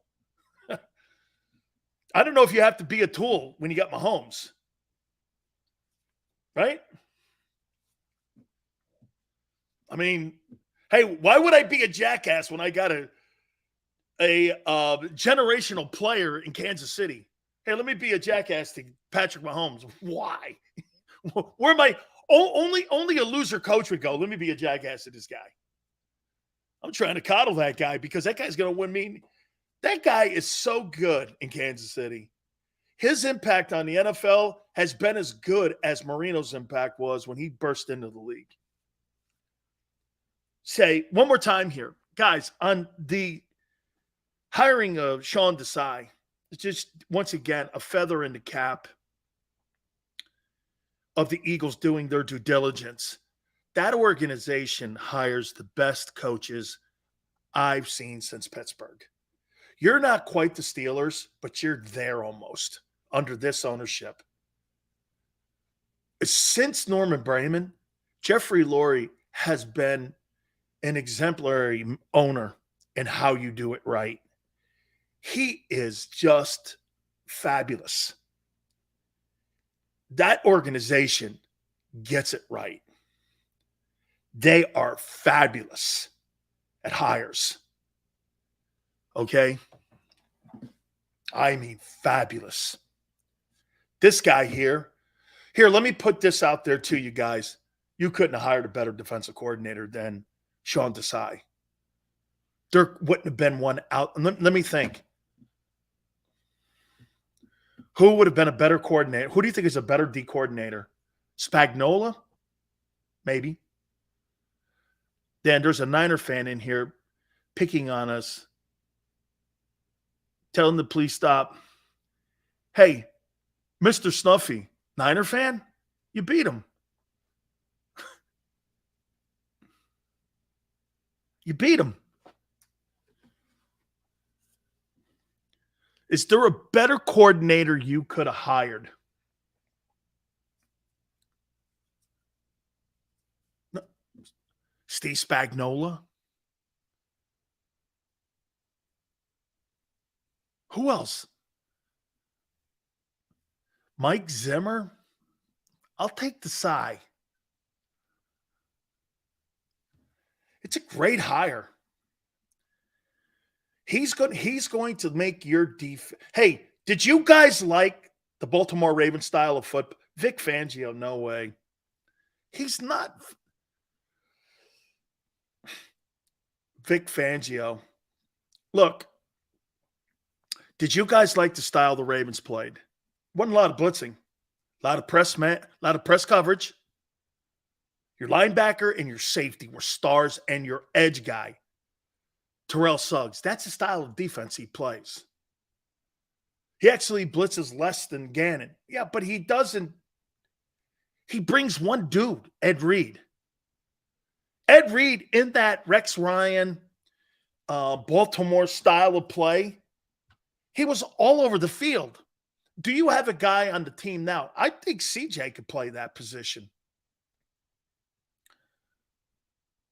I don't know if you have to be a tool when you got Mahomes. Right? I mean, hey, why would I be a jackass when I got a generational player in Kansas City? Hey, let me be a jackass to Patrick Mahomes. Why? Where am I? Only a loser coach would go, let me be a jackass to this guy. I'm trying to coddle that guy because that guy's going to win me. That guy is so good in Kansas City. His impact on the NFL has been as good as Marino's impact was when he burst into the league. Say one more time here, guys, on the hiring of Sean Desai. It's just, once again, a feather in the cap of the Eagles doing their due diligence. That organization hires the best coaches I've seen since Pittsburgh. You're not quite the Steelers, but you're there almost under this ownership. Since Norman Brayman, Jeffrey Lurie has been an exemplary owner in how you do it right. He is just fabulous. That organization gets it right. They are fabulous at hires. Okay? I mean, fabulous. This guy here, let me put this out there to you guys. You couldn't have hired a better defensive coordinator than Sean Desai. There wouldn't have been one out. Let me think. Who would have been a better coordinator? Who do you think is a better D coordinator? Spagnuolo? Maybe. Dan, there's a Niner fan in here picking on us. Tell him to please stop. Hey, Mr. Snuffy, Niner fan? You beat him. You beat him. Is there a better coordinator you could have hired? No. Steve Spagnuolo? Who else? Mike Zimmer? I'll take the sigh. It's a great hire. He's going to make your defense. Hey, did you guys like the Baltimore Ravens style of football? Vic Fangio, no way. He's not Vic Fangio. Look, did you guys like the style the Ravens played? Wasn't a lot of blitzing, a lot of press coverage. Your linebacker and your safety were stars, and your edge guy, Terrell Suggs. That's the style of defense he plays. He actually blitzes less than Gannon. Yeah, but he doesn't. He brings one dude, Ed Reed. Ed Reed in that Rex Ryan, Baltimore style of play, he was all over the field. Do you have a guy on the team now? I think CJ could play that position.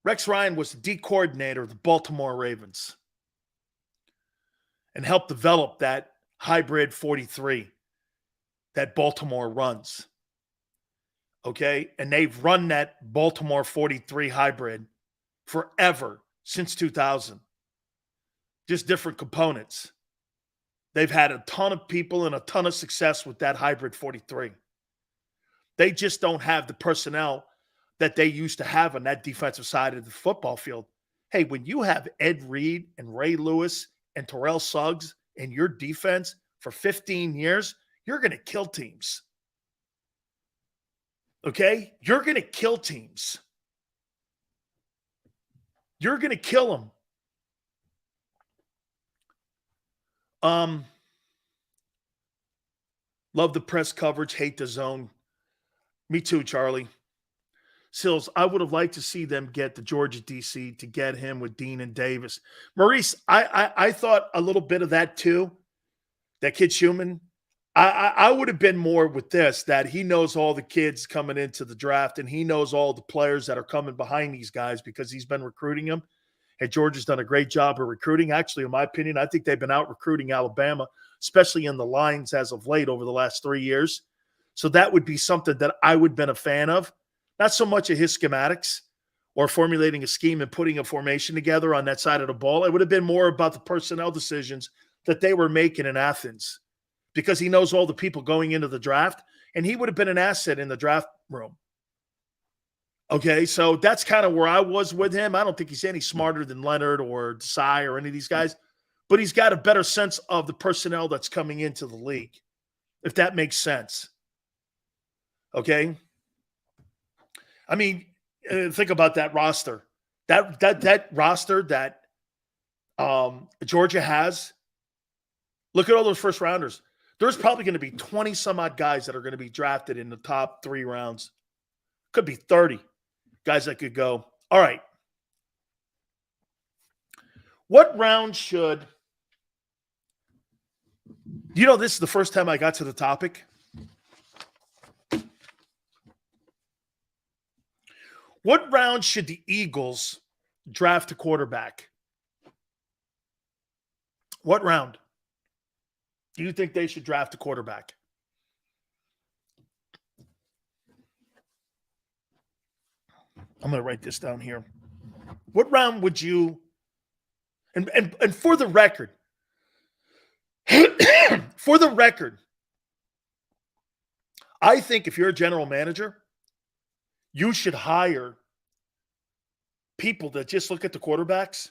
Rex Ryan was the D coordinator of the Baltimore Ravens and helped develop that hybrid 43 that Baltimore runs. Okay? And they've run that Baltimore 43 hybrid forever, since 2000. Just different components. They've had a ton of people and a ton of success with that hybrid 43. They just don't have the personnel that they used to have on that defensive side of the football field. Hey, when you have Ed Reed and Ray Lewis and Terrell Suggs in your defense for 15 years, you're going to kill teams. Okay? You're going to kill teams. You're going to kill them. Love the press coverage, hate the zone. Me too, Charlie. Sills, I would have liked to see them get the Georgia DC to get him with Dean and Davis. Maurice, I thought a little bit of that too. That kid Schumann. I would have been more with this, that he knows all the kids coming into the draft and he knows all the players that are coming behind these guys because he's been recruiting them. And Georgia's done a great job of recruiting. Actually, in my opinion, I think they've been out recruiting Alabama, especially in the lines as of late over the last 3 years. So that would be something that I would have been a fan of. Not so much of his schematics or formulating a scheme and putting a formation together on that side of the ball. It would have been more about the personnel decisions that they were making in Athens, because he knows all the people going into the draft, and he would have been an asset in the draft room. Okay, so that's kind of where I was with him. I don't think he's any smarter than Leonard or Desai or any of these guys, but he's got a better sense of the personnel that's coming into the league, if that makes sense. Okay? I mean, think about that roster. That roster that Georgia has. Look at all those first rounders. There's probably going to be 20 some odd guys that are going to be drafted in the top 3 rounds. Could be 30 guys that could go. All right. What round should, this is the first time I got to the topic. What round should the Eagles draft a quarterback? What round do you think they should draft a quarterback? I'm going to write this down here. What round would you, and for the record, I think if you're a general manager, you should hire people that just look at the quarterbacks.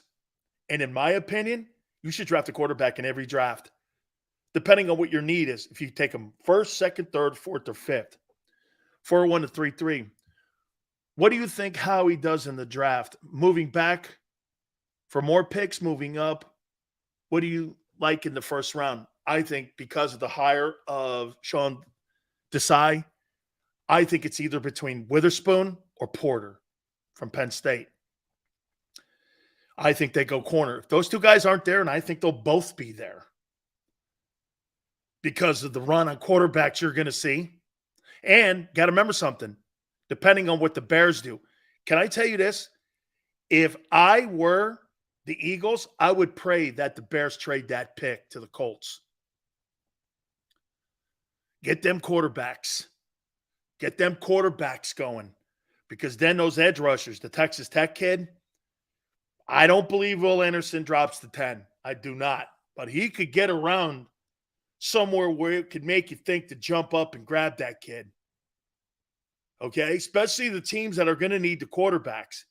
And in my opinion, you should draft a quarterback in every draft, depending on what your need is. If you take them first, second, third, fourth, or fifth, 4-1 to 3-3. What do you think Howie does in the draft? Moving back for more picks, moving up? What do you like in the first round? I think because of the hire of Sean Desai, I think it's either between Witherspoon or Porter from Penn State. I think they go corner. If those two guys aren't there, and I think they'll both be there because of the run on quarterbacks you're going to see. And got to remember something, depending on what the Bears do. Can I tell you this? If I were the Eagles, I would pray that the Bears trade that pick to the Colts. Get them quarterbacks. Get them quarterbacks going, because then those edge rushers, the Texas Tech kid, I don't believe Will Anderson drops to 10. I do not. But he could get around somewhere where it could make you think to jump up and grab that kid. okay? Especially the teams that are going to need the quarterbacks.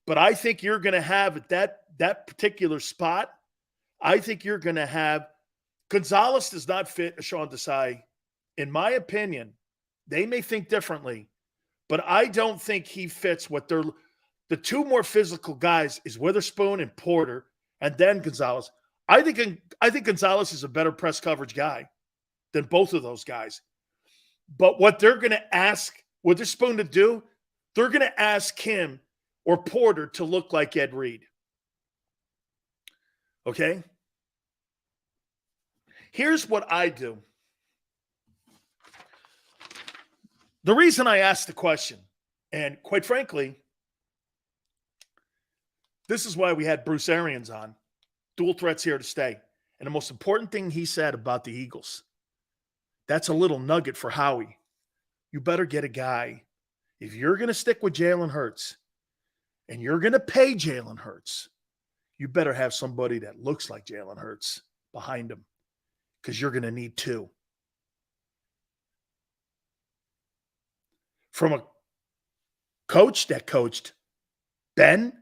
But I think you're going to have at that particular spot, I think you're going to have Gonzalez does not fit Sean Desai. In my opinion, they may think differently, but I don't think he fits what they're – the two more physical guys is Witherspoon and Porter, and then Gonzalez. I think Gonzalez is a better press coverage guy than both of those guys. But what they're going to ask Witherspoon to do, they're going to ask him or Porter to look like Ed Reed. Okay? Here's what I do. The reason I asked the question, and quite frankly, this is why we had Bruce Arians on. Dual threats here to stay. And the most important thing he said about the Eagles, that's a little nugget for Howie. You better get a guy. If you're going to stick with Jalen Hurts and you're going to pay Jalen Hurts, you better have somebody that looks like Jalen Hurts behind him, because you're going to need two. From a coach that coached Ben,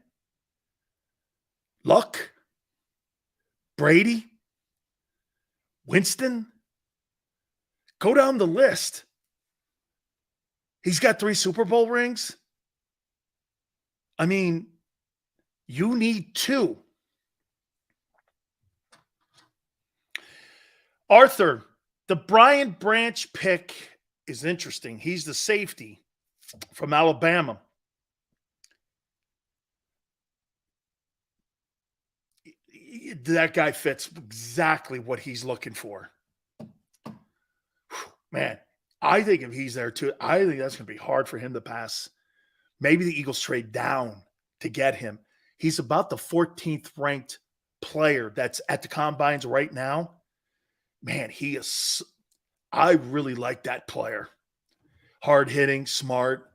Luck, Brady, Winston, go down the list. He's got 3 Super Bowl rings. I mean, you need 2. Arthur, the Brian Branch pick is interesting. He's the safety from Alabama. That guy fits exactly what he's looking for. Man, I think if he's there too, I think that's going to be hard for him to pass. Maybe the Eagles trade down to get him. He's about the 14th ranked player that's at the combines right now. Man, he is – I really like that player. Hard-hitting, smart.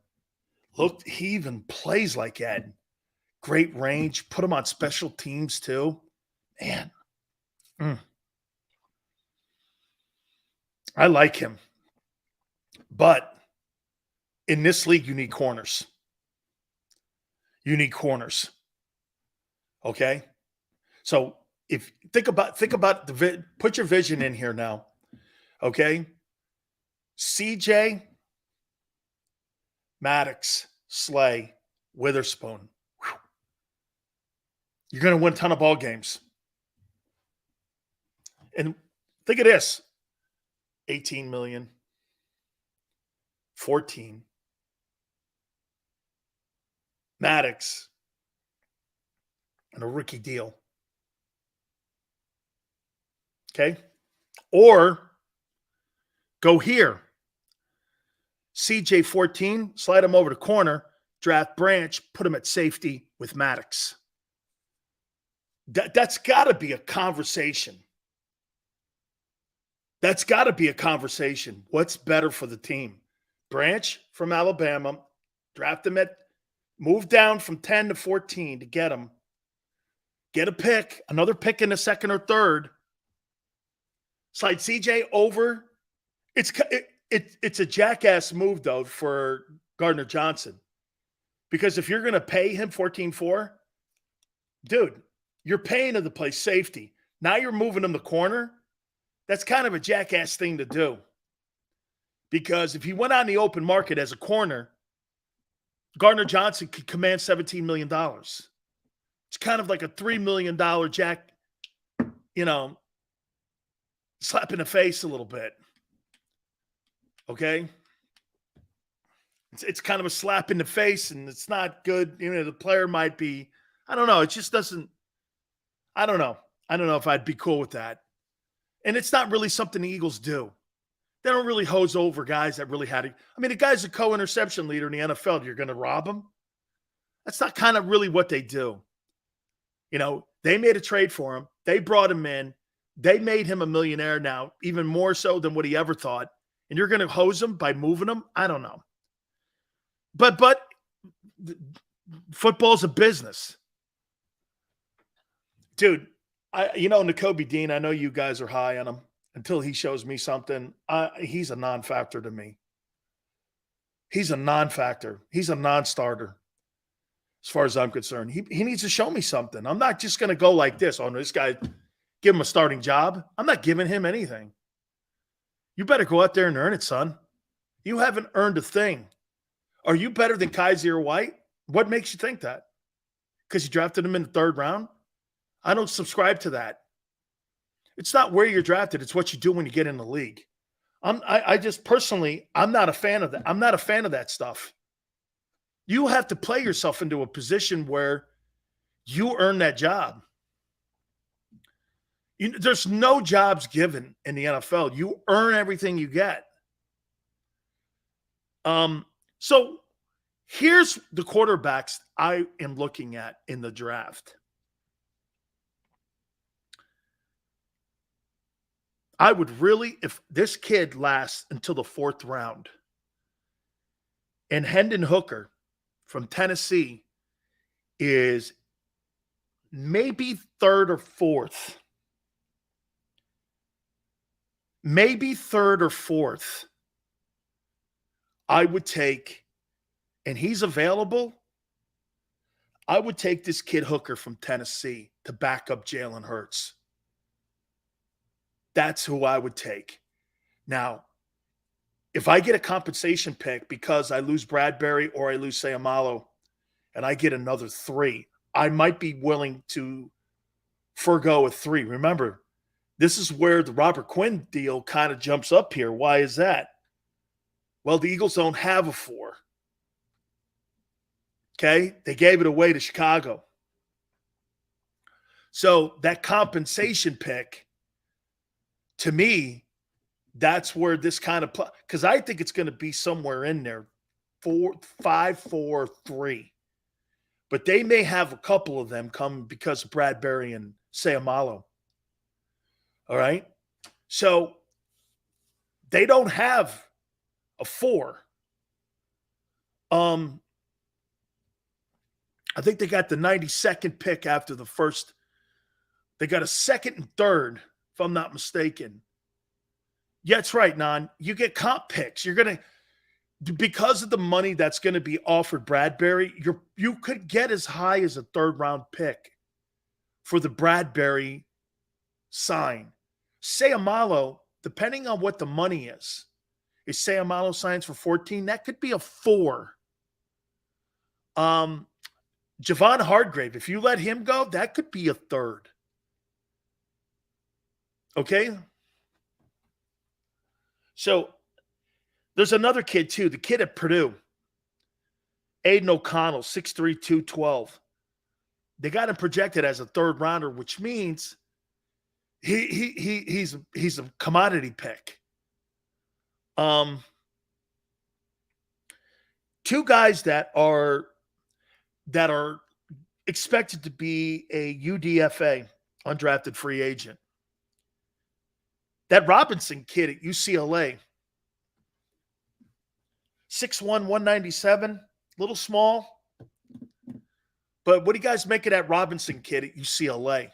Look, he even plays like Ed. Great range. Put him on special teams too. Man. I like him. But in this league, you need corners. You need corners. Okay? So if think about put your vision in here now. Okay? CJ, Maddox, Slay, Witherspoon. Whew. You're going to win a ton of ball games. And think of this. 18 million. 14. Maddox. And a rookie deal. Okay? Or go here. CJ 14, slide him over to corner, draft Branch, put him at safety with Maddox. That's got to be a conversation. That's got to be a conversation. What's better for the team? Branch from Alabama, draft him move down from 10 to 14 to get him. Get a pick, another pick in the second or third. Slide CJ over. It's a jackass move, though, for Gardner Johnson. Because if you're going to pay him 14-4, dude, you're paying him to play safety. Now you're moving him the corner. That's kind of a jackass thing to do. Because if he went on the open market as a corner, Gardner Johnson could command $17 million. It's kind of like a $3 million slap in the face a little bit. Okay? It's kind of a slap in the face, and it's not good. The player might be, I don't know. It just doesn't, I don't know. I don't know if I'd be cool with that. And it's not really something the Eagles do. They don't really hose over guys that really had it. I mean, the guy's a co-interception leader in the NFL. You're going to rob him? That's not kind of really what they do. They made a trade for him. They brought him in. They made him a millionaire now, even more so than what he ever thought. And you're going to hose him by moving him? I don't know. But football's a business. Dude, Nakobe Dean, I know you guys are high on him until he shows me something. He's a non-factor to me. he's a non-factor. He's a non-starter as far as I'm concerned. He needs to show me something. I'm not just going to go like this. Oh, no, this guy, give him a starting job. I'm not giving him anything. You better go out there and earn it, son. You haven't earned a thing. Are you better than Kaiser White? What makes you think that? Because you drafted him in the 3rd round? I don't subscribe to that. It's not where you're drafted. It's what you do when you get in the league. I just personally, I'm not a fan of that. I'm not a fan of that stuff. You have to play yourself into a position where you earn that job. There's no jobs given in the NFL. You earn everything you get. So here's the quarterbacks I am looking at in the draft. I would really, if this kid lasts until the 4th round, and Hendon Hooker from Tennessee is maybe 3rd or 4th. Maybe 3rd or 4th. I would take, and he's available, I would take this kid Hooker from Tennessee to back up Jalen Hurts. That's who I would take. Now, if I get a compensation pick because I lose Bradbury or I lose Sayamalo and I get another 3, I might be willing to forego a 3. Remember, this is where the Robert Quinn deal kind of jumps up here. Why is that? Well, the Eagles don't have a 4. Okay? They gave it away to Chicago. So that compensation pick, to me, that's where this kind of – because I think it's going to be somewhere in there, 5, 4, 3. But they may have a couple of them come because of Bradbury and Sayamalo. All right? So they don't have a 4. I think they got the 92nd pick after the first. They got a 2nd and 3rd, if I'm not mistaken. Yeah, that's right, Nan. You get comp picks. You're going to, because of the money that's going to be offered Bradbury, you could get as high as a 3rd round pick for the Bradbury sign. Sayamalo, depending on what the money is Sayamalo signs for 14, that could be a 4. Javon Hargrave, if you let him go, that could be a 3rd. Okay? So there's another kid too, the kid at Purdue, Aiden O'Connell, 6'3", 212. They got him projected as a 3rd rounder, which means he's a commodity pick. 2 guys that are expected to be a UDFA, undrafted free agent. That Robinson kid at UCLA, 6'1", 197, little small. But what do you guys make of that Robinson kid at UCLA?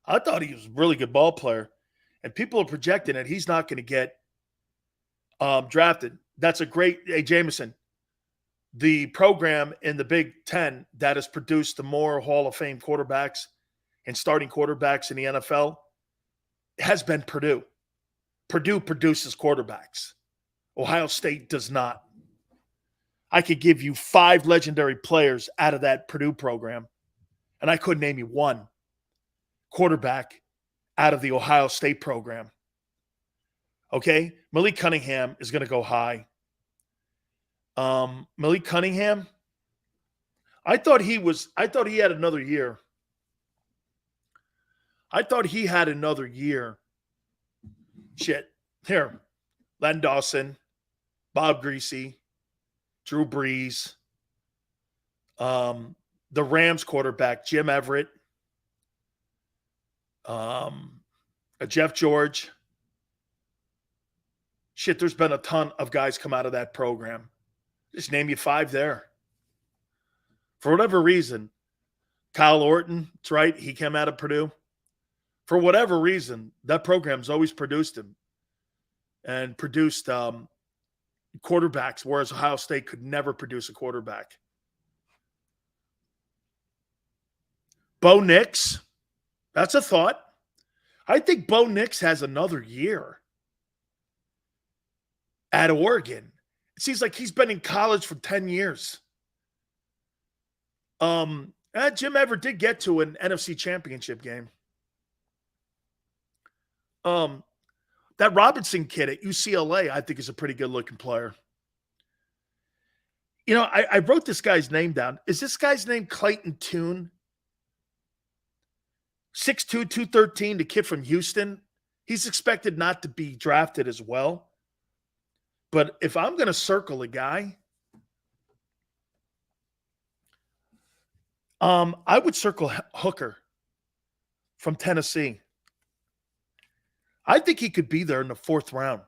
I thought he was a really good ball player. And people are projecting that he's not going to get drafted. That's a great – hey, Jameson, the program in the Big Ten that has produced the more Hall of Fame quarterbacks and starting quarterbacks in the NFL has been Purdue. Purdue produces quarterbacks. Ohio State does not. I could give you 5 legendary players out of that Purdue program, and I couldn't name you one quarterback out of the Ohio State program. Okay? Malik Cunningham is going to go high. Malik Cunningham, I thought he had another year. I thought he had another year. Shit. Here. Len Dawson, Bob Greasy, Drew Brees, the Rams quarterback, Jim Everett, Jeff George. Shit, there's been a ton of guys come out of that program. Just name you 5 there. For whatever reason, Kyle Orton, that's right, he came out of Purdue. For whatever reason, that program's always produced him and produced quarterbacks, whereas Ohio State could never produce a quarterback. Bo Nix, that's a thought. I think Bo Nix has another year at Oregon. It seems like he's been in college for 10 years. Jim Everett did get to an NFC championship game. That Robinson kid at UCLA, I think, is a pretty good-looking player. You know, I wrote this guy's name down. Is this guy's name Clayton Tune? 6'2", 213, the kid from Houston. He's expected not to be drafted as well. But if I'm going to circle a guy, I would circle Hooker from Tennessee. I think he could be there in the 4th round.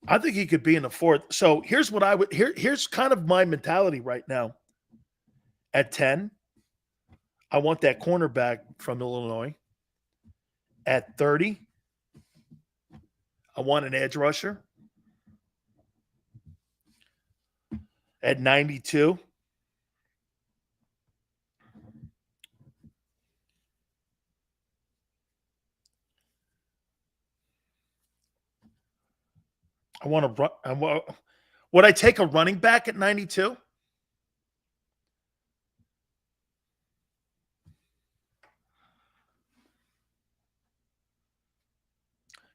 I think he could be in the 4th. So here's what I would here's kind of my mentality right now. At 10, I want that cornerback from Illinois. At 30, I want an edge rusher. At 92, I want to run. Would I take a running back at 92?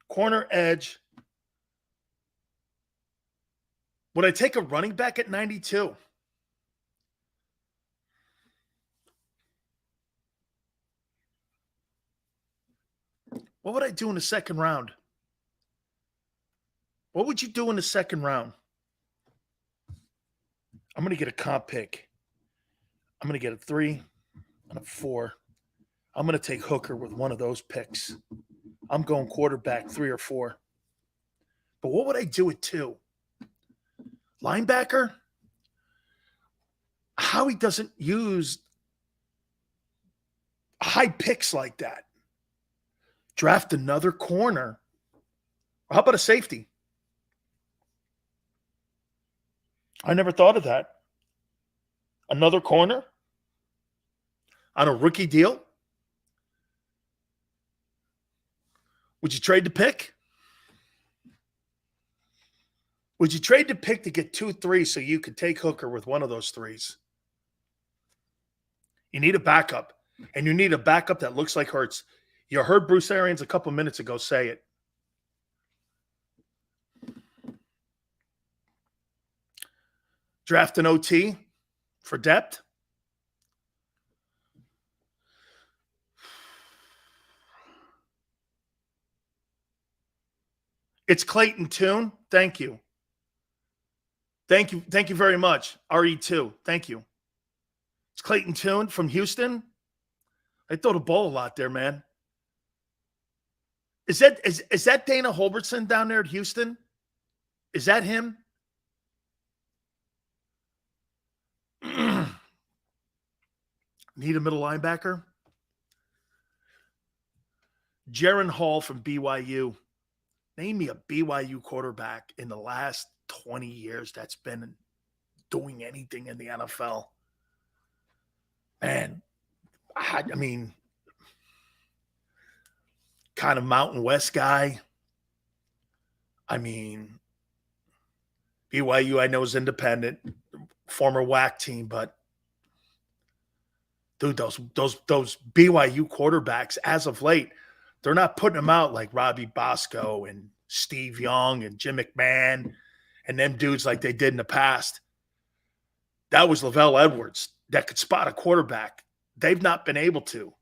Corner edge. Would I take a running back at 92? What would I do in the 2nd round? What would you do in the 2nd round? I'm going to get a comp pick. I'm going to get a 3 and a 4. I'm going to take Hooker with one of those picks. I'm going quarterback 3 or 4. But what would I do at 2? Linebacker? Howie doesn't use high picks like that. Draft another corner. How about a safety? I never thought of that. Another corner on a rookie deal? Would you trade the pick? Would you trade the pick to get 2 3 so you could take Hooker with one of those 3s? You need a backup, and you need a backup that looks like Hurts. You heard Bruce Arians a couple minutes ago say it. Draft an OT for depth. It's Clayton Tune. Thank you. Thank you. Thank you very much. RE2. Thank you. It's Clayton Tune from Houston. I throw the ball a lot there, man. Is that Dana Holbertson down there at Houston? Is that him? Need a middle linebacker? Jaron Hall from BYU. Name me a BYU quarterback in the last 20 years that's been doing anything in the NFL. Man, I mean, kind of Mountain West guy. I mean, BYU I know is independent, former WAC team, but dude, those BYU quarterbacks as of late, they're not putting them out like Robbie Bosco and Steve Young and Jim McMahon and them dudes like they did in the past. That was Lavelle Edwards that could spot a quarterback. They've not been able to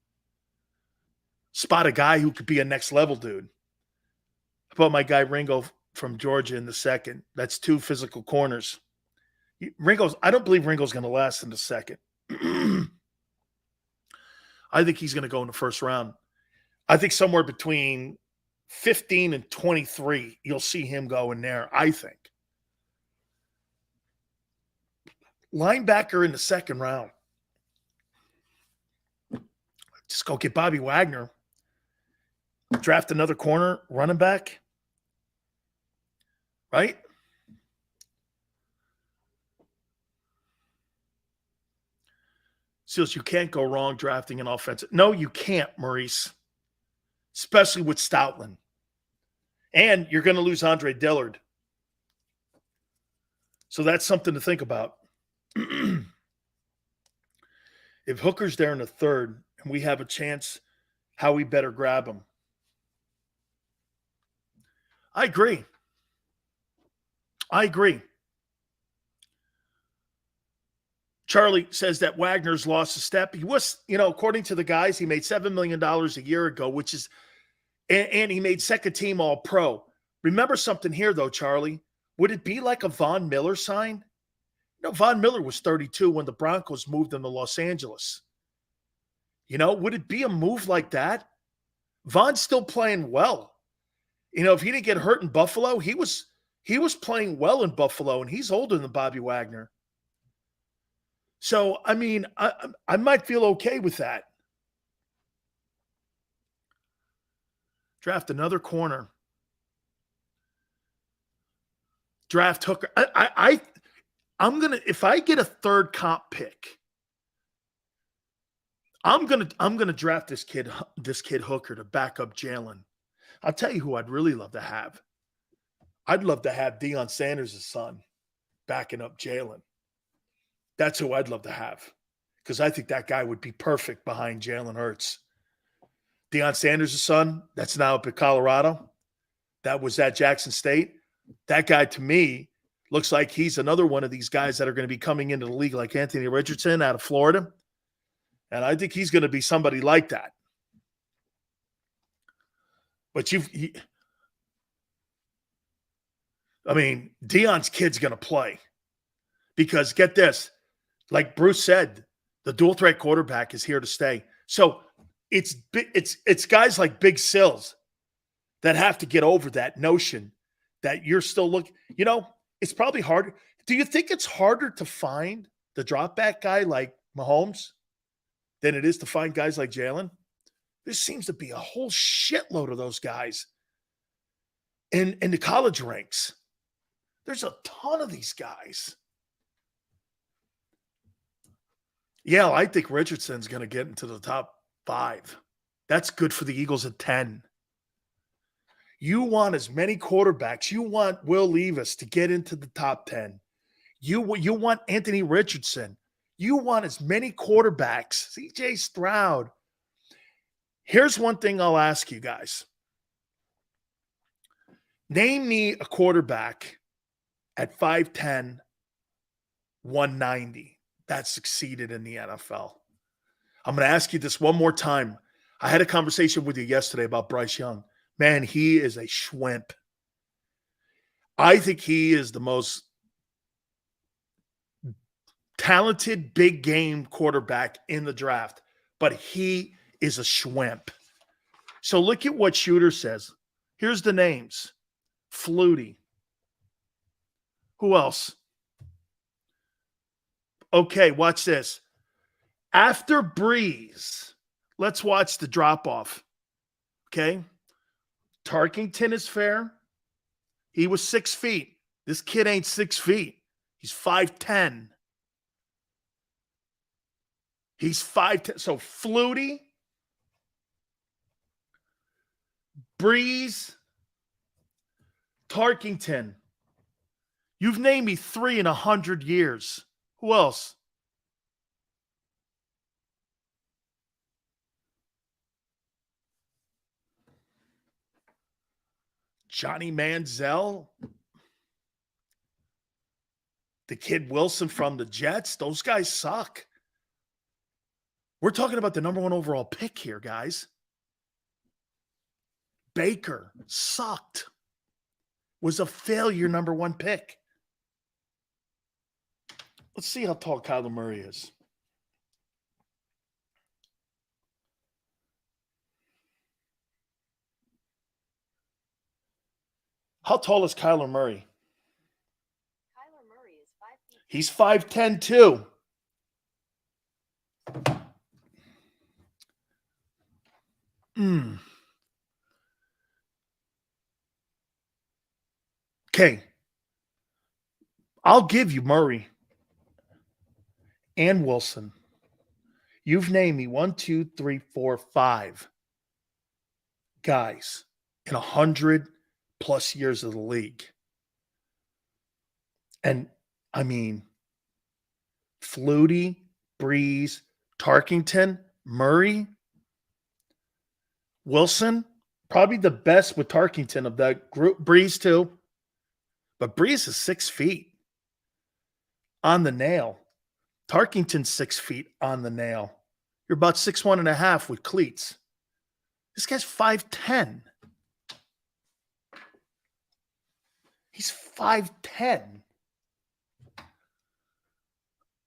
spot a guy who could be a next level dude. How about my guy Ringo from Georgia in the 2nd? That's 2 physical corners. I don't believe Ringo's going to last in the 2nd. I think he's going to go in the 1st round. I think somewhere between 15 and 23, you'll see him go in there, I think. Linebacker in the 2nd round. Just go get Bobby Wagner. Draft another corner, running back. right? Seals, you can't go wrong drafting an offensive. No, you can't, Maurice, especially with Stoutland. And you're going to lose Andre Dillard. So that's something to think about. If Hooker's there in the third and we have a chance, how we better grab him. I agree. Charlie says that Wagner's lost a step. He was, according to the guys, he made $7 million a year ago, which is, and he made second team all pro. Remember something here, though, Charlie. Would it be like a Von Miller sign? Von Miller was 32 when the Broncos moved him to Los Angeles. Would it be a move like that? Von's still playing well. If he didn't get hurt in Buffalo, he was playing well in Buffalo, and he's older than Bobby Wagner. So, I mean, I might feel okay with that. Draft another corner. Draft Hooker. I'm gonna, if I get a third comp pick, I'm gonna draft this kid Hooker to back up Jalen. I'll tell you who I'd really love to have. I'd love to have Deion Sanders' son backing up Jalen. That's who I'd love to have, because I think that guy would be perfect behind Jalen Hurts. Deion Sanders' son, that's now up at Colorado. That was at Jackson State. That guy, to me, looks like he's another one of these guys that are going to be coming into the league like Anthony Richardson out of Florida. And I think he's going to be somebody like that. But Deion's kid's going to play. Because get this, like Bruce said, the dual threat quarterback is here to stay. So it's guys like Big Sills that have to get over that notion that you're still looking. It's probably hard. Do you think it's harder to find the drop back guy like Mahomes than it is to find guys like Jalen? There seems to be a whole shitload of those guys in the college ranks. There's a ton of these guys. Yeah, I think Richardson's going to get into the top 5. That's good for the Eagles at 10. You want as many quarterbacks. You want Will Levis to get into the top 10. You want Anthony Richardson. You want as many quarterbacks. CJ Stroud. Here's one thing I'll ask you guys. Name me a quarterback at 5'10", 190 that succeeded in the NFL. I'm going to ask you this one more time. I had a conversation with you yesterday about Bryce Young. Man, he is a schwimp. I think he is the most talented big game quarterback in the draft, but he is a schwimp. So look at what Shooter says. Here's the names. Flutie. Who else? Okay, watch this. After Breeze, let's watch the drop-off. Okay? Tarkington is fair. He was 6 feet. This kid ain't 6 feet. He's 5'10". He's 5'10". So Flutie, Breeze, Tarkington. You've named me 3 in 100 years. Who else? Johnny Manziel. The kid Wilson from the Jets. Those guys suck. We're talking about the number 1 overall pick here, guys. Baker sucked. Was a failure number 1 pick. Let's see how tall Kyler Murray is. How tall is Kyler Murray? Kyler Murray is 5 feet. He's 5'10" too. Okay, I'll give you Murray and Wilson. You've named me 1, 2, 3, 4, 5 guys in 100+ years of the league. And I mean, Flutie, Breeze, Tarkington, Murray, Wilson, probably the best with Tarkington of that group. Breeze too. But Breeze is 6 feet on the nail. Tarkington's 6 feet on the nail. You're about 6'1.5" with cleats. This guy's 5'10". He's 5'10".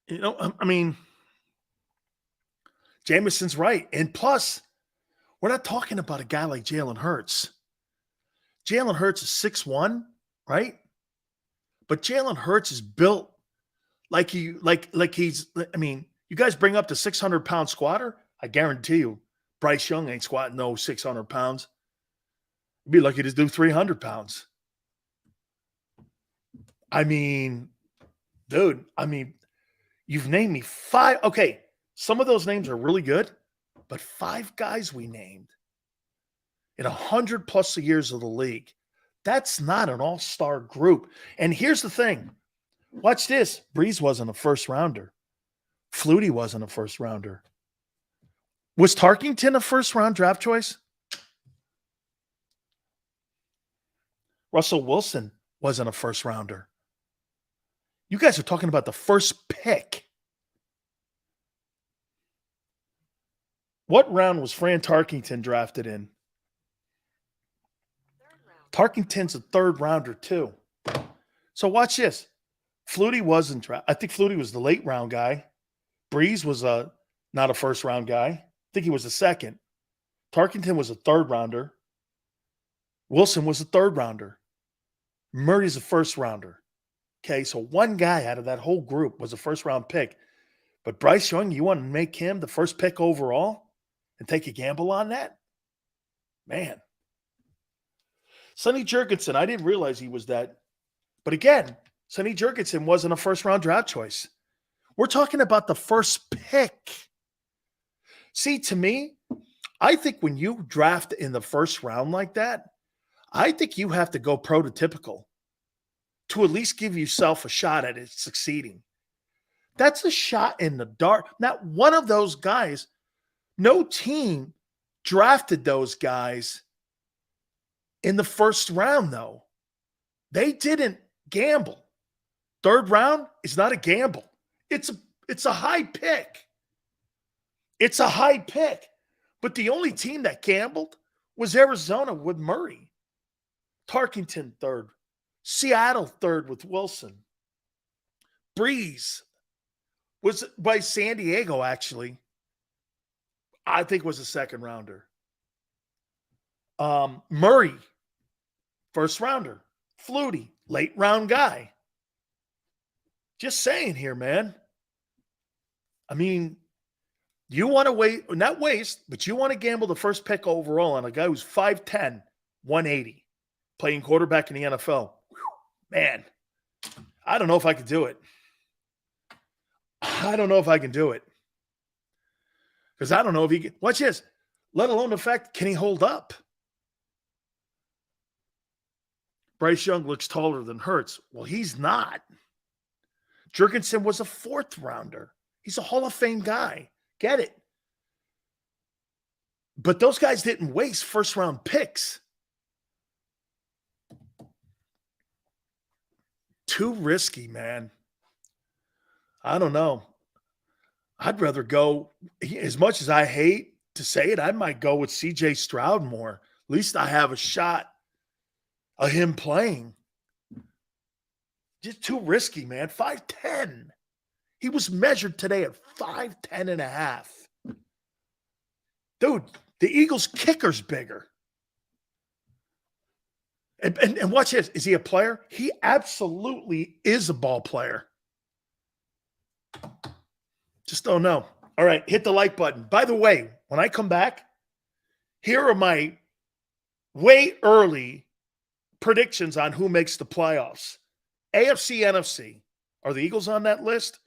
You know, I mean, Jameson's right. And plus, we're not talking about a guy like Jalen Hurts. Jalen Hurts is 6'1", right? But Jalen Hurts is built like he's, I mean, you guys bring up the 600-pound squatter, I guarantee you, Bryce Young ain't squatting no 600 pounds. You'd be lucky to do 300 pounds. I mean, dude, you've named me 5. Okay, some of those names are really good, but 5 guys we named in 100+ years of the league. That's not an all-star group. And here's the thing. Watch this. Breeze wasn't a first-rounder. Flutie wasn't a first-rounder. Was Tarkington a first-round draft choice? Russell Wilson wasn't a first-rounder. You guys are talking about the first pick. What round was Fran Tarkington drafted in? Tarkington's a third-rounder too. So watch this. Flutie wasn't drafted. I think Flutie was the late-round guy. Breeze was not a first-round guy. I think he was a second. Tarkington was a third-rounder. Wilson was a third-rounder. Murray's a first-rounder. Okay, so one guy out of that whole group was a first-round pick. But Bryce Young, you want to make him the first pick overall and take a gamble on that? Man. Sonny Jurgensen, I didn't realize he was that. But again, Sonny Jurgensen wasn't a first-round draft choice. We're talking about the first pick. See, to me, I think when you draft in the first round like that, I think you have to go prototypical to at least give yourself a shot at it succeeding. That's a shot in the dark. Not one of those guys, no team drafted those guys in the first round, though. They didn't gamble. Third round is not a gamble. It's a high pick. It's a high pick. But the only team that gambled was Arizona with Murray. Tarkington third. Seattle third with Wilson. Breeze was by San Diego, actually. I think was a second rounder. Murray, first rounder. Flutie, late round guy. Just saying here, man. I mean, you want to not waste, but you want to gamble the first pick overall on a guy who's 5'10", 180, playing quarterback in the NFL. Whew, man, I don't know if I could do it. I don't know if I can do it. Because I don't know if he can. Watch this. Let alone the fact, can he hold up? Bryce Young looks taller than Hurts. Well, he's not. Jurgensen was a fourth rounder. He's a Hall of Fame guy. Get it. But those guys didn't waste first-round picks. Too risky, man. I don't know. I'd rather go, as much as I hate to say it, I might go with C.J. Stroud more. At least I have a shot of him playing. Just too risky, man. 5'10". He was measured today at 5'10.5". Dude, the Eagles' kicker's bigger. And watch this. Is he a player? He absolutely is a ball player. Just don't know. All right, hit the like button. By the way, when I come back, here are my way early predictions on who makes the playoffs AFC, NFC. Are the Eagles on that list?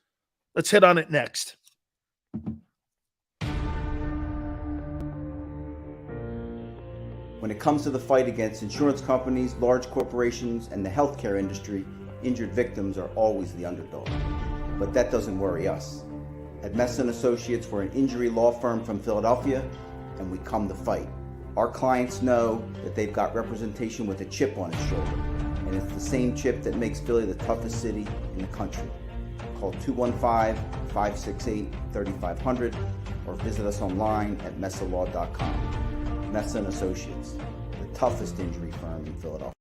Let's hit on it next. When it comes to the fight against insurance companies, large corporations, and the healthcare industry, injured victims are always the underdog. But that doesn't worry us. At Messon Associates, we're an injury law firm from Philadelphia, and we come to fight. Our clients know that they've got representation with a chip on its shoulder, and it's the same chip that makes Philly the toughest city in the country. Call 215-568-3500 or visit us online at messalaw.com. Messon Associates, the toughest injury firm in Philadelphia.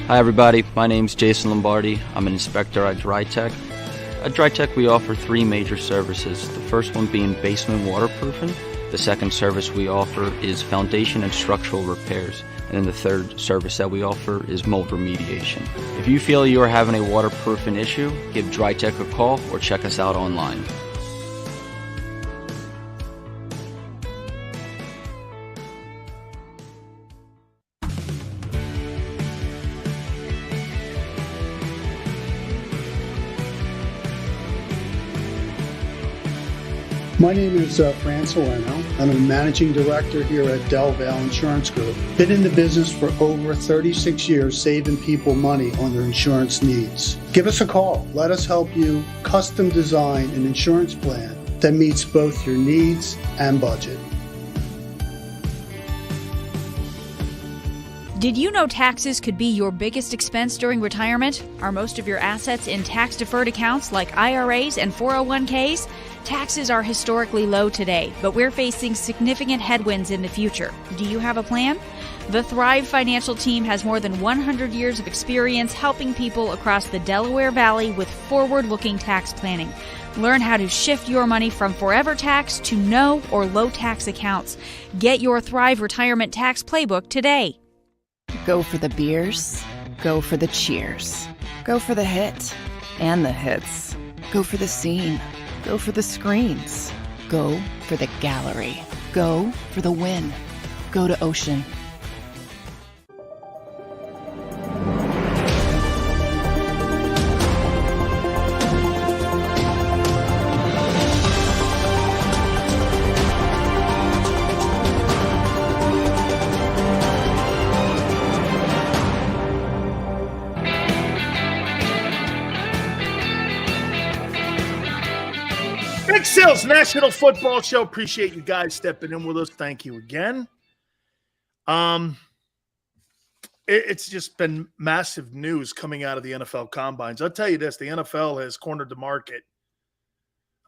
Hi everybody, my name's Jason Lombardi. I'm an inspector at DryTech. At DryTech we offer three major services, the first one being basement waterproofing, the second service we offer is foundation and structural repairs, and then the third service that we offer is mold remediation. If you feel you are having a waterproofing issue, give DryTech a call or check us out online. My name is Fran Salerno. I'm a managing director here at Del Valle Insurance Group. Been in the business for over 36 years, saving people money on their insurance needs. Give us a call. Let us help you custom design an insurance plan that meets both your needs and budget. Did you know taxes could be your biggest expense during retirement? Are most of your assets in tax-deferred accounts like IRAs and 401ks? Taxes are historically low today, but we're facing significant headwinds in the future. Do you have a plan? The Thrive Financial team has more than 100 years of experience helping people across the Delaware Valley with forward-looking tax planning. Learn how to shift your money from forever tax to no or low tax accounts. Get your Thrive Retirement Tax Playbook today. Go for the beers, go for the cheers, go for the hit and the hits, go for the scene, go for the screens, go for the gallery, go for the win, go to Ocean. Big Sales National Football Show. Appreciate you guys stepping in with us. Thank you again. It's just been massive news coming out of the NFL combines. I'll tell you this, the NFL has cornered the market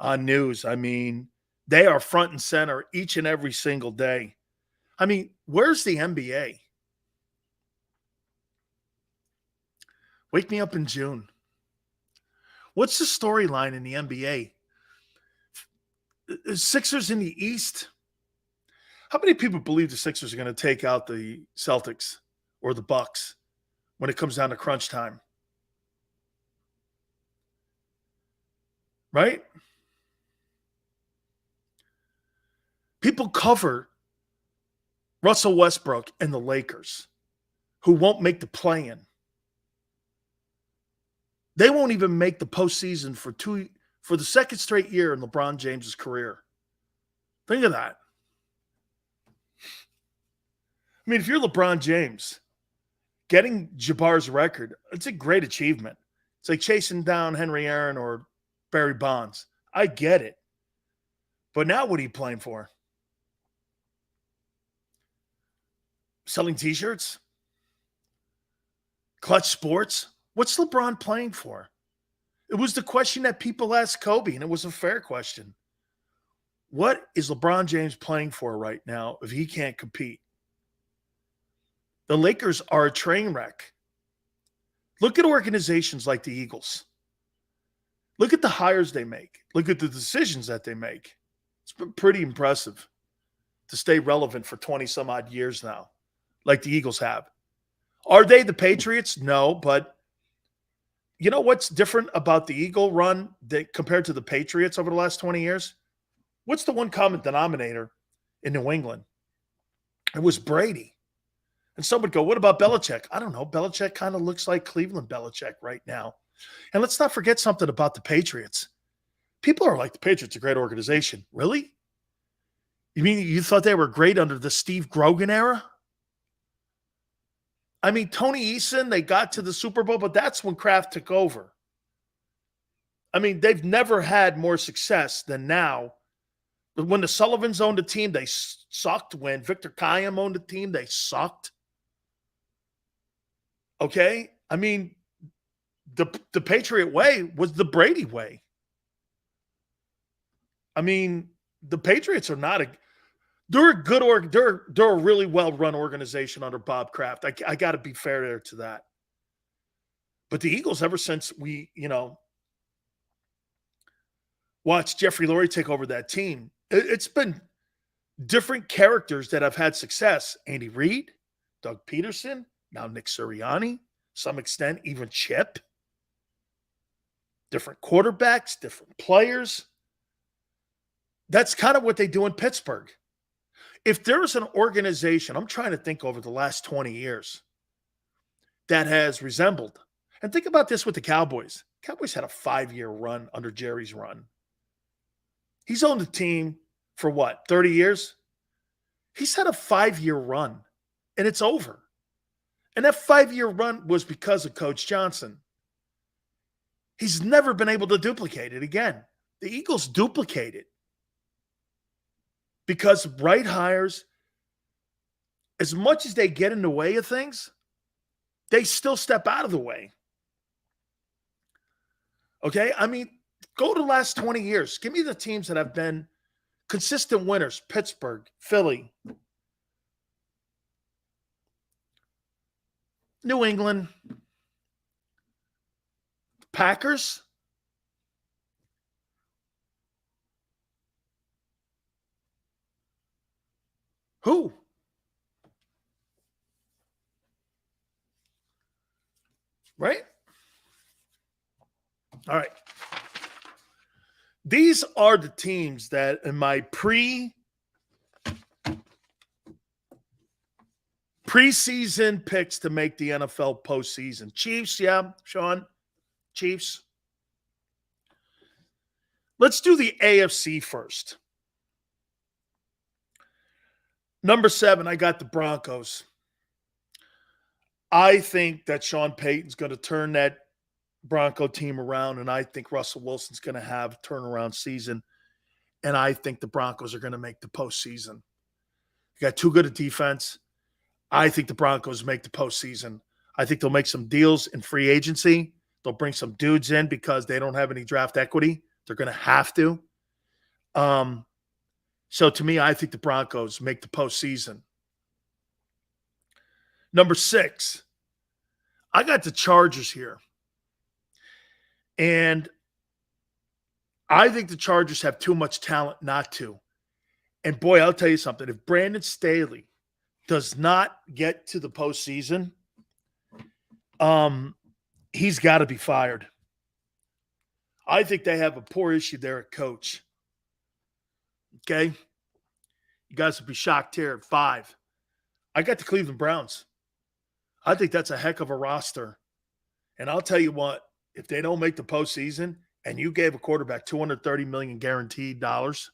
on news. I mean, they are front and center each and every single day. I mean, where's the NBA? Wake me up in June. What's the storyline in the NBA? Sixers in the East. How many people believe the Sixers are going to take out the Celtics or the Bucks when it comes down to crunch time? Right? People cover Russell Westbrook and the Lakers, who won't make the play-in. They won't even make the postseason for the second straight year in LeBron James's career. Think of that. I mean, if you're LeBron James, getting Jabbar's record, it's a great achievement. It's like chasing down Henry Aaron or Barry Bonds. I get it. But now what are you playing for? Selling T-shirts? Clutch Sports? What's LeBron playing for? It was the question that people asked Kobe, and it was a fair question. What is LeBron James playing for right now if he can't compete? The Lakers are a train wreck. Look at organizations like the Eagles. Look at the hires they make. Look at the decisions that they make. It's been pretty impressive to stay relevant for 20-some-odd years now, like the Eagles have. Are they the Patriots? No, but you know what's different about the Eagle run compared to the Patriots over the last 20 years? What's the one common denominator in New England? It was Brady. And some would go, what about Belichick? I don't know. Belichick kind of looks like Cleveland Belichick right now. And let's not forget something about the Patriots. People are like, the Patriots are a great organization. Really? You mean you thought they were great under the Steve Grogan era? I mean, Tony Eason, they got to the Super Bowl, but that's when Kraft took over. I mean, they've never had more success than now. But when the Sullivans owned the team, they sucked. When Victor Kiam owned the team, they sucked. Okay? I mean, the Patriot way was the Brady way. I mean, the Patriots are not they're a good they're a really well-run organization under Bob Kraft. I got to be fair there to that. But the Eagles, ever since we, watched Jeffrey Lurie take over that team, it's been different characters that have had success. Andy Reid, Doug Peterson, now Nick Sirianni, some extent even Chip. Different quarterbacks, different players. That's kind of what they do in Pittsburgh. If there's an organization, I'm trying to think over the last 20 years, that has resembled, and think about this with the Cowboys. Cowboys had a 5-year run under Jerry's run. He's owned the team for what, 30 years? He's had a 5-year run, and it's over. And that 5-year run was because of Coach Johnson. He's never been able to duplicate it again. The Eagles duplicate it because right hires, as much as they get in the way of things, they still step out of the way. Okay? I mean, go to the last 20 years. Give me the teams that have been consistent winners. Pittsburgh, Philly, New England, Packers. Who? Right? All right. These are the teams that in my preseason picks to make the NFL postseason. Chiefs, yeah, Sean. Chiefs. Let's do the AFC first. Number 7, I got the Broncos. I think that Sean Payton's going to turn that Bronco team around, and I think Russell Wilson's going to have a turnaround season, and I think the Broncos are going to make the postseason. You got too good a defense. I think the Broncos make the postseason. I think they'll make some deals in free agency. They'll bring some dudes in because they don't have any draft equity. They're going to have to. So to me, I think the Broncos make the postseason. Number 6, I got the Chargers here. And I think the Chargers have too much talent not to. And boy, I'll tell you something. If Brandon Staley does not get to the postseason, he's got to be fired. I think they have a poor issue there at coach. Okay? You guys would be shocked here at 5. I got the Cleveland Browns. I think that's a heck of a roster. And I'll tell you what, if they don't make the postseason and you gave a quarterback $230 million guaranteed dollars,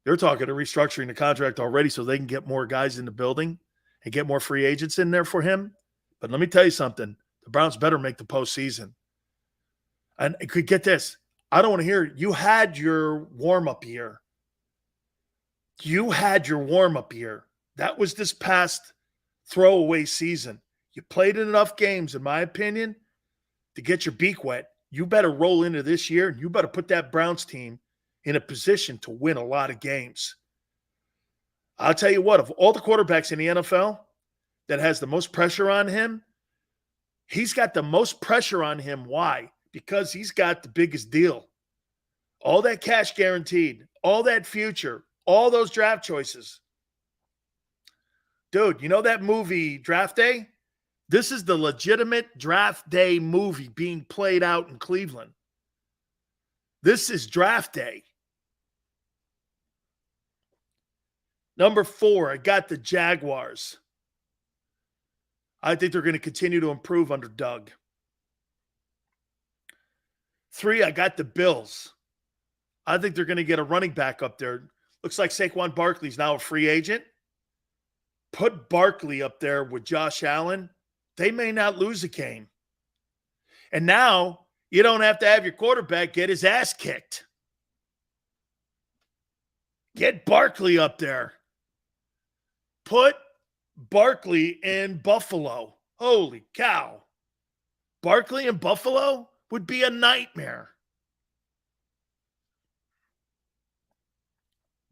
They're talking to restructuring the contract already so they can get more guys in the building and get more free agents in there for him. But let me tell you something. The Browns better make the postseason. And could get this. I don't want to hear it. You had your warm-up year. You had your warm-up year. That was this past throwaway season. You played in enough games, in my opinion, to get your beak wet. You better roll into this year, and you better put that Browns team in a position to win a lot of games. I'll tell you what, of all the quarterbacks in the NFL that has the most pressure on him, he's got the most pressure on him. Why? Because he's got the biggest deal. All that cash guaranteed, all that future, all those draft choices. Dude, you know that movie Draft Day? This is the legitimate Draft Day movie being played out in Cleveland. This is Draft Day. Number 4, I got the Jaguars. I think they're going to continue to improve under Doug. 3, I got the Bills. I think they're going to get a running back up there. Looks like Saquon Barkley's now a free agent. Put Barkley up there with Josh Allen. They may not lose a game. And now you don't have to have your quarterback get his ass kicked. Get Barkley up there. Put Barkley in Buffalo. Holy cow. Barkley in Buffalo would be a nightmare.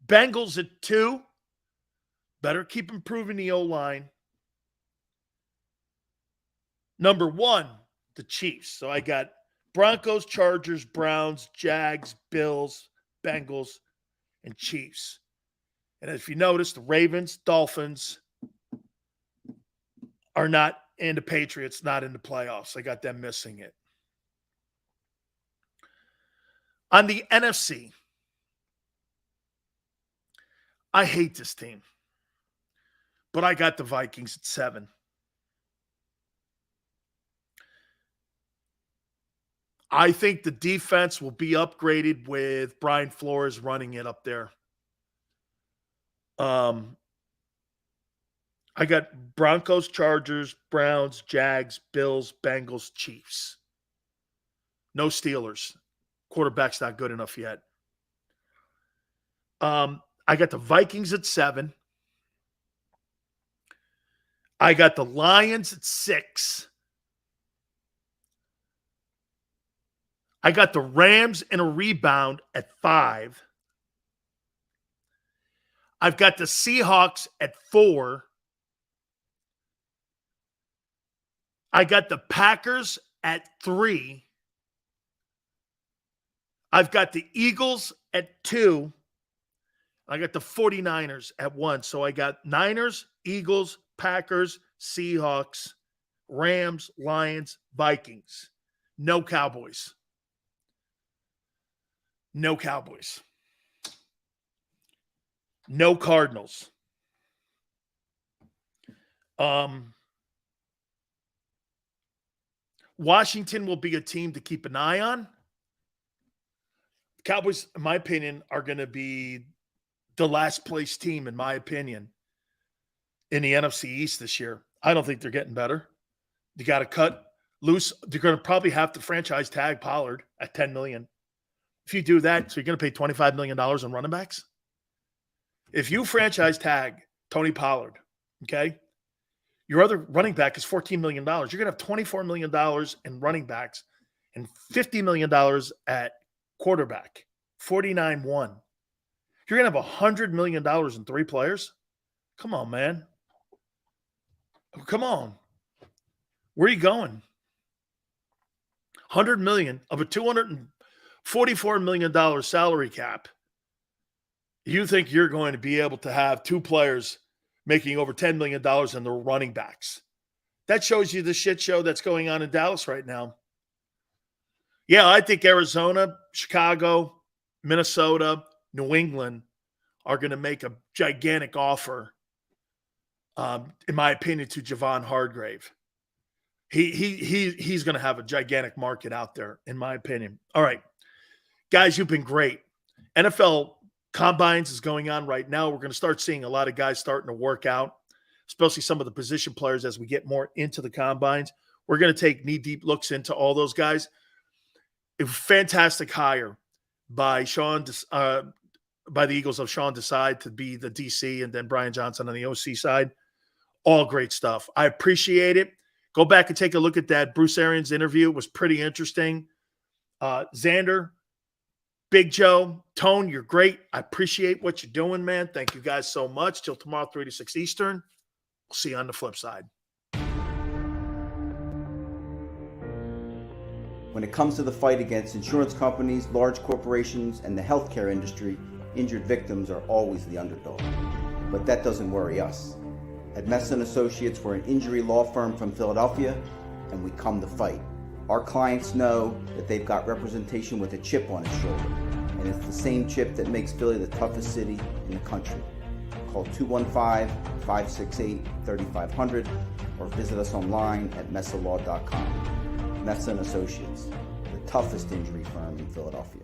Bengals at 2. Better keep improving the O-line. Number 1, the Chiefs. So I got Broncos, Chargers, Browns, Jags, Bills, Bengals, and Chiefs. And if you notice, the Ravens, Dolphins are not in the Patriots, not in the playoffs. I got them missing it. On the NFC, I hate this team, but I got the Vikings at 7. I think the defense will be upgraded with Brian Flores running it up there. I got Broncos, Chargers, Browns, Jags, Bills, Bengals, Chiefs. No Steelers. Quarterback's not good enough yet. I got the Vikings at 7. I got the Lions at 6. I got the Rams in a rebound at 5. I've got the Seahawks at 4. I got the Packers at 3. I've got the Eagles at 2. I got the 49ers at 1. So I got Niners, Eagles, Packers, Seahawks, Rams, Lions, Vikings. No Cowboys. No Cowboys. No Cardinals. Washington will be a team to keep an eye on. Cowboys, in my opinion, are going to be the last place team, in my opinion, in the NFC East this year. I don't think they're getting better. You got to cut loose. They're going to probably have to franchise tag Pollard at $10 million. If you do that, so you're going to pay $25 million on running backs. If you franchise tag Tony Pollard, okay, your other running back is $14 million. You're going to have $24 million in running backs and $50 million at quarterback, 49-1. You're going to have $100 million in 3 players? Come on, man. Come on. Where are you going? $100 million of a $244 million salary cap. You think you're going to be able to have 2 players making over $10 million in the running backs. That shows you the shit show that's going on in Dallas right now. Yeah, I think Arizona, Chicago, Minnesota, New England are going to make a gigantic offer, in my opinion, to Javon Hargrave. He's going to have a gigantic market out there, in my opinion. All right, guys, you've been great. NFL Combines is going on right now. We're going to start seeing a lot of guys starting to work out, especially some of the position players as we get more into the combines. We're going to take knee-deep looks into all those guys. A fantastic hire by by the Eagles of Sean Desai to be the DC, and then Brian Johnson on the OC side. All great stuff. I appreciate it. Go back and take a look at that Bruce Arians interview. It was pretty interesting. Xander, Big Joe, Tone, you're great. I appreciate what you're doing, man. Thank you guys so much. Till tomorrow, 3 to 6 Eastern. We'll see you on the flip side. When it comes to the fight against insurance companies, large corporations, and the healthcare industry, injured victims are always the underdog. But that doesn't worry us. At Messon Associates, we're an injury law firm from Philadelphia, and we come to fight. Our clients know that they've got representation with a chip on its shoulder, and it's the same chip that makes Philly the toughest city in the country. Call 215-568-3500 or visit us online at messalaw.com. Messon Associates, the toughest injury firm in Philadelphia.